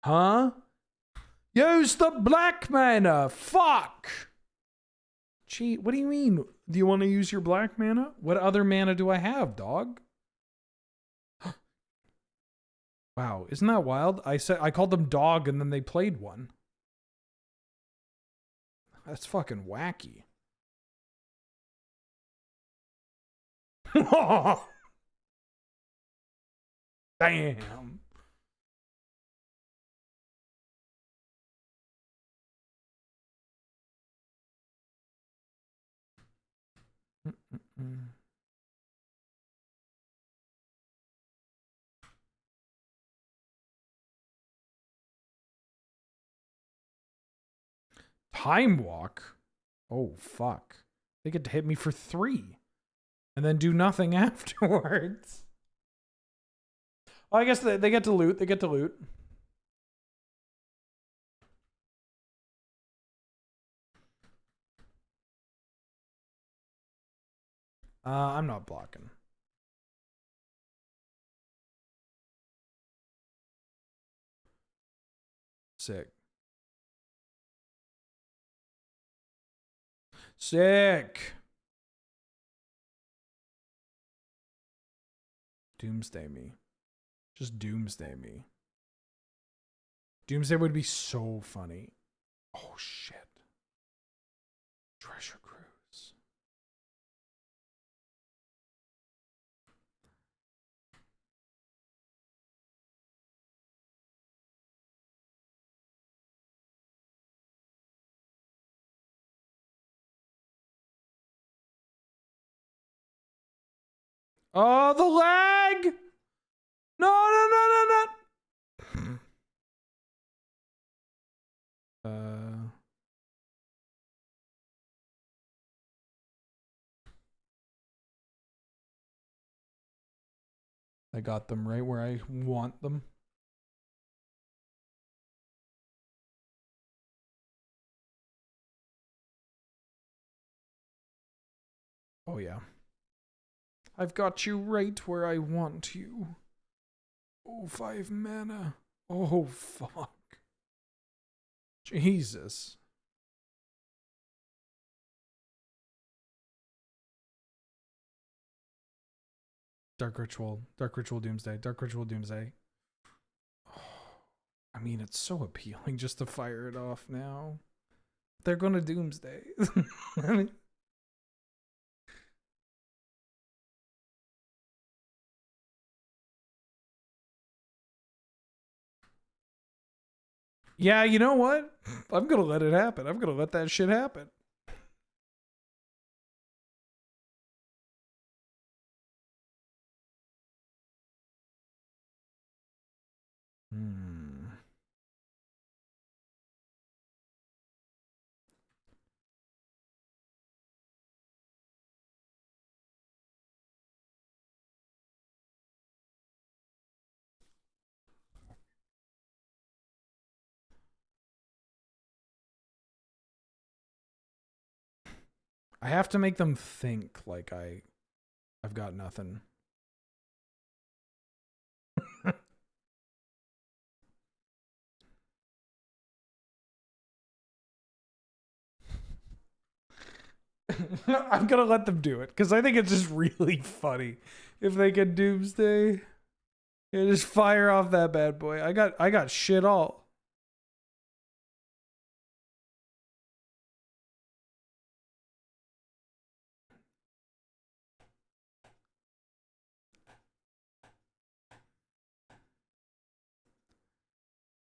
Huh? Use the black mana. Fuck. Gee, what do you mean? Do you want to use your black mana? What other mana do I have, dog? Wow, isn't that wild? I called them dog and then they played one. That's fucking wacky. Damn. Time Walk? Oh, fuck. They get to hit me for 3 and then do nothing afterwards. Oh, I guess they get to loot. They get to loot. I'm not blocking. Sick. Sick. Doomsday me. Just doomsday me. Doomsday would be so funny. Oh, shit. Treasure Cruise. Oh, the lag! No, no, no, no, no. I got them right where I want them. Oh, yeah. I've got you right where I want you. Oh, 5 mana. Oh, fuck. Jesus. Dark Ritual Doomsday. Dark Ritual Doomsday. Oh, I mean, it's so appealing just to fire it off now. They're gonna Doomsday. I mean, yeah, you know what? I'm gonna let it happen. I'm gonna let that shit happen. I have to make them think like I've got nothing. I'm gonna let them do it because I think it's just really funny if they can doomsday. Yeah, just fire off that bad boy. I got shit all.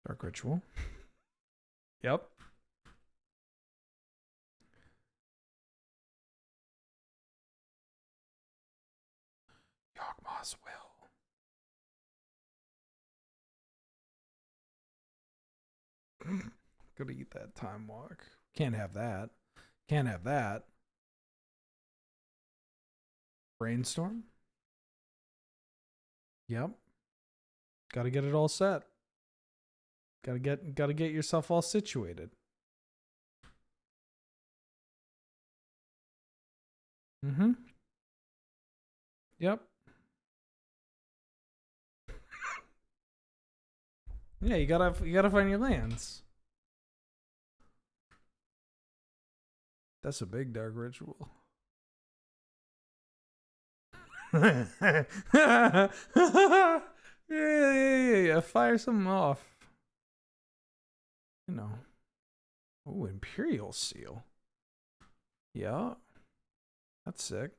Dark Ritual. Yep. Yawgmoth's Will. Gonna eat that time walk. Can't have that. Can't have that. Brainstorm. Yep. Gotta get it all set. Gotta get yourself all situated. Mm-hmm. Yep. Yeah, you gotta find your lands. That's a big dark ritual. Yeah. Fire something off. You know. Oh, Imperial Seal. Yeah. That's sick.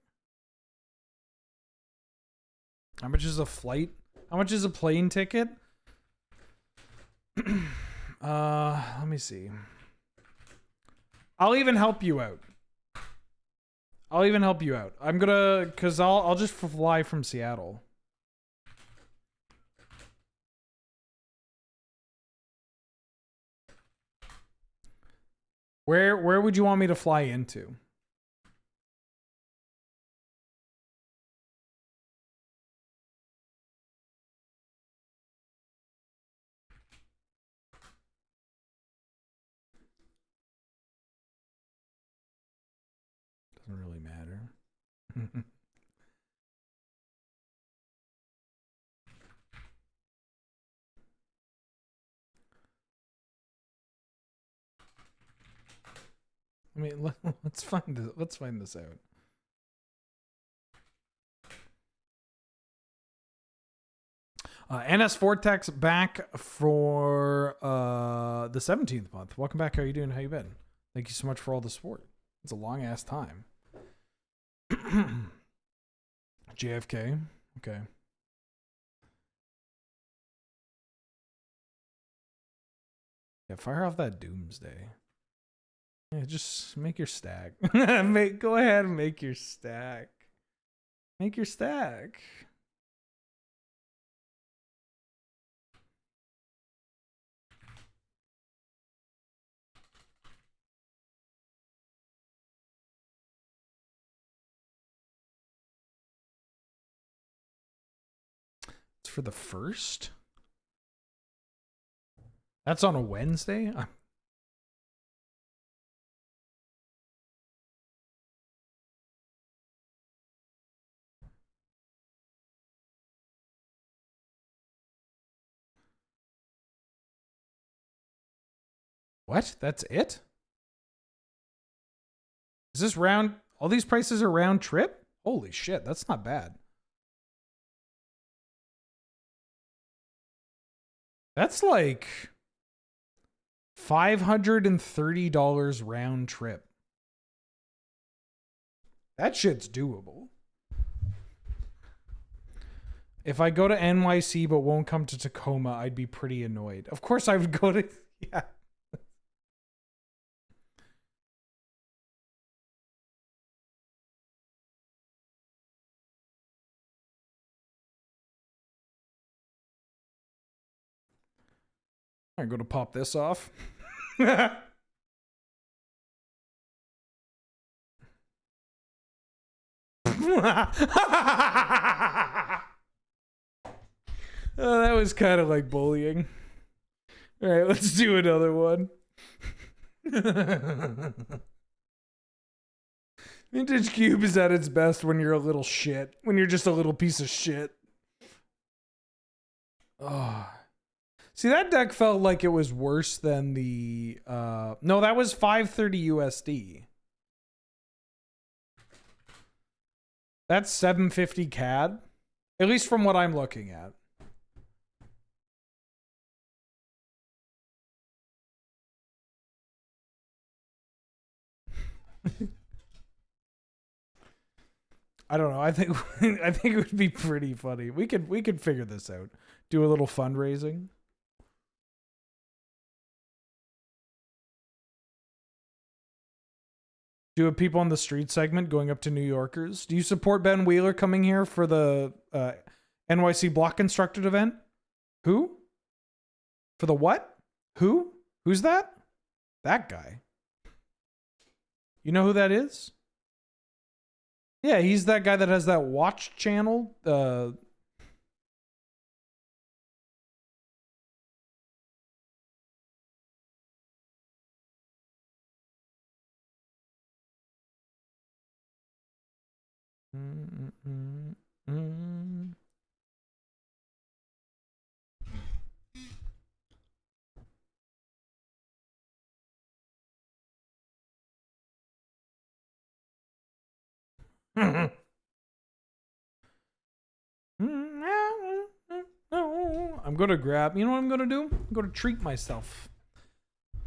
How much is a flight? How much is a plane ticket? Let me see. I'll even help you out. I'm gonna, cause I'll just fly from Seattle. Where would you want me to fly into? Doesn't really matter. I mean, let's find this out. NS Vortex back for the 17th month. Welcome back. How you doing? How you been? Thank you so much for all the support. It's a long ass time. JFK. Okay. Yeah, fire off that Doomsday. Yeah, just make your stack. Go ahead and make your stack. Make your stack. It's for the 1st? That's on a Wednesday? What? That's it? Is this round? All these prices are round trip? Holy shit, that's not bad. That's like $530 round trip. That shit's doable. If I go to NYC but won't come to Tacoma, I'd be pretty annoyed. Of course I would go to... Yeah. I'm going to pop this off. Oh, that was kind of like bullying. All right, let's do another one. Vintage Cube is at its best when you're a little shit. When you're just a little piece of shit. Oh. See, that deck felt like it was worse than the... no, that was 530 USD. That's 750 CAD. At least from what I'm looking at. I don't know. I think I think it would be pretty funny. We could figure this out. Do a little fundraising. Do a people on the street segment going up to New Yorkers. Do you support Ben Wheeler coming here for the NYC Block Constructed event? Who? For the what? Who? Who's that? That guy. You know who that is? Yeah, he's that guy that has that watch channel. I'm gonna grab, you know what I'm gonna do? I'm gonna treat myself. I'm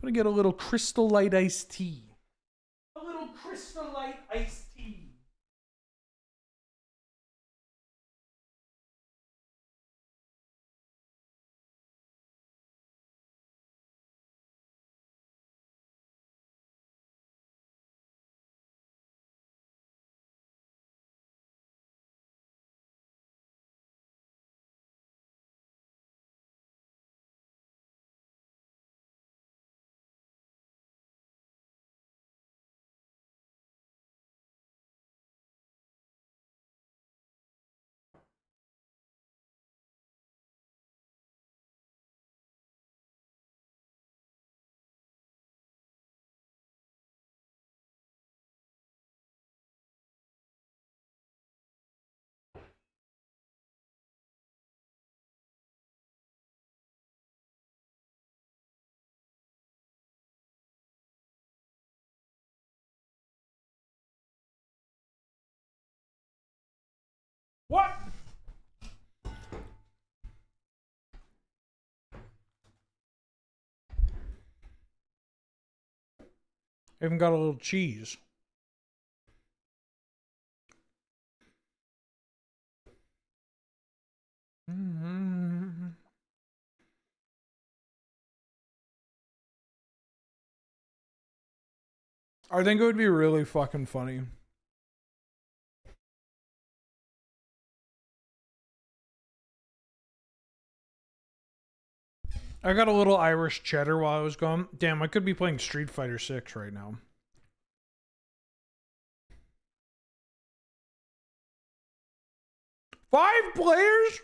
gonna get a little Crystal Light iced tea. A little Crystal Light iced tea. What? I even got a little cheese. I think it would be really fucking funny. I got a little Irish cheddar while I was gone. Damn, I could be playing Street Fighter 6 right now. Five players?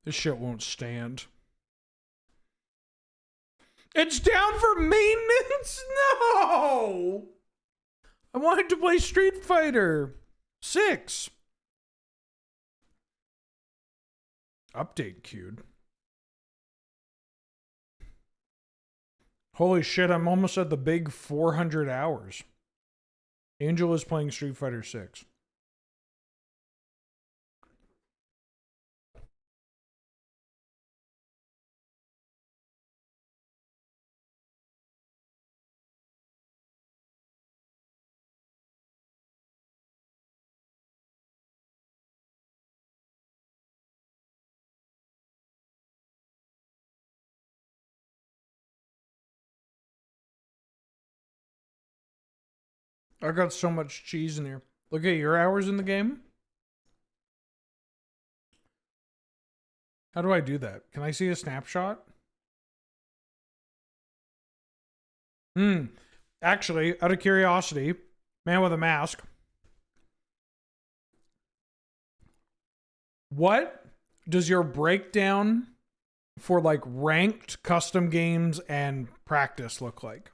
This shit won't stand. It's down for maintenance? No! I wanted to play Street Fighter 6. Update queued. Holy shit, I'm almost at the big 400 hours. Angel is playing Street Fighter 6. I got so much cheese in here. Look at your hours in the game. How do I do that? Can I see a snapshot? Actually, out of curiosity, man with a mask. What does your breakdown for like ranked custom games and practice look like?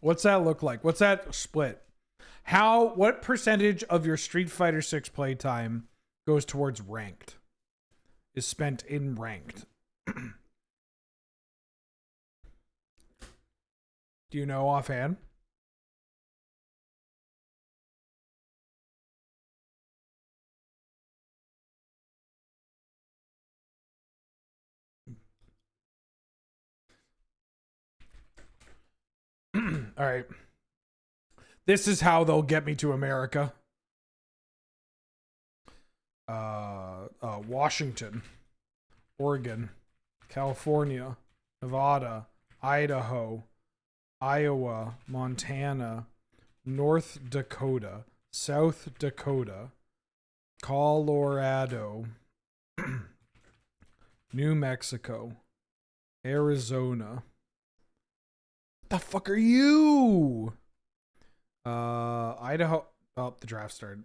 What's that look like? What's that split? What percentage of your Street Fighter 6 playtime goes towards ranked? Is spent in ranked? Do you know offhand? All right. This is how they'll get me to America. Washington, Oregon, California, Nevada, Idaho, Iowa, Montana, North Dakota, South Dakota, Colorado, New Mexico, Arizona. The fuck are you? Idaho. Oh, the draft started.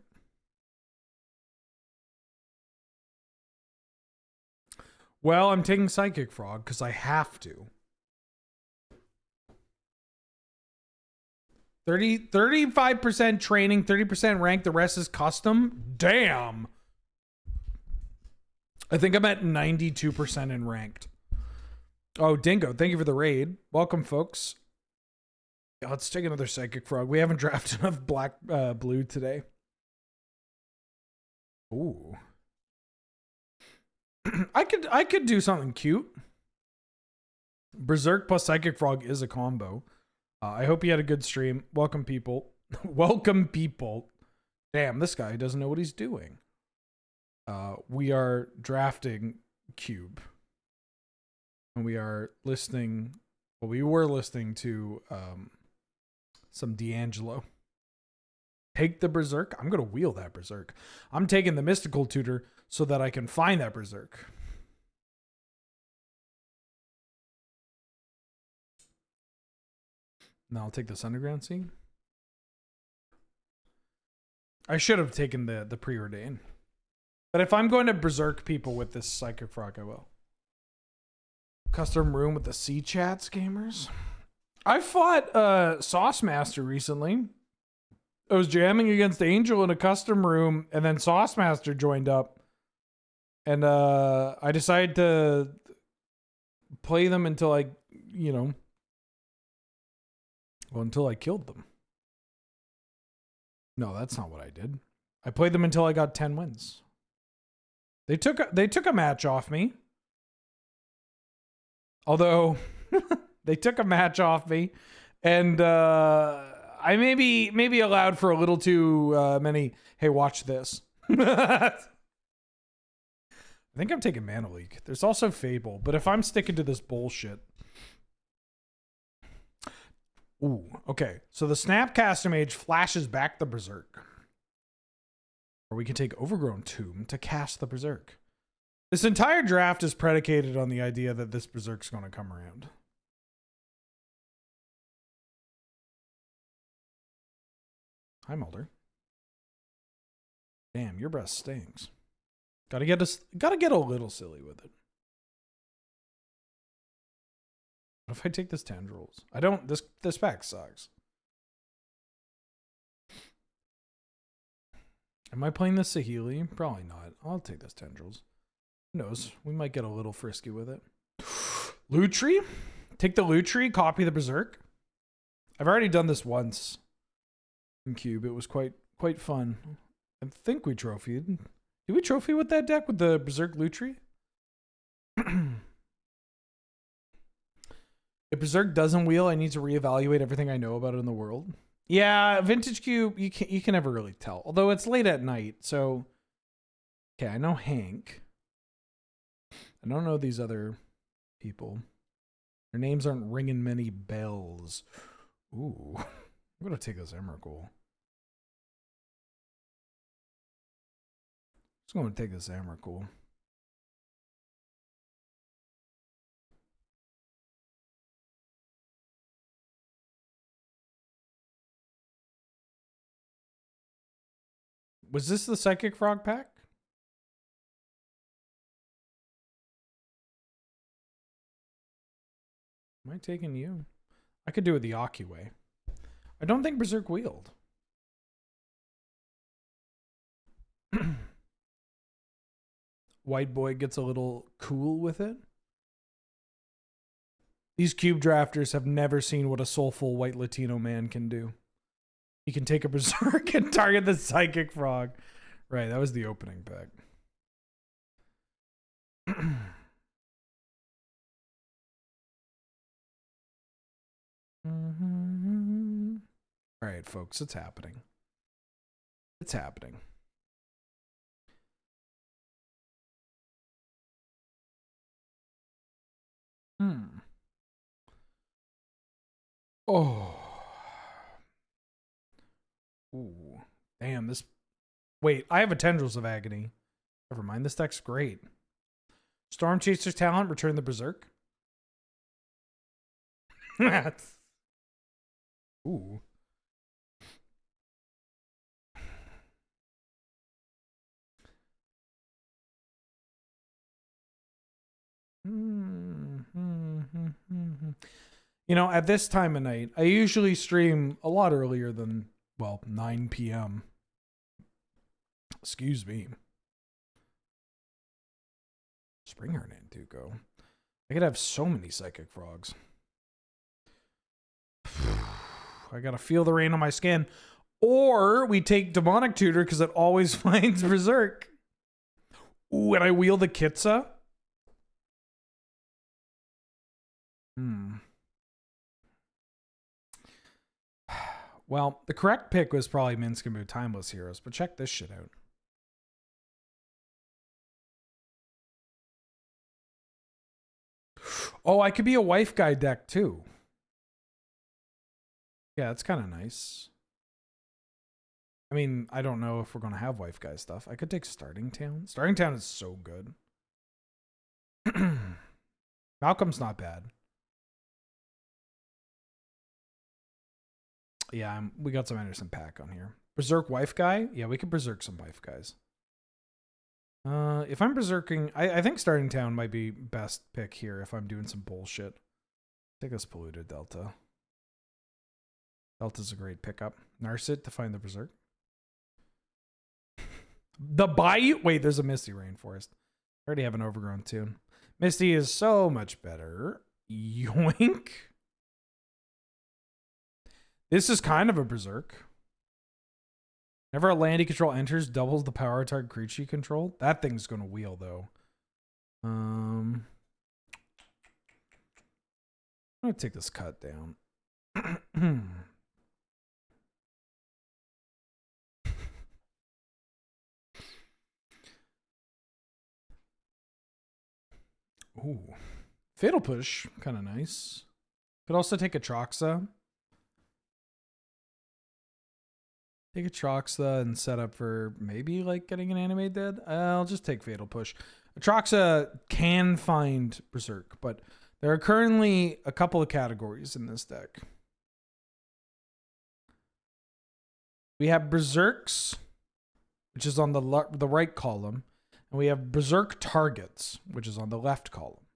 Well, I'm taking Psychic Frog because I have to. 35% training, 30% rank, the rest is custom. Damn. I think I'm at 92% in ranked. Oh, Dingo, thank you for the raid. Welcome, folks. Yeah, let's take another Psychic Frog. We haven't drafted enough blue today. Ooh. I could do something cute. Berserk plus Psychic Frog is a combo. I hope you had a good stream. Welcome, people. Welcome, people. Damn, this guy doesn't know what he's doing. We are drafting Cube. And we are listening. Well, we were listening to some D'Angelo. Take the Berserk. I'm going to wheel that Berserk. I'm taking the Mystical Tutor so that I can find that Berserk. Now I'll take this Underground Sea. I should have taken the Preordain. But if I'm going to Berserk people with this Psychic Frog, I will. Custom room with the C chats, gamers. I fought Sauce Master recently. I was jamming against Angel in a custom room, and then Sauce Master joined up. And I decided to play them until I, until I killed them. No, that's not what I did. I played them until I got 10 wins. They took a match off me. Although they took a match off me, and I maybe allowed for a little too many. Hey, watch this. I think I'm taking Mana Leak. There's also Fable, but if I'm sticking to this bullshit. Ooh, okay. So the Snapcaster Mage flashes back the Berserk. Or we can take Overgrown Tomb to cast the Berserk. This entire draft is predicated on the idea that this Berserk's going to come around. Hi, Mulder. Damn, your breath stinks. Gotta get a little silly with it. What if I take this Tendrils? I don't. This pack sucks. Am I playing this Saheeli? Probably not. I'll take this Tendrils. Who knows? We might get a little frisky with it. Lutri? Take the Lutri, copy the Berserk. I've already done this once in Cube. It was quite fun. I think we trophied. Did we trophy with that deck with the Berserk Lutri? If Berserk doesn't wheel, I need to reevaluate everything I know about it in the world. Yeah, Vintage Cube, you can never really tell. Although it's late at night, so okay, I know Hank. I don't know these other people. Their names aren't ringing many bells. Ooh, I'm gonna take this Emrakul. Just gonna take this Emrakul. Was this the Psychic Frog pack? Am I taking you? I could do it the Aki way. I don't think Berserk wield. White boy gets a little cool with it. These cube drafters have never seen what a soulful white Latino man can do. He can take a Berserk and target the Psychic Frog. Right, that was the opening pack. All right, folks, it's happening. It's happening. Oh. Ooh. Damn, this... Wait, I have a Tendrils of Agony. Never mind, this deck's great. Storm Chaser's talent, return the Berserk. Ooh. You know, at this time of night, I usually stream a lot earlier than, well, 9 p.m. Excuse me. Springheart and Tuco. I could have so many Psychic Frogs. I gotta feel the rain on my skin. Or we take Demonic Tutor because it always finds Berserk. Ooh, and I wheel the Kitsa. Well, the correct pick was probably Minskamu Timeless Heroes, but check this shit out. Oh, I could be a Wife Guy deck too. Yeah, that's kind of nice. I mean, I don't know if we're going to have Wife Guy stuff. I could take Starting Town. Starting Town is so good. Malcolm's not bad. Yeah, we got some Anderson Paak on here. Berserk Wife Guy? Yeah, we could Berserk some Wife Guys. If I'm Berserking, I think Starting Town might be best pick here if I'm doing some bullshit. Take this Polluted Delta. Delta's a great pickup. Narset to find the Berserk. The Bayou? Wait, there's a Misty Rainforest. I already have an Overgrown tune. Misty is so much better. Yoink. This is kind of a Berserk. Whenever a land you control enters, doubles the power of target creature you control. That thing's going to wheel, though. I'm going to take this cut down. Ooh. Fatal Push. Kind of nice. Could also take a Troxa. Take a Troxa and set up for maybe like getting an Animate Dead. I'll just take Fatal Push. Troxa can find Berserk, but there are currently a couple of categories in this deck. We have Berserks, which is on the right column, and we have Berserk Targets, which is on the left column.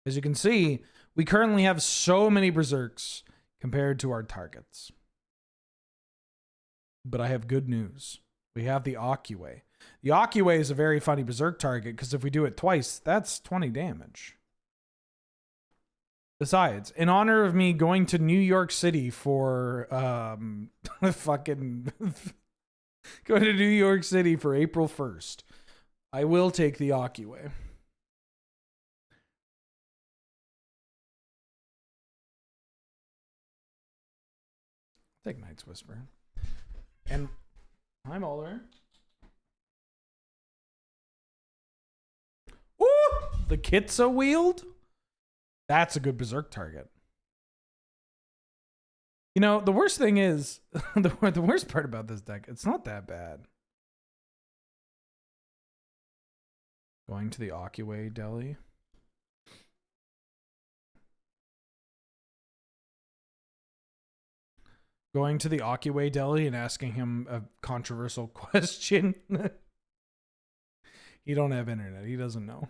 As you can see, we currently have so many Berserks compared to our targets. But I have good news. We have the Occupy. The Occupy is a very funny Berserk target because if we do it twice, that's 20 damage. Besides, in honor of me going to New York City for fucking going to New York City for April 1st, I will take the Occupy. Take Knight's Whisper. And hi, Muller. Ooh, the Kitsa wield? That's a good Berserk target. You know, the worst thing is, the worst part about this deck, it's not that bad. Going to the Occupy Deli. Going to the Occupy Deli and asking him a controversial question. He don't have internet. He doesn't know.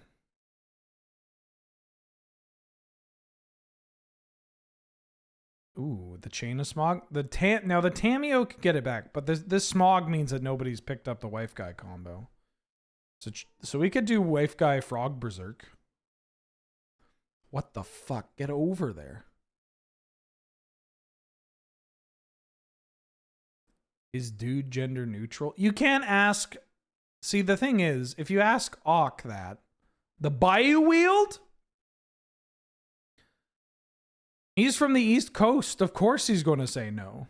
Ooh, the chain of smog. Now the Tameo can get it back, but this smog means that nobody's picked up the wife guy combo. So we could do wife guy frog berserk. What the fuck? Get over there. Is dude gender neutral? You can't ask. See, the thing is, if you ask Auk that, the Bayou Wield? He's from the East Coast. Of course he's going to say no.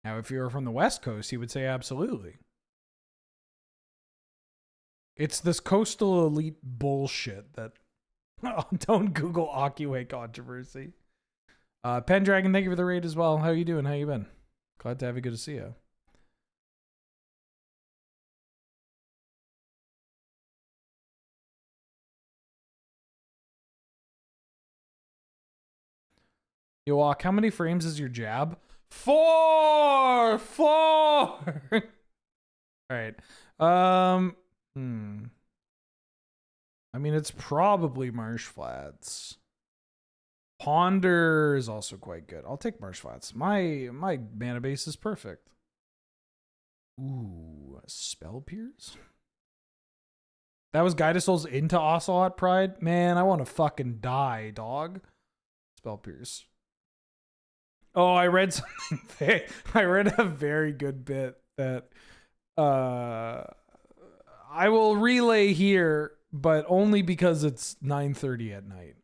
Now, if you were from the West Coast, he would say absolutely. It's this coastal elite bullshit that... Oh, don't Google Occupy controversy. Pendragon, thank you for the raid as well. How you doing? How you been? Glad to have you. Good to see you. Yo, Walk, how many frames is your jab? 4! 4! All right. I mean, it's probably Marsh Flats. Ponder is also quite good. I'll take Marsh Flats. My mana base is perfect. Ooh, Spell Pierce? That was Guided Souls into Ocelot Pride? Man, I want to fucking die, dog. Spell Pierce. Oh, I read something. I read a very good bit that I will relay here, but only because it's 9:30 at night.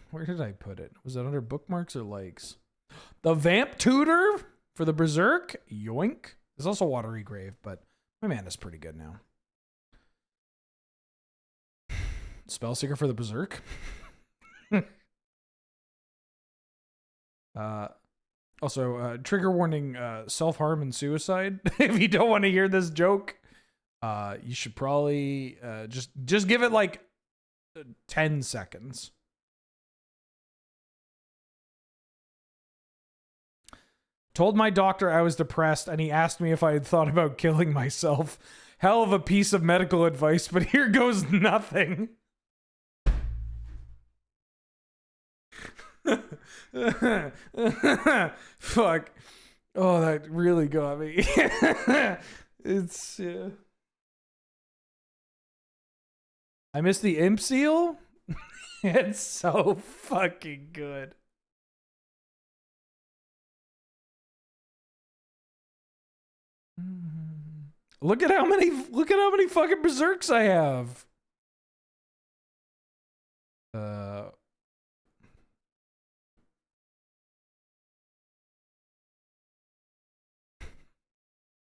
Where did I put it? Was it under bookmarks or likes? The Vamp Tutor for the Berserk? Yoink. There's also Watery Grave, but my mana's pretty good now. Spellseeker for the Berserk? Also, trigger warning, self-harm and suicide. If you don't want to hear this joke, you should probably just give it like 10 seconds. Told my doctor I was depressed, and he asked me if I had thought about killing myself. Hell of a piece of medical advice, but here goes nothing. Fuck. Oh, that really got me. It's I missed the imp seal. It's so fucking good. Look at how many fucking berserks I have.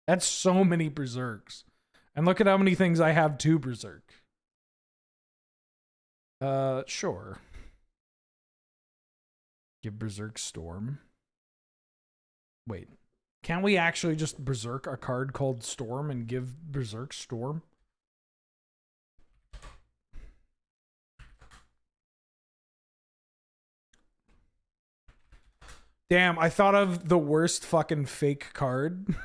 That's so many berserks. And look at how many things I have to berserk. Sure. Give berserk storm. Wait. Can't we actually just berserk a card called Storm and give berserk Storm? Damn, I thought of the worst fucking fake card.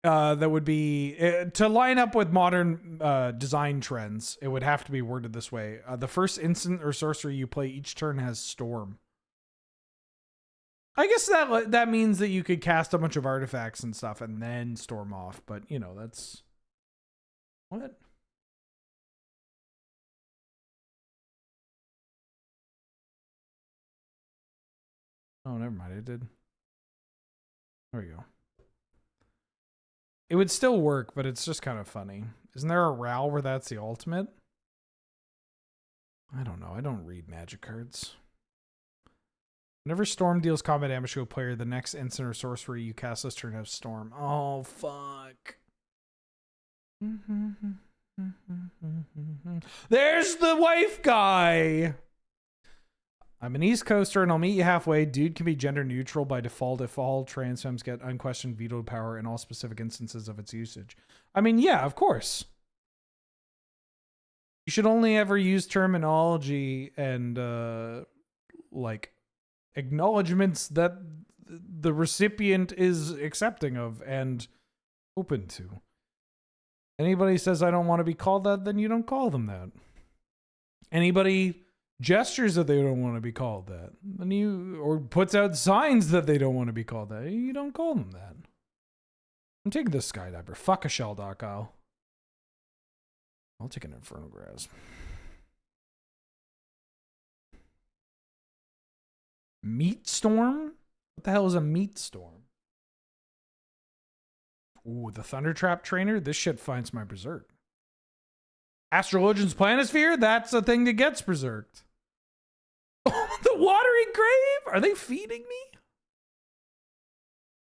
That would be to line up with modern design trends. It would have to be worded this way: the first instant or sorcery you play each turn has Storm. I guess that means that you could cast a bunch of artifacts and stuff and then storm off. But you know, that's what. Oh, never mind. It did. There we go. It would still work, but it's just kind of funny. Isn't there a RAL where that's the ultimate? I don't know. I don't read magic cards. Whenever Storm deals combat damage to a player, the next instant or sorcery you cast this turn has Storm. Oh, fuck. There's the wife guy! I'm an East Coaster and I'll meet you halfway. Dude can be gender neutral by default if all trans femmes get unquestioned veto power in all specific instances of its usage. I mean, yeah, of course. You should only ever use terminology and, like, acknowledgements that the recipient is accepting of and open to. Anybody says I don't want to be called that, then you don't call them that. Anybody gestures that they don't want to be called that, then you, or puts out signs that they don't want to be called that, you don't call them that. I'm taking this skydiver. Fuck a shell dock, I'll take an Infernal Grasp. Meat Storm? What the hell is a Meat Storm? Ooh, the Thunder Trap Trainer? This shit finds my Berserk. Astrologian's Planisphere? That's a thing that gets Berserked. Oh, the Watery Grave? Are they feeding me?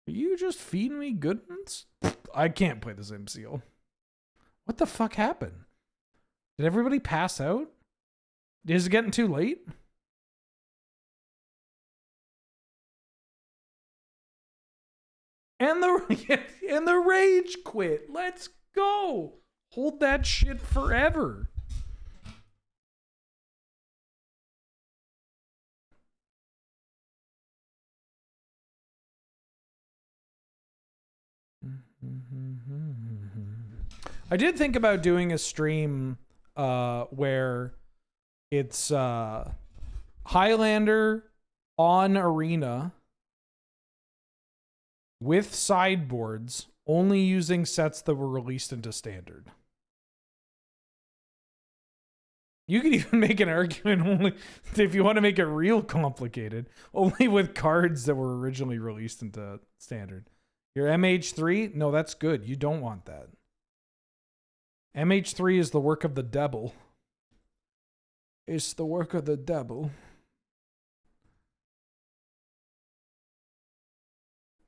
Are you just feeding me good ones? I can't play this MCL. What the fuck happened? Did everybody pass out? Is it getting too late? And the rage quit. Let's go. Hold that shit forever. I did think about doing a stream where it's Highlander on Arena with sideboards, only using sets that were released into Standard. You could even make an argument only if you want to make it real complicated, only with cards that were originally released into Standard. Your MH3? No, that's good. You don't want that. MH3 is the work of the devil. It's the work of the devil.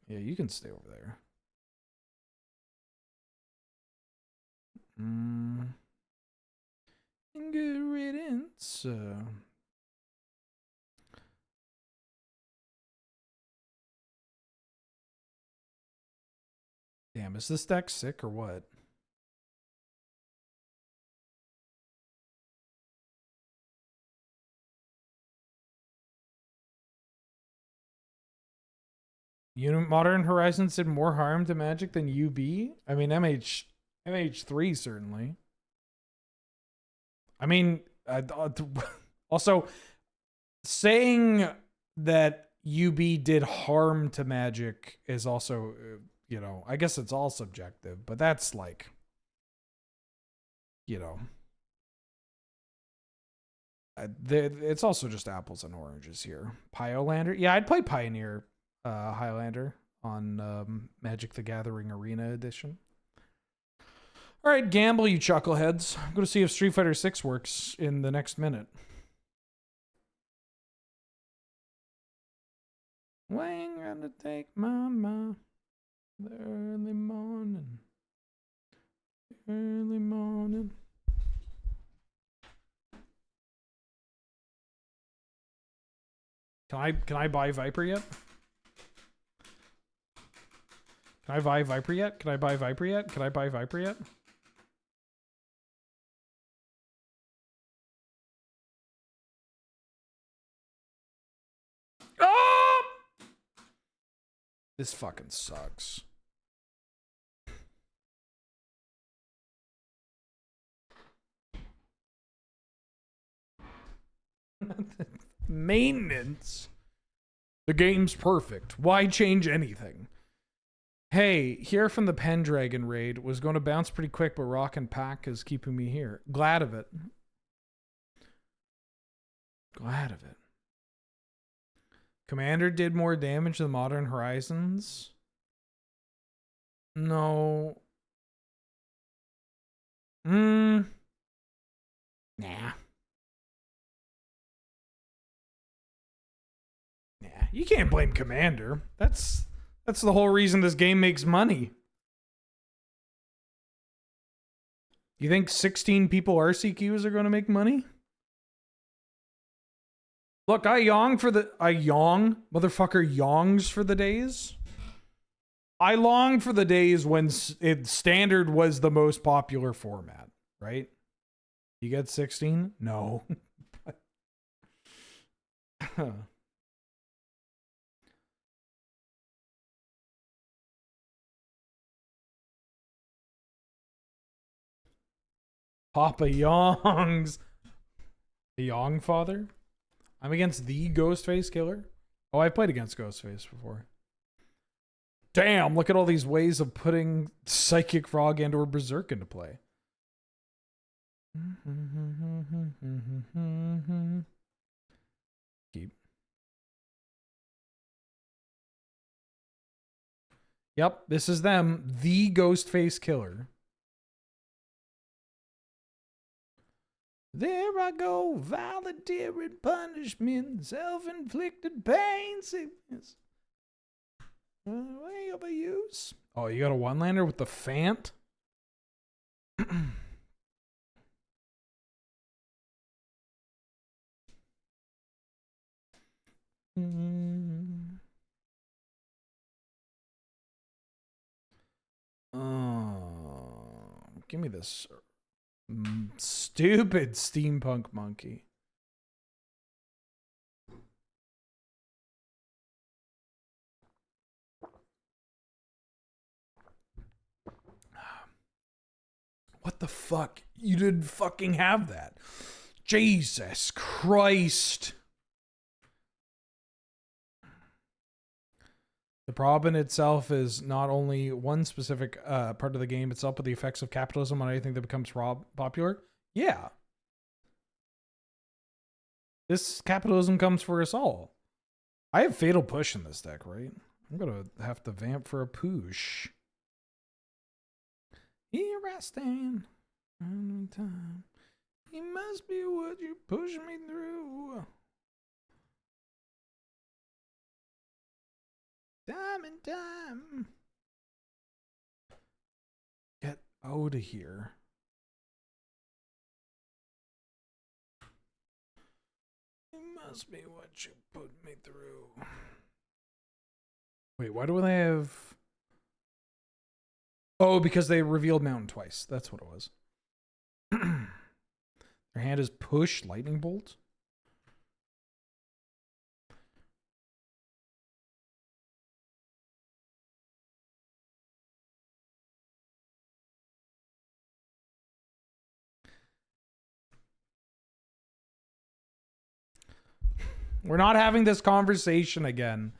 Yeah, you can stay over there. Good riddance. Damn, is this deck sick or what? Modern Horizons did more harm to Magic than UB? I mean, MH3 certainly. I mean, also, saying that UB did harm to Magic is also, you know, I guess it's all subjective, but that's like, you know, it's also just apples and oranges here. Pyolander? Yeah, I'd play Pioneer Highlander on Magic the Gathering Arena Edition. All right, gamble, you chuckleheads. I'm going to see if Street Fighter 6 works in the next minute. When gonna take mama the early morning. Early morning. Can I buy Viper yet? Can I buy Viper yet? Can I buy Viper yet? Can I buy Viper yet? Oh! This fucking sucks. Maintenance. The game's perfect. Why change anything? Hey, here from the Pendragon raid. Was going to bounce pretty quick, but Rock and Pack is keeping me here. Glad of it. Glad of it. Commander did more damage than Modern Horizons? No. Nah. Nah. You can't blame Commander. That's the whole reason this game makes money. You think 16 people RCQs are going to make money? Look, motherfucker yongs for the days. I long for the days when Standard was the most popular format, right? You get 16? No. Papa Yong's. The Yong father? I'm against the Ghostface killer? Oh, I played against Ghostface before. Damn, look at all these ways of putting Psychic Frog and or Berserk into play. Keep. Yep, this is them. The Ghostface killer. There I go, volunteering punishment, self-inflicted pain, sickness. Way overuse. Oh, you got a one-lander with the Fant? Give me this stupid steampunk monkey. What the fuck? You didn't fucking have that. Jesus Christ. The problem in itself is not only one specific part of the game itself, but the effects of capitalism on anything that becomes popular. Yeah. This capitalism comes for us all. I have Fatal Push in this deck, right? I'm going to have to vamp for a push. Here I stand. Time. He must be what you push me through. Time and time. Get out of here. It must be what you put me through. Wait, why do they have... Oh, because they revealed Mountain twice. That's what it was. Their hand is push, lightning bolt. We're not having this conversation again.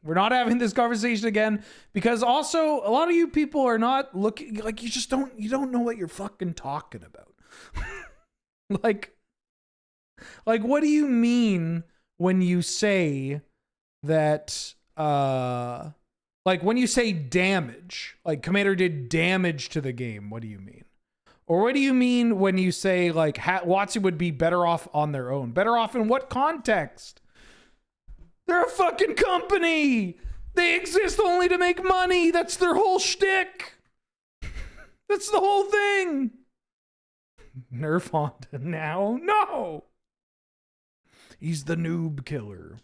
We're not having this conversation again because also a lot of you people are not looking like you don't know what you're fucking talking about. like what do you mean when you say that like when you say damage, like Commander did damage to the game, what do you mean? Or what do you mean when you say like WotC would be better off on their own? Better off in what context? They're a fucking company. They exist only to make money. That's their whole shtick. That's the whole thing. Nerf Honda now? No. He's the noob killer.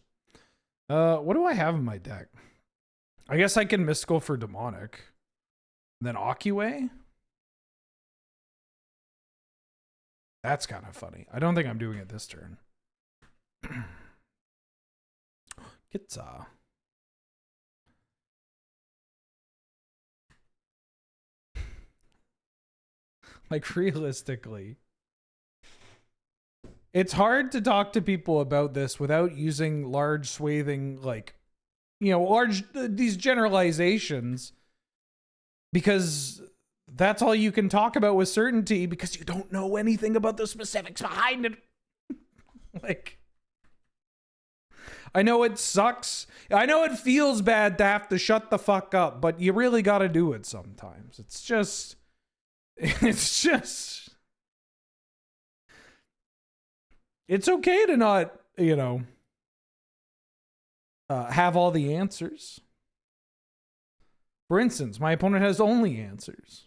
What do I have in my deck? I guess I can Mystical for Demonic. Then Akiway? That's kind of funny. I don't think I'm doing it this turn. Kitza. Like, realistically, it's hard to talk to people about this without using large swathing, like, you know, these generalizations, because that's all you can talk about with certainty because you don't know anything about the specifics behind it. Like, I know it sucks. I know it feels bad to have to shut the fuck up, but you really got to do it sometimes. It's just, it's okay to not, you know, have all the answers. For instance, my opponent has only answers.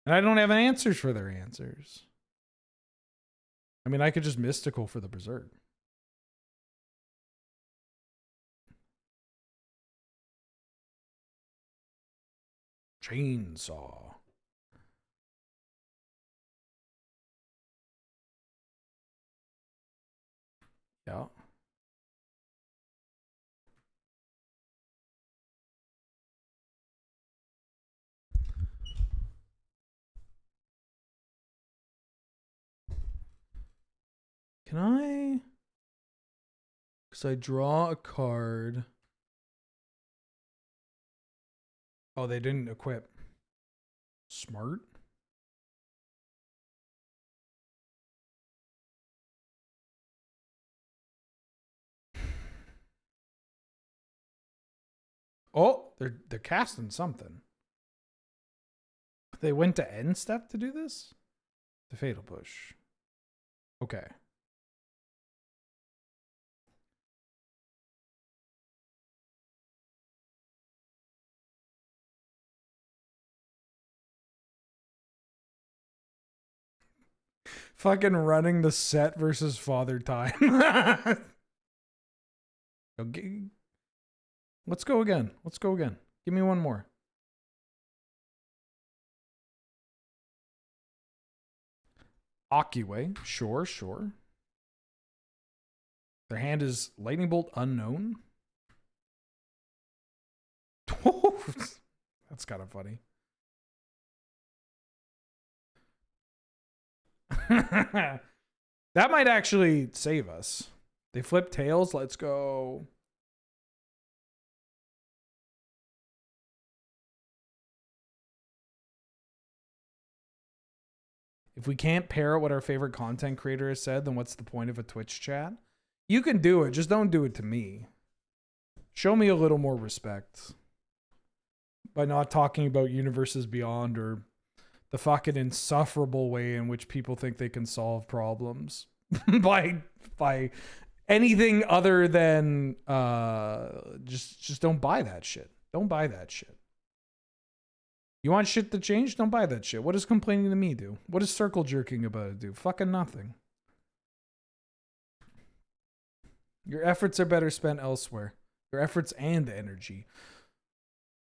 And I don't have answers for their answers. I mean, I could just Mystical for the Berserk. Chainsaw. Yeah. Can I? Because I draw a card. Oh, they didn't equip. Smart. Oh, they're casting something. They went to end step to do this? The fatal push. Okay. Fucking running the set versus Father Time. Okay. Let's go again. Let's go again. Give me one more. Akiway. Sure, sure. Their hand is Lightning Bolt Unknown. That's kind of funny. That might actually save us. They flip tails. Let's go. If we can't pair what our favorite content creator has said, then what's the point of a Twitch chat? You can do it. Just don't do it to me. Show me a little more respect by not talking about universes beyond or the fucking insufferable way in which people think they can solve problems by anything other than just don't buy that shit. Don't buy that shit. You want shit to change? Don't buy that shit. What does complaining to me do? What does circle jerking about it do? Fucking nothing. Your efforts are better spent elsewhere. Your efforts and energy.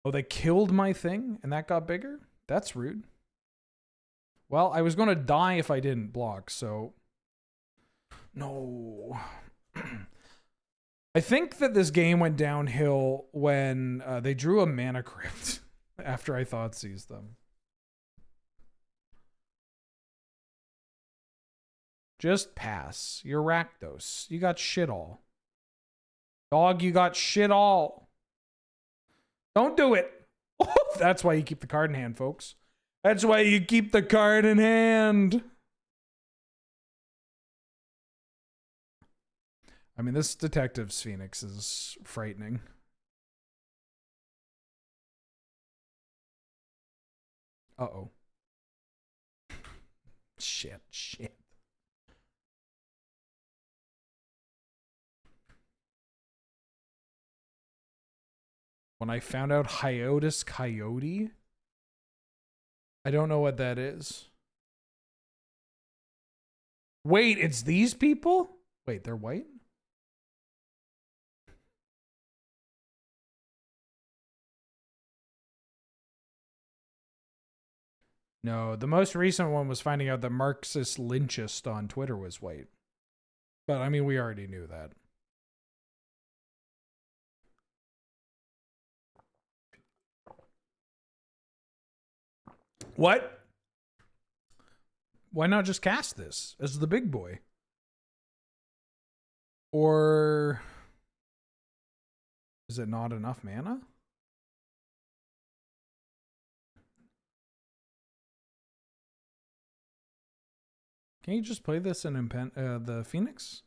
Oh, they killed my thing and that got bigger? That's rude. Well, I was going to die if I didn't block, so... No. I think that this game went downhill when they drew a mana crypt after I thought seized them. Just pass. You're Rakdos. You got shit all. Dog, you got shit all. Don't do it. That's why you keep the card in hand, folks. That's why you keep the card in hand. I mean, this Detective's Phoenix is frightening. Uh-oh. Shit. When I found out Hiatus Coyote, I don't know what that is. Wait, it's these people? Wait, they're white? No, the most recent one was finding out that Marxist lynchist on Twitter was white. But, I mean, we already knew that. What? Why not just cast this as the big boy? Or is it not enough mana? Can you just play this in the Phoenix?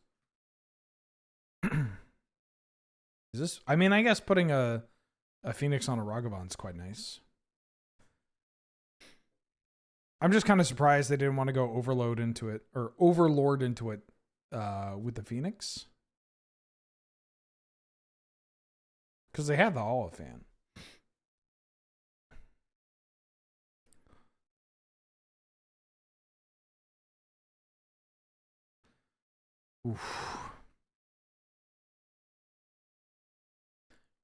Is this? I mean, I guess putting a Phoenix on a Ragavan's quite nice. I'm just kind of surprised they didn't want to go Overlord into it with the Phoenix. Because they had the Holophant. Oof.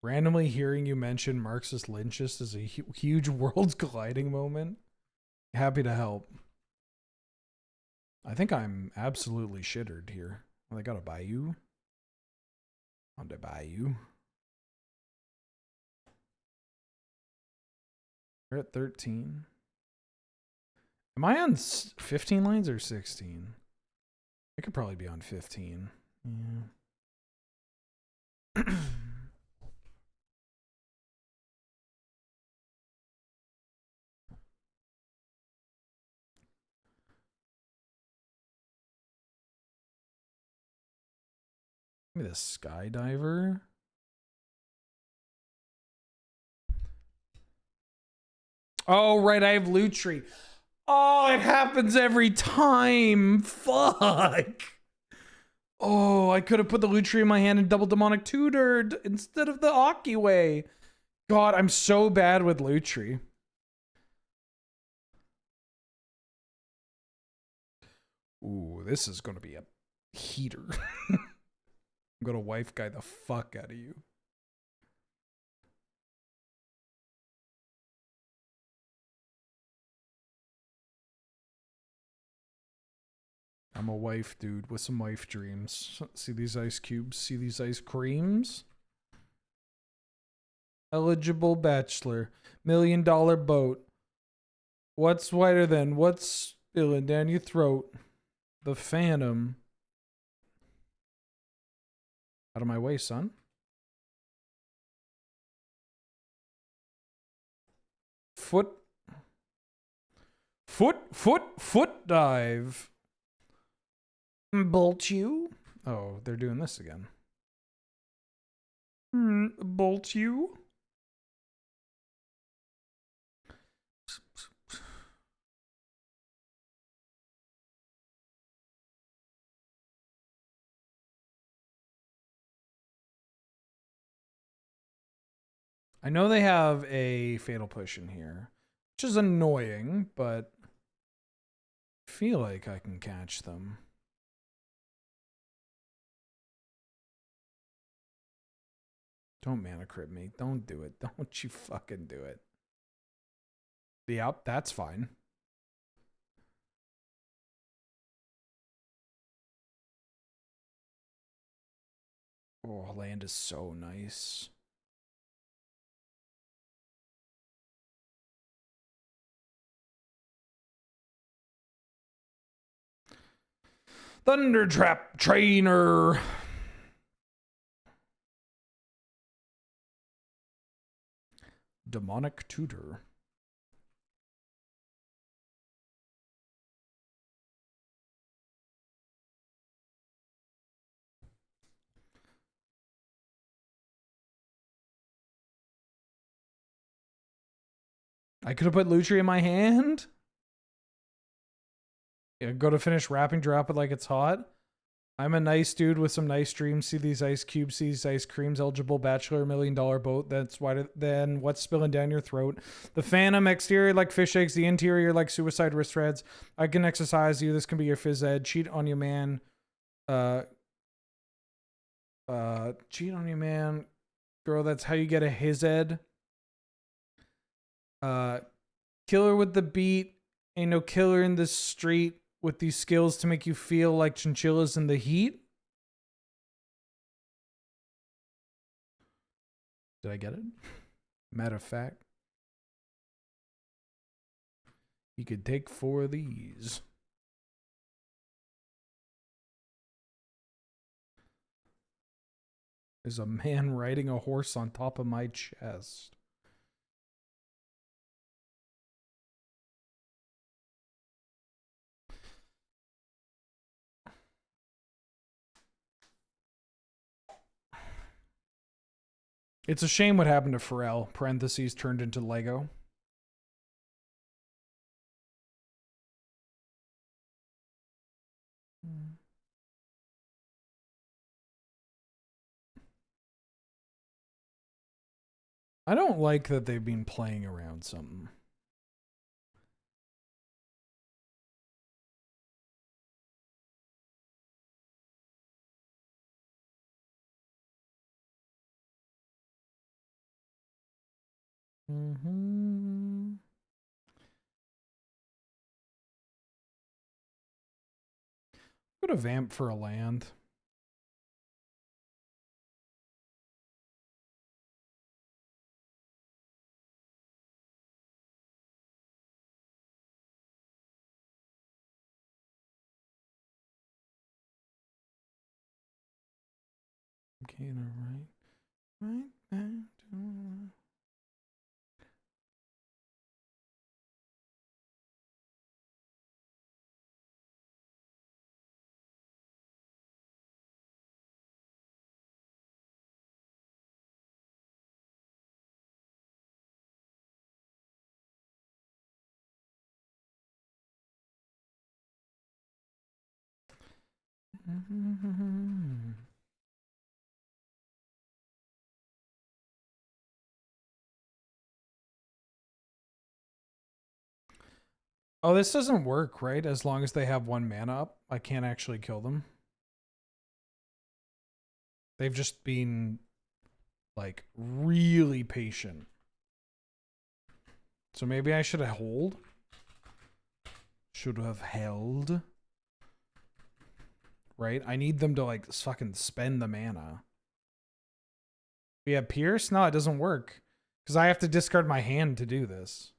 Randomly hearing you mention Marxist lynchist is a huge worlds colliding moment. Happy to help. I think I'm absolutely shittered here. Well, they got a Bayou. On the Bayou. We're at 13. Am I on 15 lines or 16? I could probably be on 15. Yeah. Give me the skydiver. Oh, right, I have loot tree. Oh, it happens every time. Fuck. Oh, I could have put the loot tree in my hand and double demonic tutored instead of the Aki way. God, I'm so bad with loot tree. Ooh, this is gonna be a heater. I'm gonna wife guy the fuck out of you. I'm a wife dude with some wife dreams. See these ice cubes? See these ice creams? Eligible bachelor. $1 million boat. What's whiter than? What's spilling down your throat? The Phantom. Out of my way, son. Foot dive. Bolt you? Oh, they're doing this again. Bolt you? I know they have a fatal push in here, which is annoying, but I feel like I can catch them. Don't mana crit me. Don't do it. Don't you fucking do it. Yep, that's fine. Oh, land is so nice. Thunder Trap Trainer. Demonic Tutor. I could have put Lutri in my hand. Yeah, go to finish wrapping, drop it like it's hot. I'm a nice dude with some nice dreams. See these ice cubes, see these ice creams. Eligible bachelor, $1 million boat. That's why. Then what's spilling down your throat? The Phantom, exterior like fish eggs, the interior like suicide wrist threads. I can exercise you. This can be your phys ed. Cheat on you, man. Cheat on you, man. Girl, that's how you get a his ed. Killer with the beat. Ain't no killer in the street with these skills to make you feel like chinchillas in the heat. Did I get it? Matter of fact, you could take 4 of these. There's a man riding a horse on top of my chest. It's a shame what happened to Pharrell. Parentheses turned into Lego. I don't like that they've been playing around something. Go to Vamp for a land. Okay, right back to... Oh, this doesn't work, right? As long as they have 1 mana up, I can't actually kill them. They've just been, like, really patient. So maybe I should have hold. Should have held. Right? I need them to, like, fucking spend the mana. We have Pierce? No, it doesn't work. Because I have to discard my hand to do this.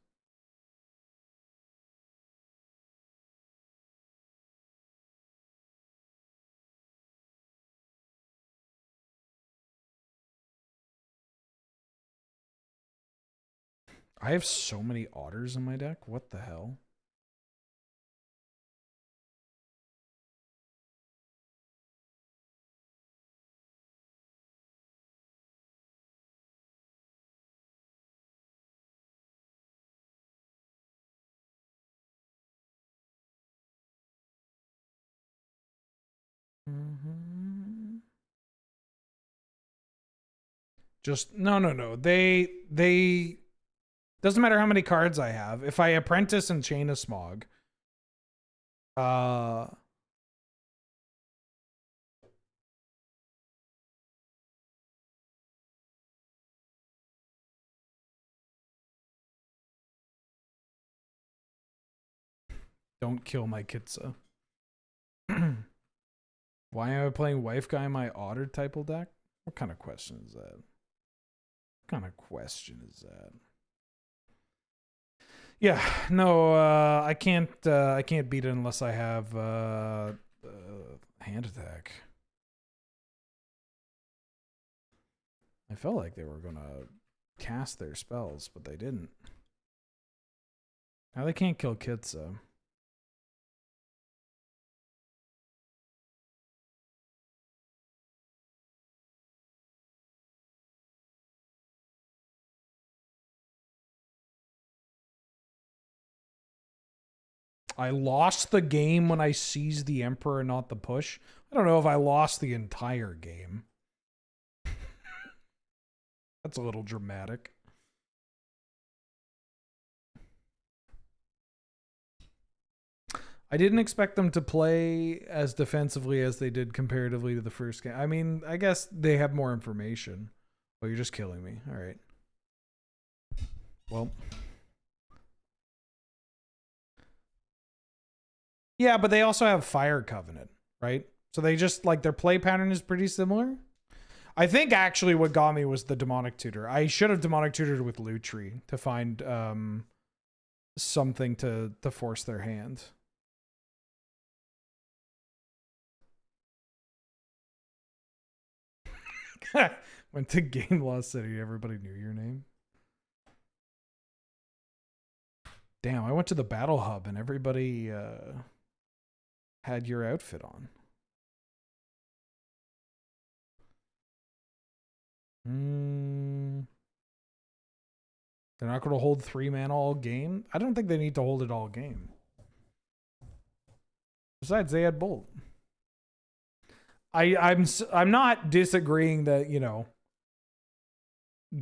I have so many otters in my deck. What the hell? Just no. They doesn't matter how many cards I have. If I apprentice and chain a smog, don't kill my Kitsa. Why am I playing Wife Guy in my Otter type deck? What kind of question is that? What kind of question is that? Yeah, no, I can't beat it unless I have hand attack. I felt like they were gonna cast their spells, but they didn't. Now they can't kill Kitsa. I lost the game when I seized the Emperor, not the push. I don't know if I lost the entire game. That's a little dramatic. I didn't expect them to play as defensively as they did comparatively to the first game. I mean, I guess they have more information. Oh, you're just killing me. All right. Well. Yeah, but they also have Fire Covenant, right? So they just, like, their play pattern is pretty similar. I think actually what got me was the Demonic Tutor. I should have Demonic Tutored with Lutri to find something to force their hand. Went to Game Lost City. Everybody knew your name. Damn, I went to the Battle Hub and everybody had your outfit on. They're not going to hold 3 mana all game? I don't think they need to hold it all game. Besides, they had Bolt. I'm not disagreeing that, you know,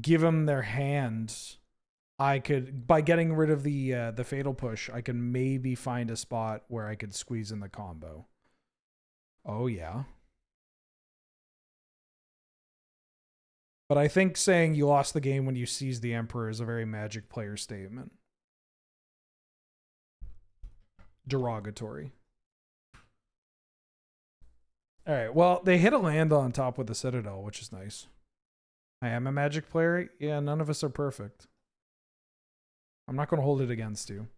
give them their hands. I could, by getting rid of the Fatal Push, I can maybe find a spot where I could squeeze in the combo. Oh, yeah. But I think saying you lost the game when you seized the Emperor is a very Magic player statement. Derogatory. All right, well, they hit a land on top with the Citadel, which is nice. I am a Magic player. Yeah, none of us are perfect. I'm not going to hold it against you.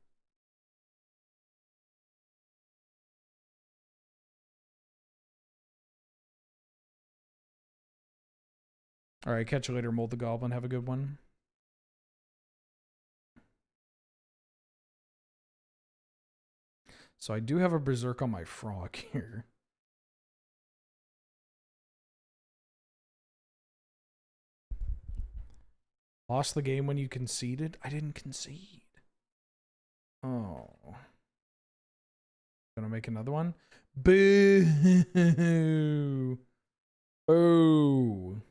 All right, catch you later, Mold the Goblin. Have a good one. So I do have a Berserk on my Frog here. Lost the game when you conceded? I didn't concede. Oh. Gonna make another one? Boo! Boo!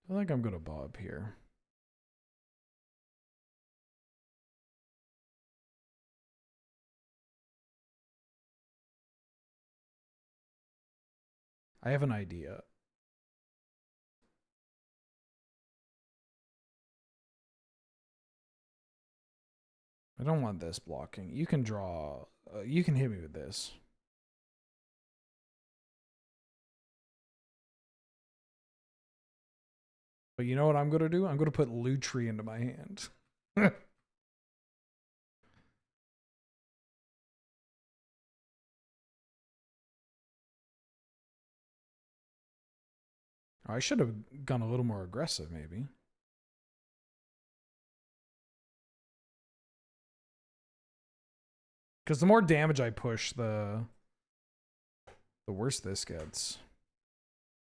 I think I'm gonna bob here. I have an idea. I don't want this blocking. You can draw. You can hit me with this. But you know what I'm going to do? I'm going to put Lutri into my hand. I should have gone a little more aggressive, maybe. Because the more damage I push, the worse this gets.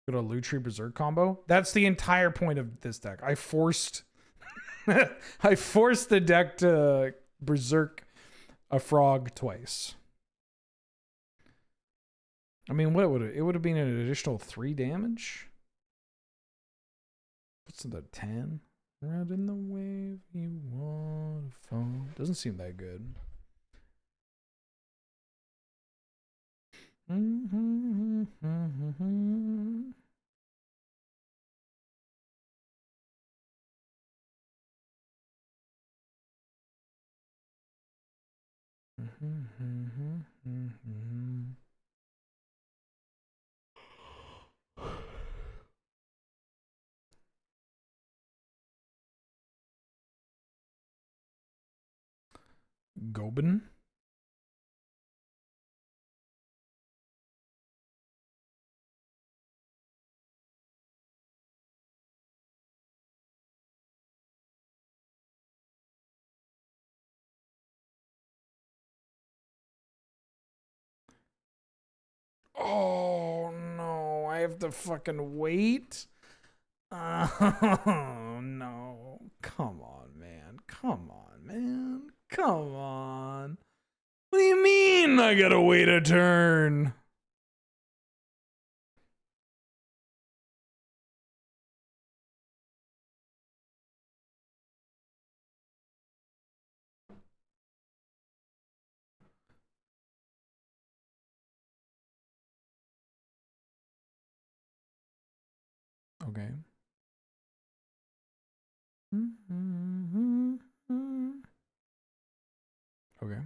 Go to Lutri Berserk combo. That's the entire point of this deck. I forced I forced the deck to Berserk a frog twice. I mean, what would it would have been an additional 3 damage? What's the 10? Riding the wave you want to fall. Doesn't seem that good. Gobin. Oh no, I have to fucking wait. Oh no. Come on, man. Come on, man. Come on. What do you mean I gotta wait a turn? Okay. Okay.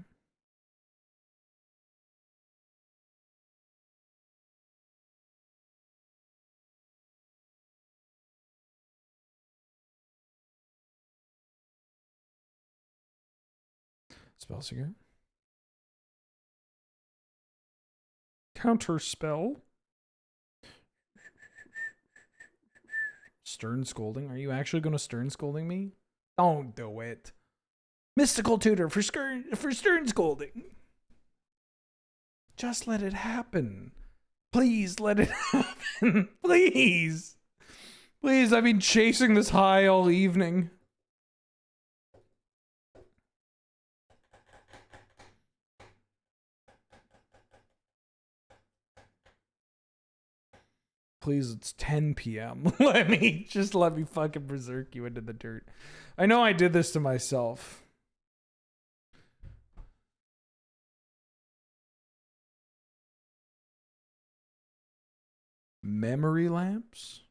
Spellseeker. Counter spell. Stern scolding. Are you actually going to stern scolding me? Don't do it. Mystical tutor for stern scolding. Just let it happen. Please let it happen. Please. Please, I've been chasing this high all evening. Please, it's 10 p.m. let me fucking berserk you into the dirt. I know I did this to myself. Memory lamps?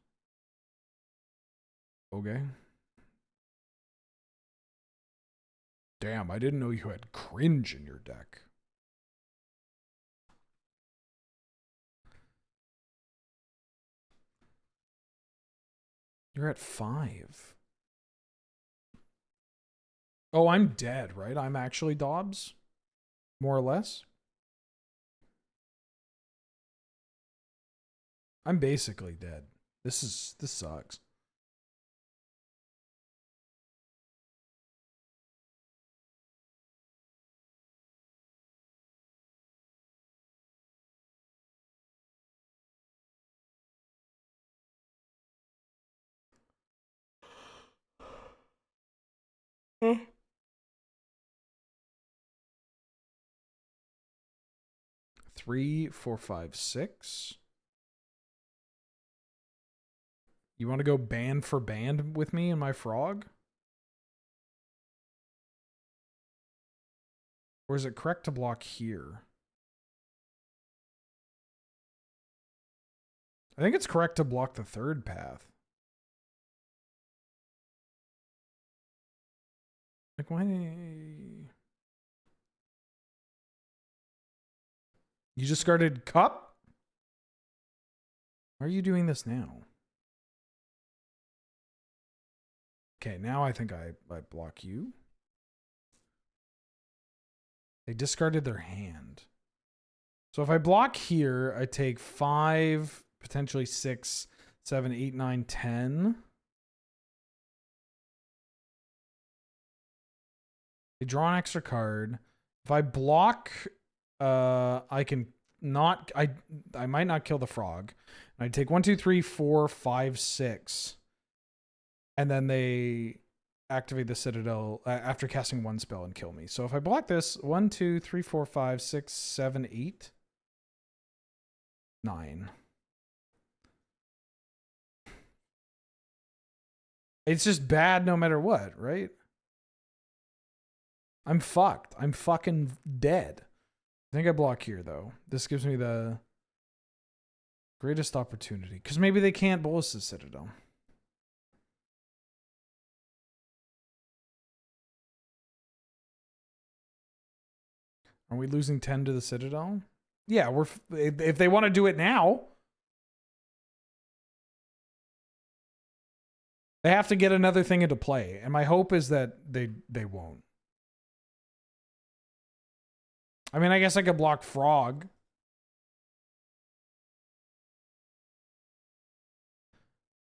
Okay. Damn, I didn't know you had cringe in your deck. You're at 5. Oh, I'm dead, right? I'm actually Dobbs? More or less? I'm basically dead. This sucks. Hmm. 3, 4, 5, 6. You want to go band for band with me and my frog? Or is it correct to block here? I think it's correct to block the third path. Like, why? You just started cup? Why are you doing this now? Okay, now I think I block you. They discarded their hand. So if I block here, I take 5, potentially 6, 7, 8, 9, 10. They draw an extra card. If I block, I can not. I might not kill the frog. I take 1, 2, 3, 4, 5, 6, and then they activate the Citadel after casting 1 spell and kill me. So if I block this, 1, 2, 3, 4, 5, 6, 7, 8, 9. It's just bad no matter what, right? I'm fucked. I'm fucking dead. I think I block here, though. This gives me the greatest opportunity. Because maybe they can't bolus the Citadel. Are we losing 10 to the Citadel? Yeah, we're if they want to do it now. They have to get another thing into play. And my hope is that they won't. I mean, I guess I could block Frog.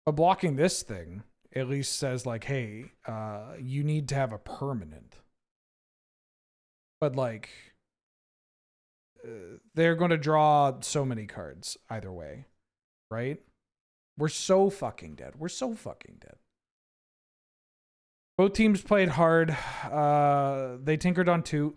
But blocking this thing at least says, like, hey, you need to have a permanent. But, like, they're going to draw so many cards either way, right? We're so fucking dead. We're so fucking dead. Both teams played hard. They tinkered on 2.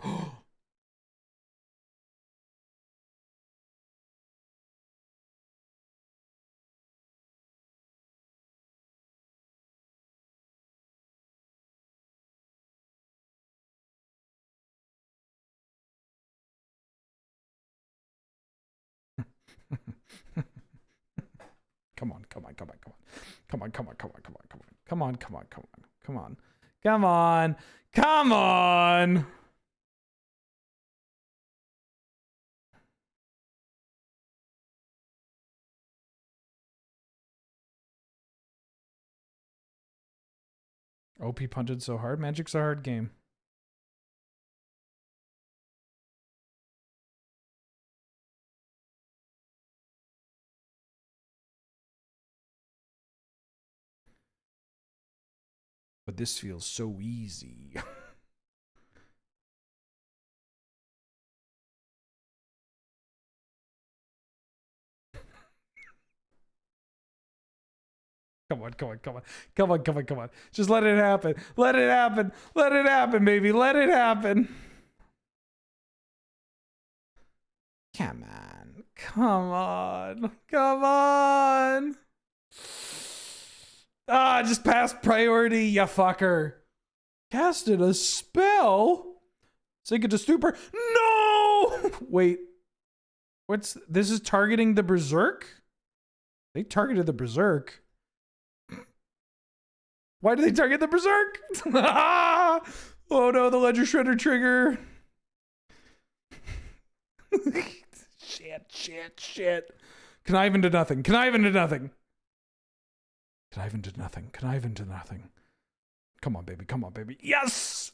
Come on, come on, come on, come on. Come on, come on, come on, come on, come on. Come on, come on, come on, come on. Come on. Come on. OP punted so hard. Magic's a hard game. But this feels so easy. Come on, come on, come on. Come on, come on, come on. Just let it happen. Let it happen. Let it happen, baby. Let it happen. Come on. Come on. Come on. Ah, just pass priority, you fucker. Casted a spell? Sink it to stupor. No! Wait. This is targeting the Berserk? They targeted the Berserk. Why do they target the Berserk? Oh no, the Ledger Shredder trigger. Shit. Connive into nothing. Connive into nothing. Connive into nothing. Connive into nothing. Come on, baby. Come on, baby. Yes!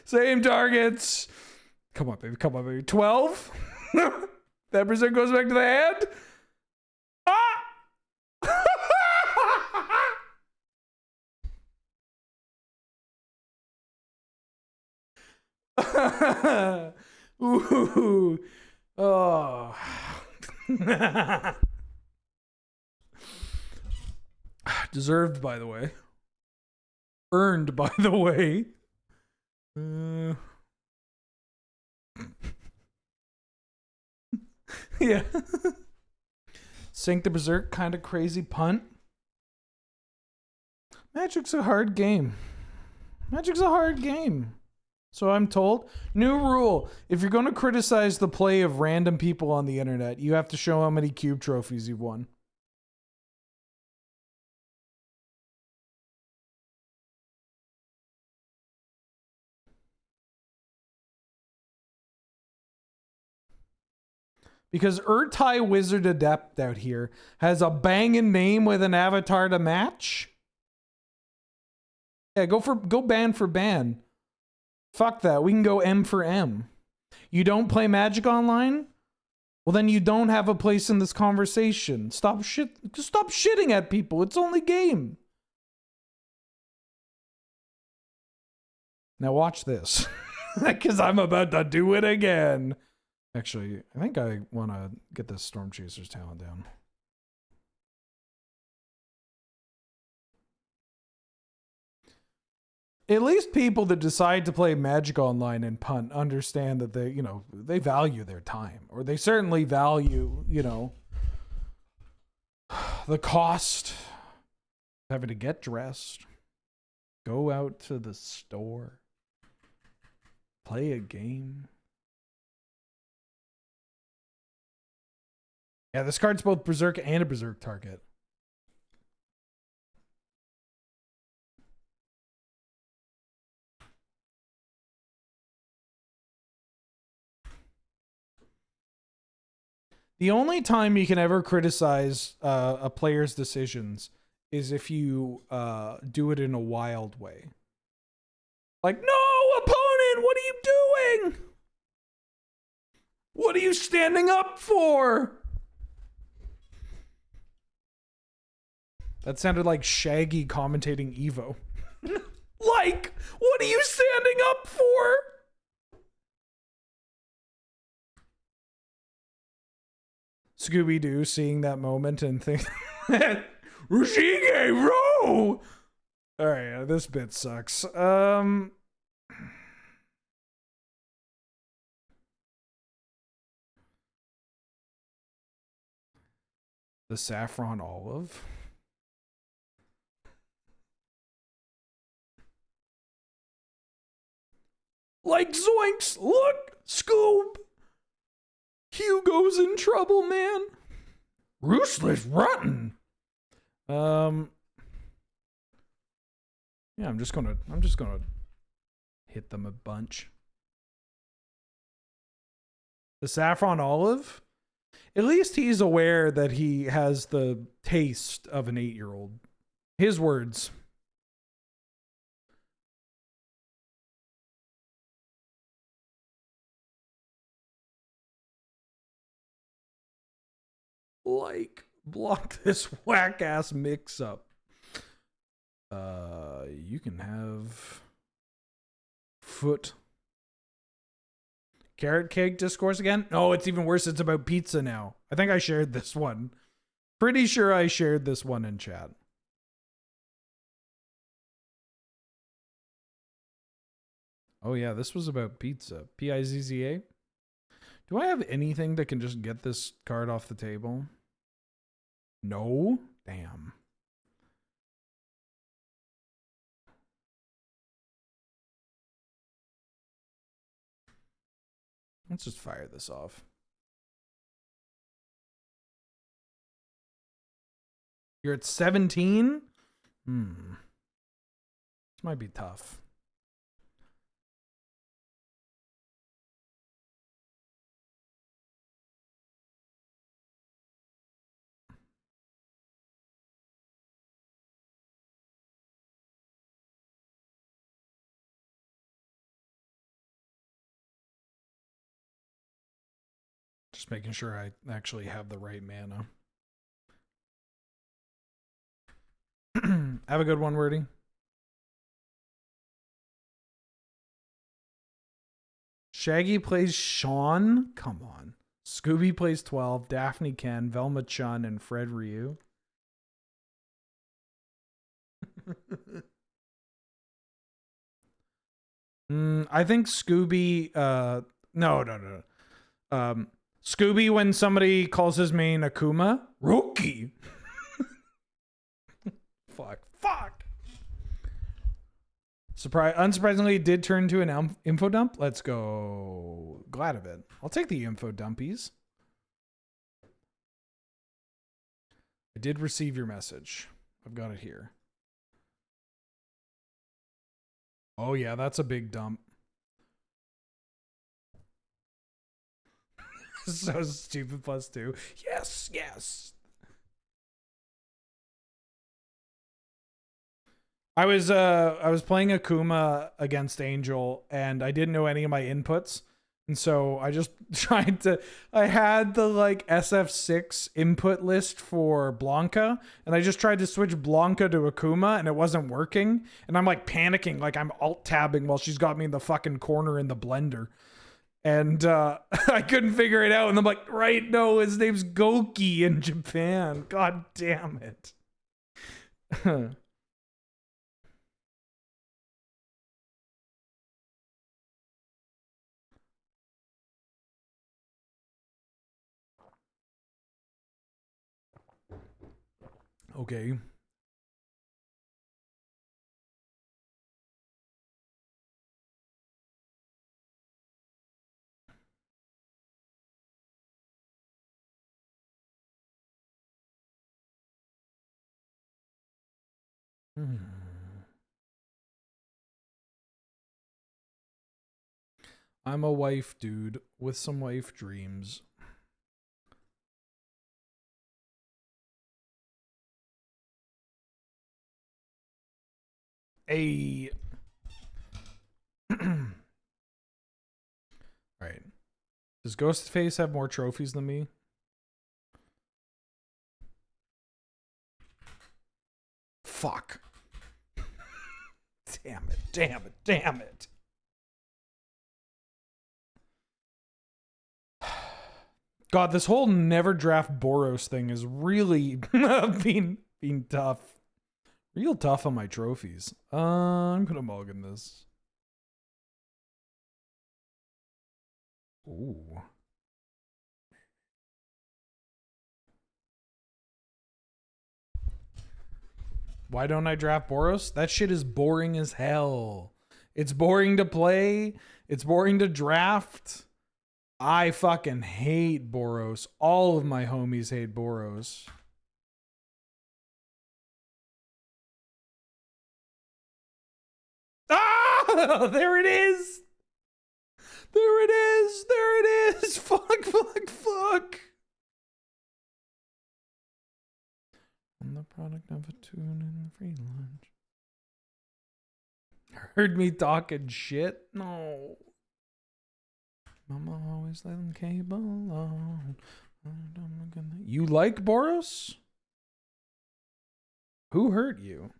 Same targets. Come on, baby. Come on, baby. 12. That Berserk goes back to the hand. Ah! Ooh. Oh. Deserved, by the way. Earned, by the way. Yeah. Sink the Berserk, kind of crazy punt. Magic's a hard game. Magic's a hard game. So I'm told. New rule. If you're going to criticize the play of random people on the internet, you have to show how many cube trophies you've won. Because Urtai Wizard Adept out here has a banging name with an avatar to match. Yeah, go ban for ban. Fuck that. We can go M for M. You don't play Magic Online? Well, then you don't have a place in this conversation. Stop shitting at people. It's only game. Now watch this. Because I'm about to do it again. Actually, I think I want to get this Storm Chaser's talent down. At least people that decide to play Magic Online and punt understand that they, they value their time. Or they certainly value, the cost of having to get dressed, go out to the store, play a game. Yeah, this card's both Berserk and a Berserk target. The only time you can ever criticize a player's decisions is if you do it in a wild way. Like, no, opponent, what are you doing? What are you standing up for? That sounded like Shaggy commentating Evo. Like, what are you standing up for? Scooby-Doo seeing that moment and think, Rushige, row! Alright, this bit sucks. The Saffron Olive. Like zoinks! Look! Scoob! Hugo's in trouble, man. Ruthless rotten. Yeah, I'm just gonna hit them a bunch. The Saffron Olive? At least he's aware that he has the taste of an 8-year-old. His words. Like, block this whack-ass mix-up. You can have foot. Carrot cake discourse again? No, it's even worse. It's about pizza now. I think I shared this one. Pretty sure I shared this one in chat. Oh yeah, this was about pizza. Pizza. Do I have anything that can just get this card off the table? No? Damn. Let's just fire this off. You're at 17? This might be tough. Just making sure I actually have the right mana. Have a good one, Wordy. Shaggy plays Sean? Come on. Scooby plays 12, Daphne Ken, Velma Chun, and Fred Ryu. I think Scooby, no. Scooby when somebody calls his main Akuma. Rookie. Fuck. Unsurprisingly, it did turn to an info dump. Let's go. Glad of it. I'll take the info dumpies. I did receive your message. I've got it here. Oh yeah, that's a big dump. So stupid. +2. Yes. I was playing Akuma against Angel, and I didn't know any of my inputs, and so I just tried to. I had the like SF6 input list for Blanca, and I just tried to switch Blanca to Akuma, and it wasn't working. And I'm like panicking, like I'm alt tabbing while she's got me in the fucking corner in the blender, and I couldn't figure it out. And I'm like, right, no, his name's Goki in Japan. God damn it. Okay. I'm a wife dude with some wife dreams. A Right. Does Ghostface have more trophies than me? Fuck. Damn it. God, this whole never draft Boros thing is really being tough. Real tough on my trophies. I'm gonna mulligan this. Ooh. Why don't I draft Boros? That shit is boring as hell. It's boring to play. It's boring to draft. I fucking hate Boros. All of my homies hate Boros. Ah! There it is! There it is! Fuck. I'm the product of a tune in the free lunch. Heard me talking shit? No. Mama always let them cable alone. You like Boros? Who hurt you?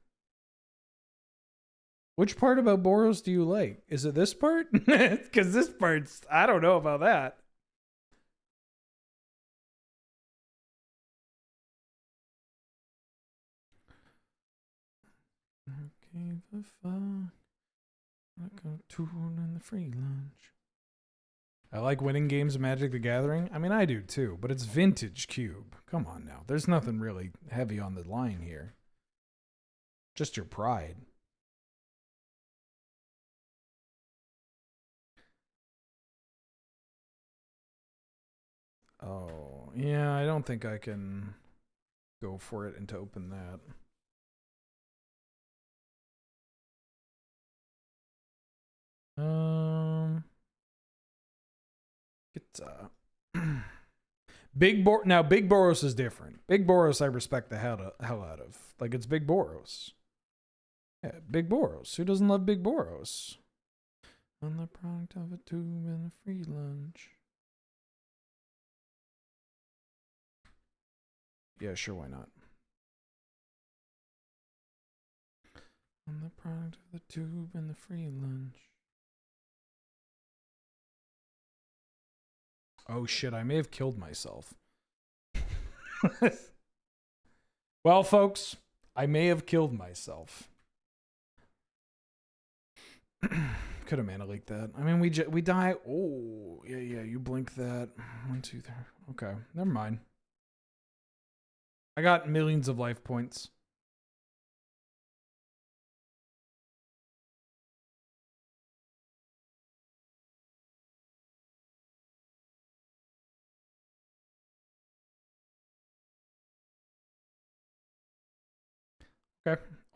Which part about Boros do you like? Is it this part? Because this part's... I don't know about that. Gave a fuck. Like a tune in the free lunch. I like winning games of Magic the Gathering. I mean, I do too, but it's vintage Cube. Come on now. There's nothing really heavy on the line here. Just your pride. Oh, yeah, I don't think I can... go for it and to open that. It's Big Boros is different. Big Boros I respect the hell out of. Like, it's Big Boros. Yeah, Big Boros. Who doesn't love Big Boros? I'm the product of a tube and a free lunch. Yeah, sure, why not? I'm the product of the tube and the free lunch. Oh shit, I may have killed myself. Well, folks, I may have killed myself. Could have mana leaked that. I mean, we die. Oh, yeah, you blink that. 1, 2, 3. Okay, never mind. I got millions of life points.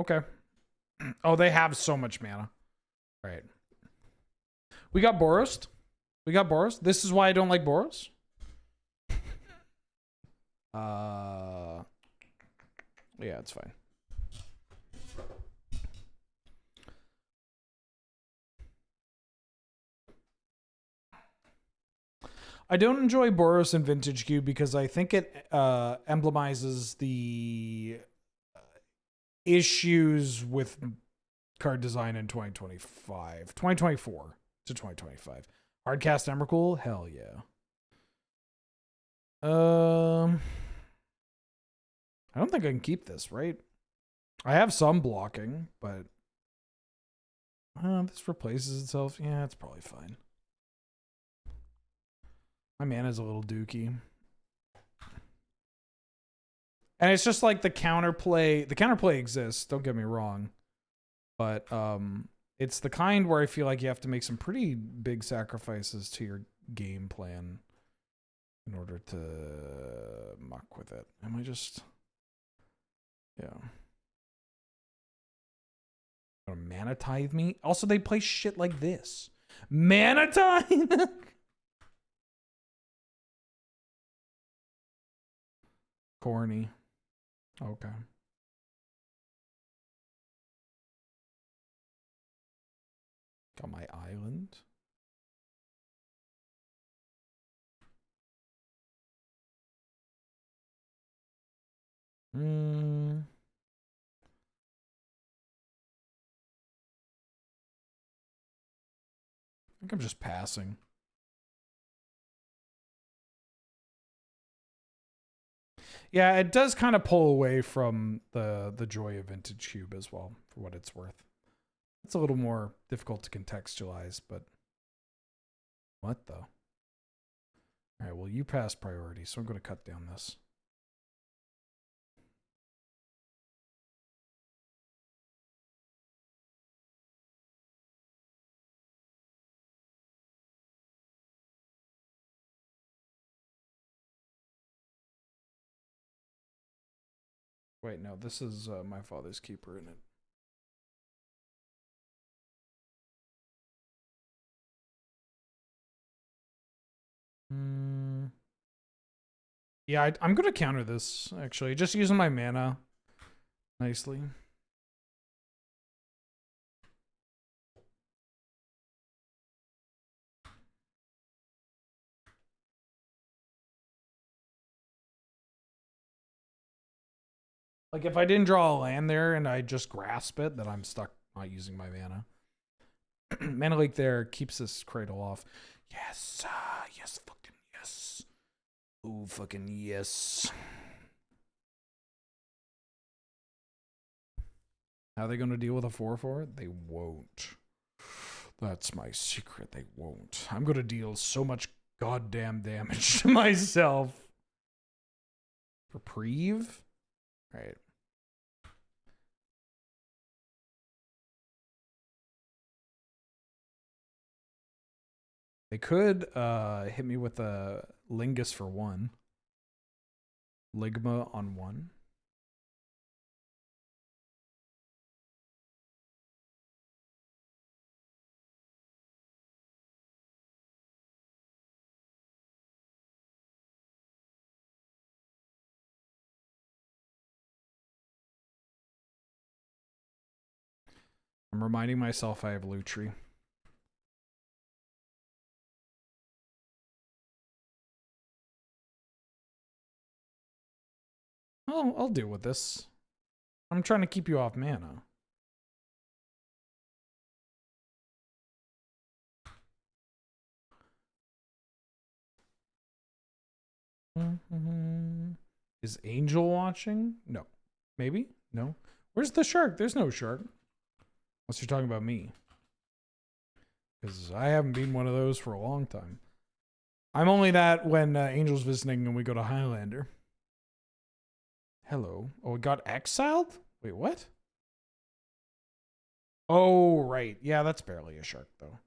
Okay. Oh, they have so much mana. Right. We got Boros. This is why I don't like Boros. Yeah, it's fine. I don't enjoy Boros in Vintage Cube because I think it emblemizes the issues with card design in 2024 to 2025. Hardcast Emrakul? Hell yeah. I don't think I can keep this, right? I have some blocking, but this replaces itself. Yeah, it's probably fine. My mana's a little dookie. And it's just like the counterplay. The counterplay exists, don't get me wrong. But it's the kind where I feel like you have to make some pretty big sacrifices to your game plan in order to muck with it. Am I just... Yeah. Mana Tithe me? Also, they play shit like this. Mana Tithe? Corny. Okay. Got my island. I think I'm just passing. Yeah, it does kind of pull away from the joy of Vintage Cube as well, for what it's worth. It's a little more difficult to contextualize, but what though? All right, well, you passed priority, so I'm going to cut down this. Wait, no, this is my father's keeper in it. Yeah, I'm going to counter this, actually. Just using my mana nicely. Like, if I didn't draw a land there and I just grasp it, then I'm stuck not using my mana. Mana Leak there keeps this cradle off. Yes, yes, fucking yes. Ooh, fucking yes. How are they going to deal with a 4/4? They won't. That's my secret. They won't. I'm going to deal so much goddamn damage to myself. Reprieve? All right. They could hit me with a Lingus for 1. Ligma on 1. I'm reminding myself I have loot tree. Oh, I'll deal with this. I'm trying to keep you off mana. Is Angel watching? No. Maybe? No. Where's the shark? There's no shark. Unless you're talking about me. Because I haven't been one of those for a long time. I'm only that when Angel's visiting and we go to Highlander. Hello. Oh, it got exiled? Wait, what? Oh, right. Yeah, that's barely a shark, though.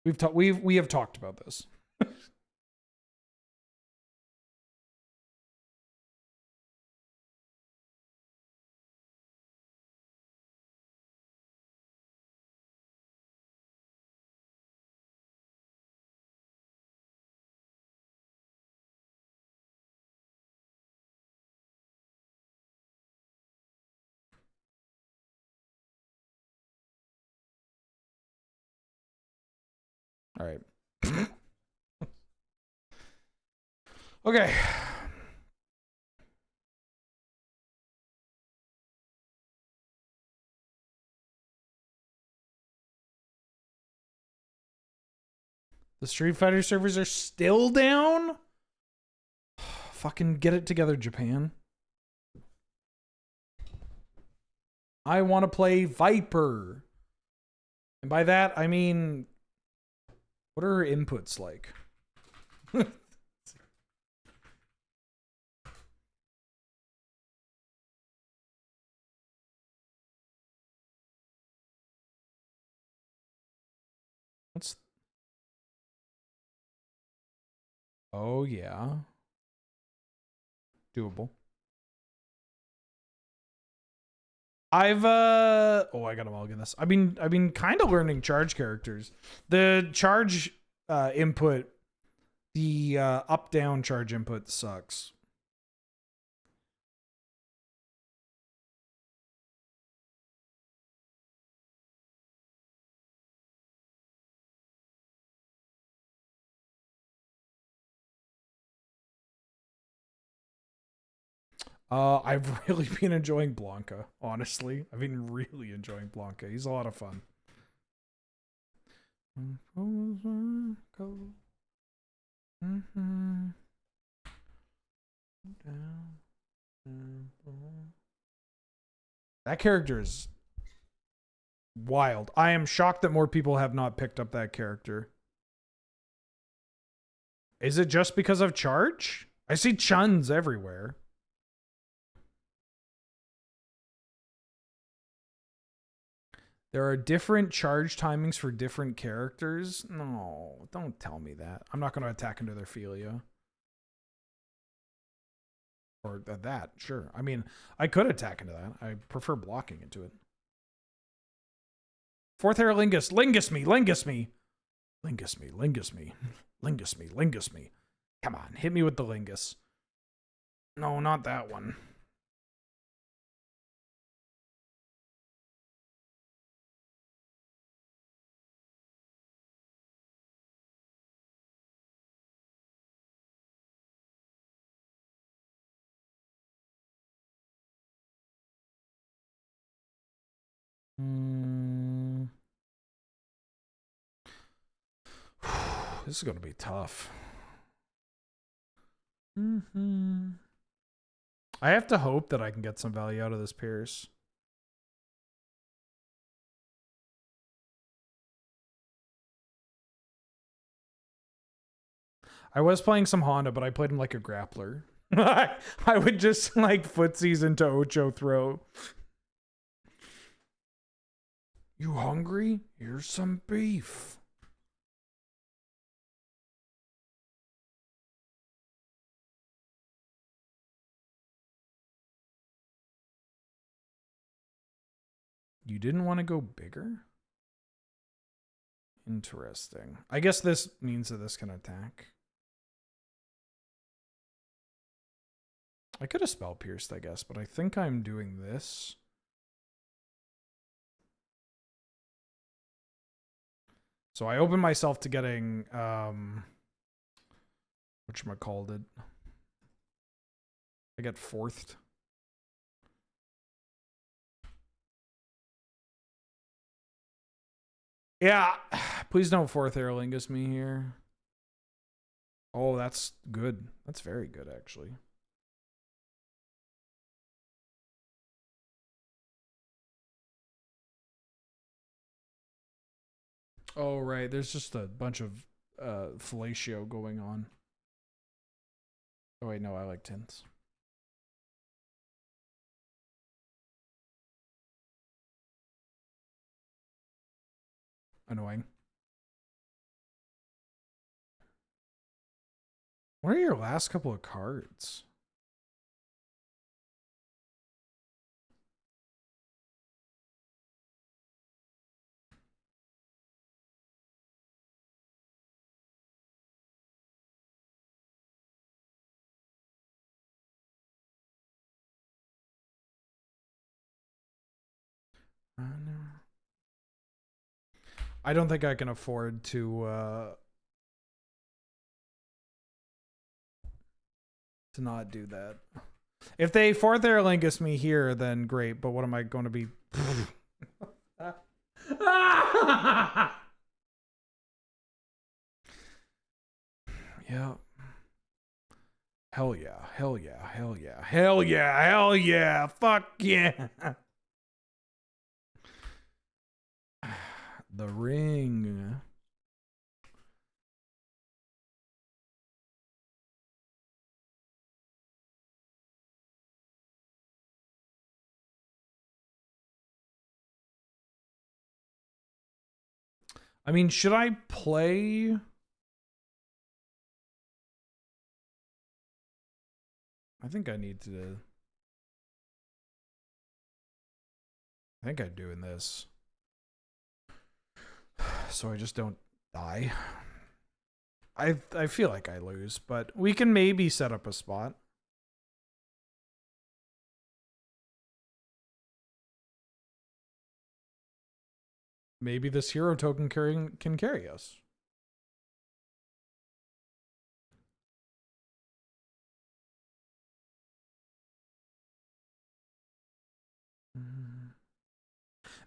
We have talked about this. All right. Okay. The Street Fighter servers are still down? Fucking get it together, Japan. I want to play Viper. And by that, I mean, what are her inputs like? What's... Oh, yeah. Doable. I've oh, I gotta mulligan this. I've been kind of learning charge characters. The charge input, the up down charge input sucks. I've really been enjoying Blanca, honestly. I've been really enjoying Blanca. He's a lot of fun. That character is wild. I am shocked that more people have not picked up that character. Is it just because of charge? I see Chuns everywhere. There are different charge timings for different characters. No, don't tell me that. I'm not going to attack into their Philia. Or that, sure. I mean, I could attack into that. I prefer blocking into it. Fourth Hair Lingus. Lingus me. Lingus me. Lingus me. Lingus me. Lingus me. Lingus me. Come on. Hit me with the Lingus. No, not that one. This is going to be tough. I have to hope that I can get some value out of this Pierce. I was playing some Honda, but I played him like a grappler. I would just like footsies into Ocho throw. You hungry? Here's some beef. You didn't want to go bigger? Interesting. I guess this means that this can attack. I could have spell pierced, I guess, but I think I'm doing this. So I opened myself to getting whatchamacallit. I get fourthed. Yeah, please don't fourth Aerlingus me here. Oh, that's good. That's very good, actually. Oh, right. There's just a bunch of fellatio going on. Oh, wait, no, I like tints. Annoying. What are your last couple of cards? I don't think I can afford to not do that. If they fourth Aerlingus me here, then great. But what am I going to be? Yeah. Hell yeah. Hell yeah. Hell yeah. Hell yeah. Hell yeah. Fuck yeah. The ring. I mean, should I play? I think I need to. I think I'm doing this. So I just don't die. I feel like I lose, but we can maybe set up a spot. Maybe this hero token can carry us.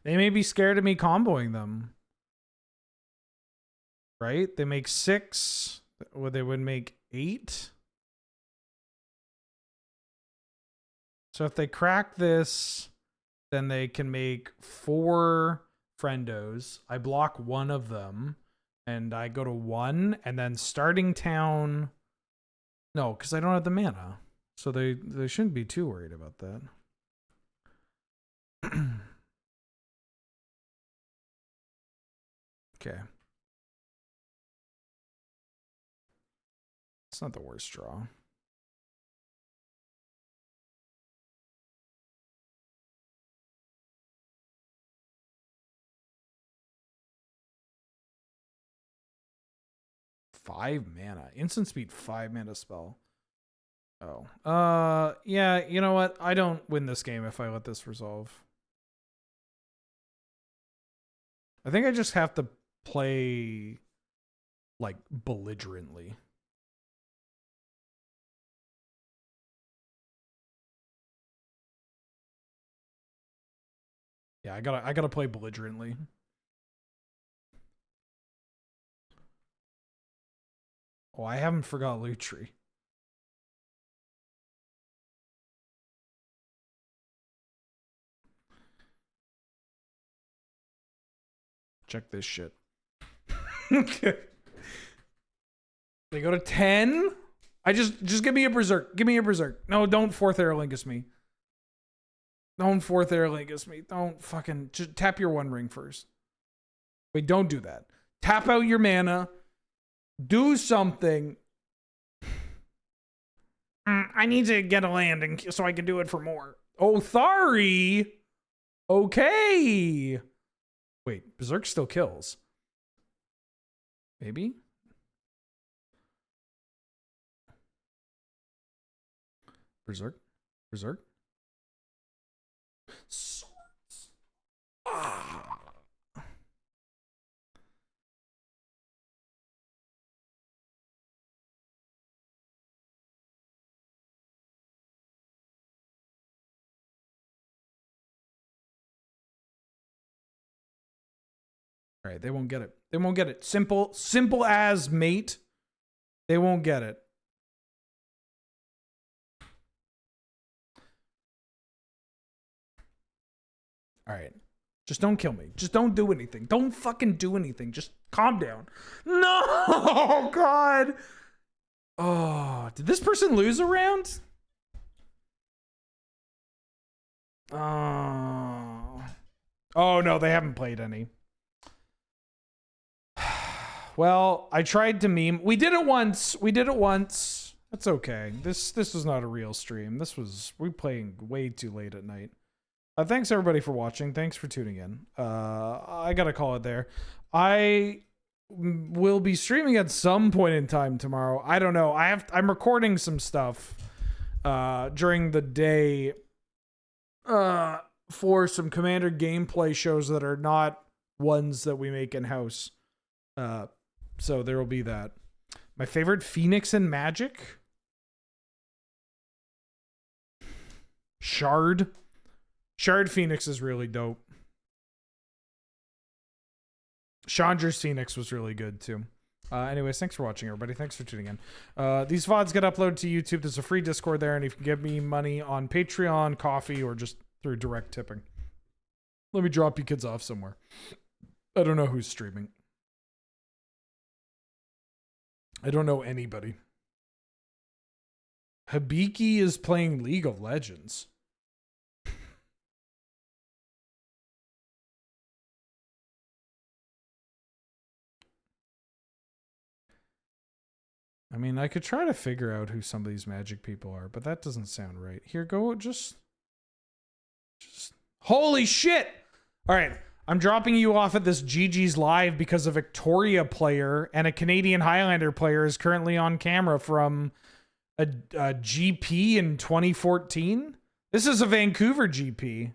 They may be scared of me comboing them. Right? They make 6. Well, they would make 8. So if they crack this, then they can make 4 friendos. I block one of them, and I go to 1, and then starting town. No, because I don't have the mana. So they shouldn't be too worried about that. Okay. It's not the worst draw. Five mana. Instant speed 5 mana spell. Oh. Yeah, you know what? I don't win this game if I let this resolve. I think I just have to play like belligerently. Yeah, I gotta play belligerently. Oh, I haven't forgot Loot Tree. Check this shit. Okay. They go to 10. I just give me a Berserk. Give me a Berserk. No, don't fourth Aerlingus me. Don't fourth Aerlingus me. Don't fucking just tap your one ring first. Wait, don't do that. Tap out your mana. Do something. I need to get a land so I can do it for more. Oh, Thari. Okay. Wait, Berserk still kills. Maybe? Berserk? Berserk? Swords. Ah. All right, they won't get it. They won't get it. Simple as, mate. They won't get it. All right. Just don't kill me. Just don't do anything. Don't fucking do anything. Just calm down. No, God. Oh, did this person lose a round? Oh, no, they haven't played any. Well, I tried to meme. We did it once. That's okay. This was not a real stream. We playing way too late at night. Thanks everybody for watching. Thanks for tuning in. I gotta call it there. I will be streaming at some point in time tomorrow. I don't know. I'm recording some stuff during the day for some Commander gameplay shows that are not ones that we make in house. So there will be that. My favorite Phoenix and Magic? Shard Phoenix is really dope. Chandra's Phoenix was really good too. Anyways, thanks for watching, everybody. Thanks for tuning in. These VODs get uploaded to YouTube. There's a free Discord there, and you can give me money on Patreon, Coffee, or just through direct tipping. Let me drop you kids off somewhere. I don't know who's streaming. I don't know anybody. Hibiki is playing League of Legends. I mean, I could try to figure out who some of these Magic people are, but that doesn't sound right. Here, go, just... Holy shit! All right, I'm dropping you off at this GG's live because a Victoria player and a Canadian Highlander player is currently on camera from a GP in 2014. This is a Vancouver GP.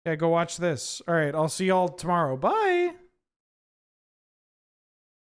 Yeah, go watch this. All right, I'll see y'all tomorrow. Bye!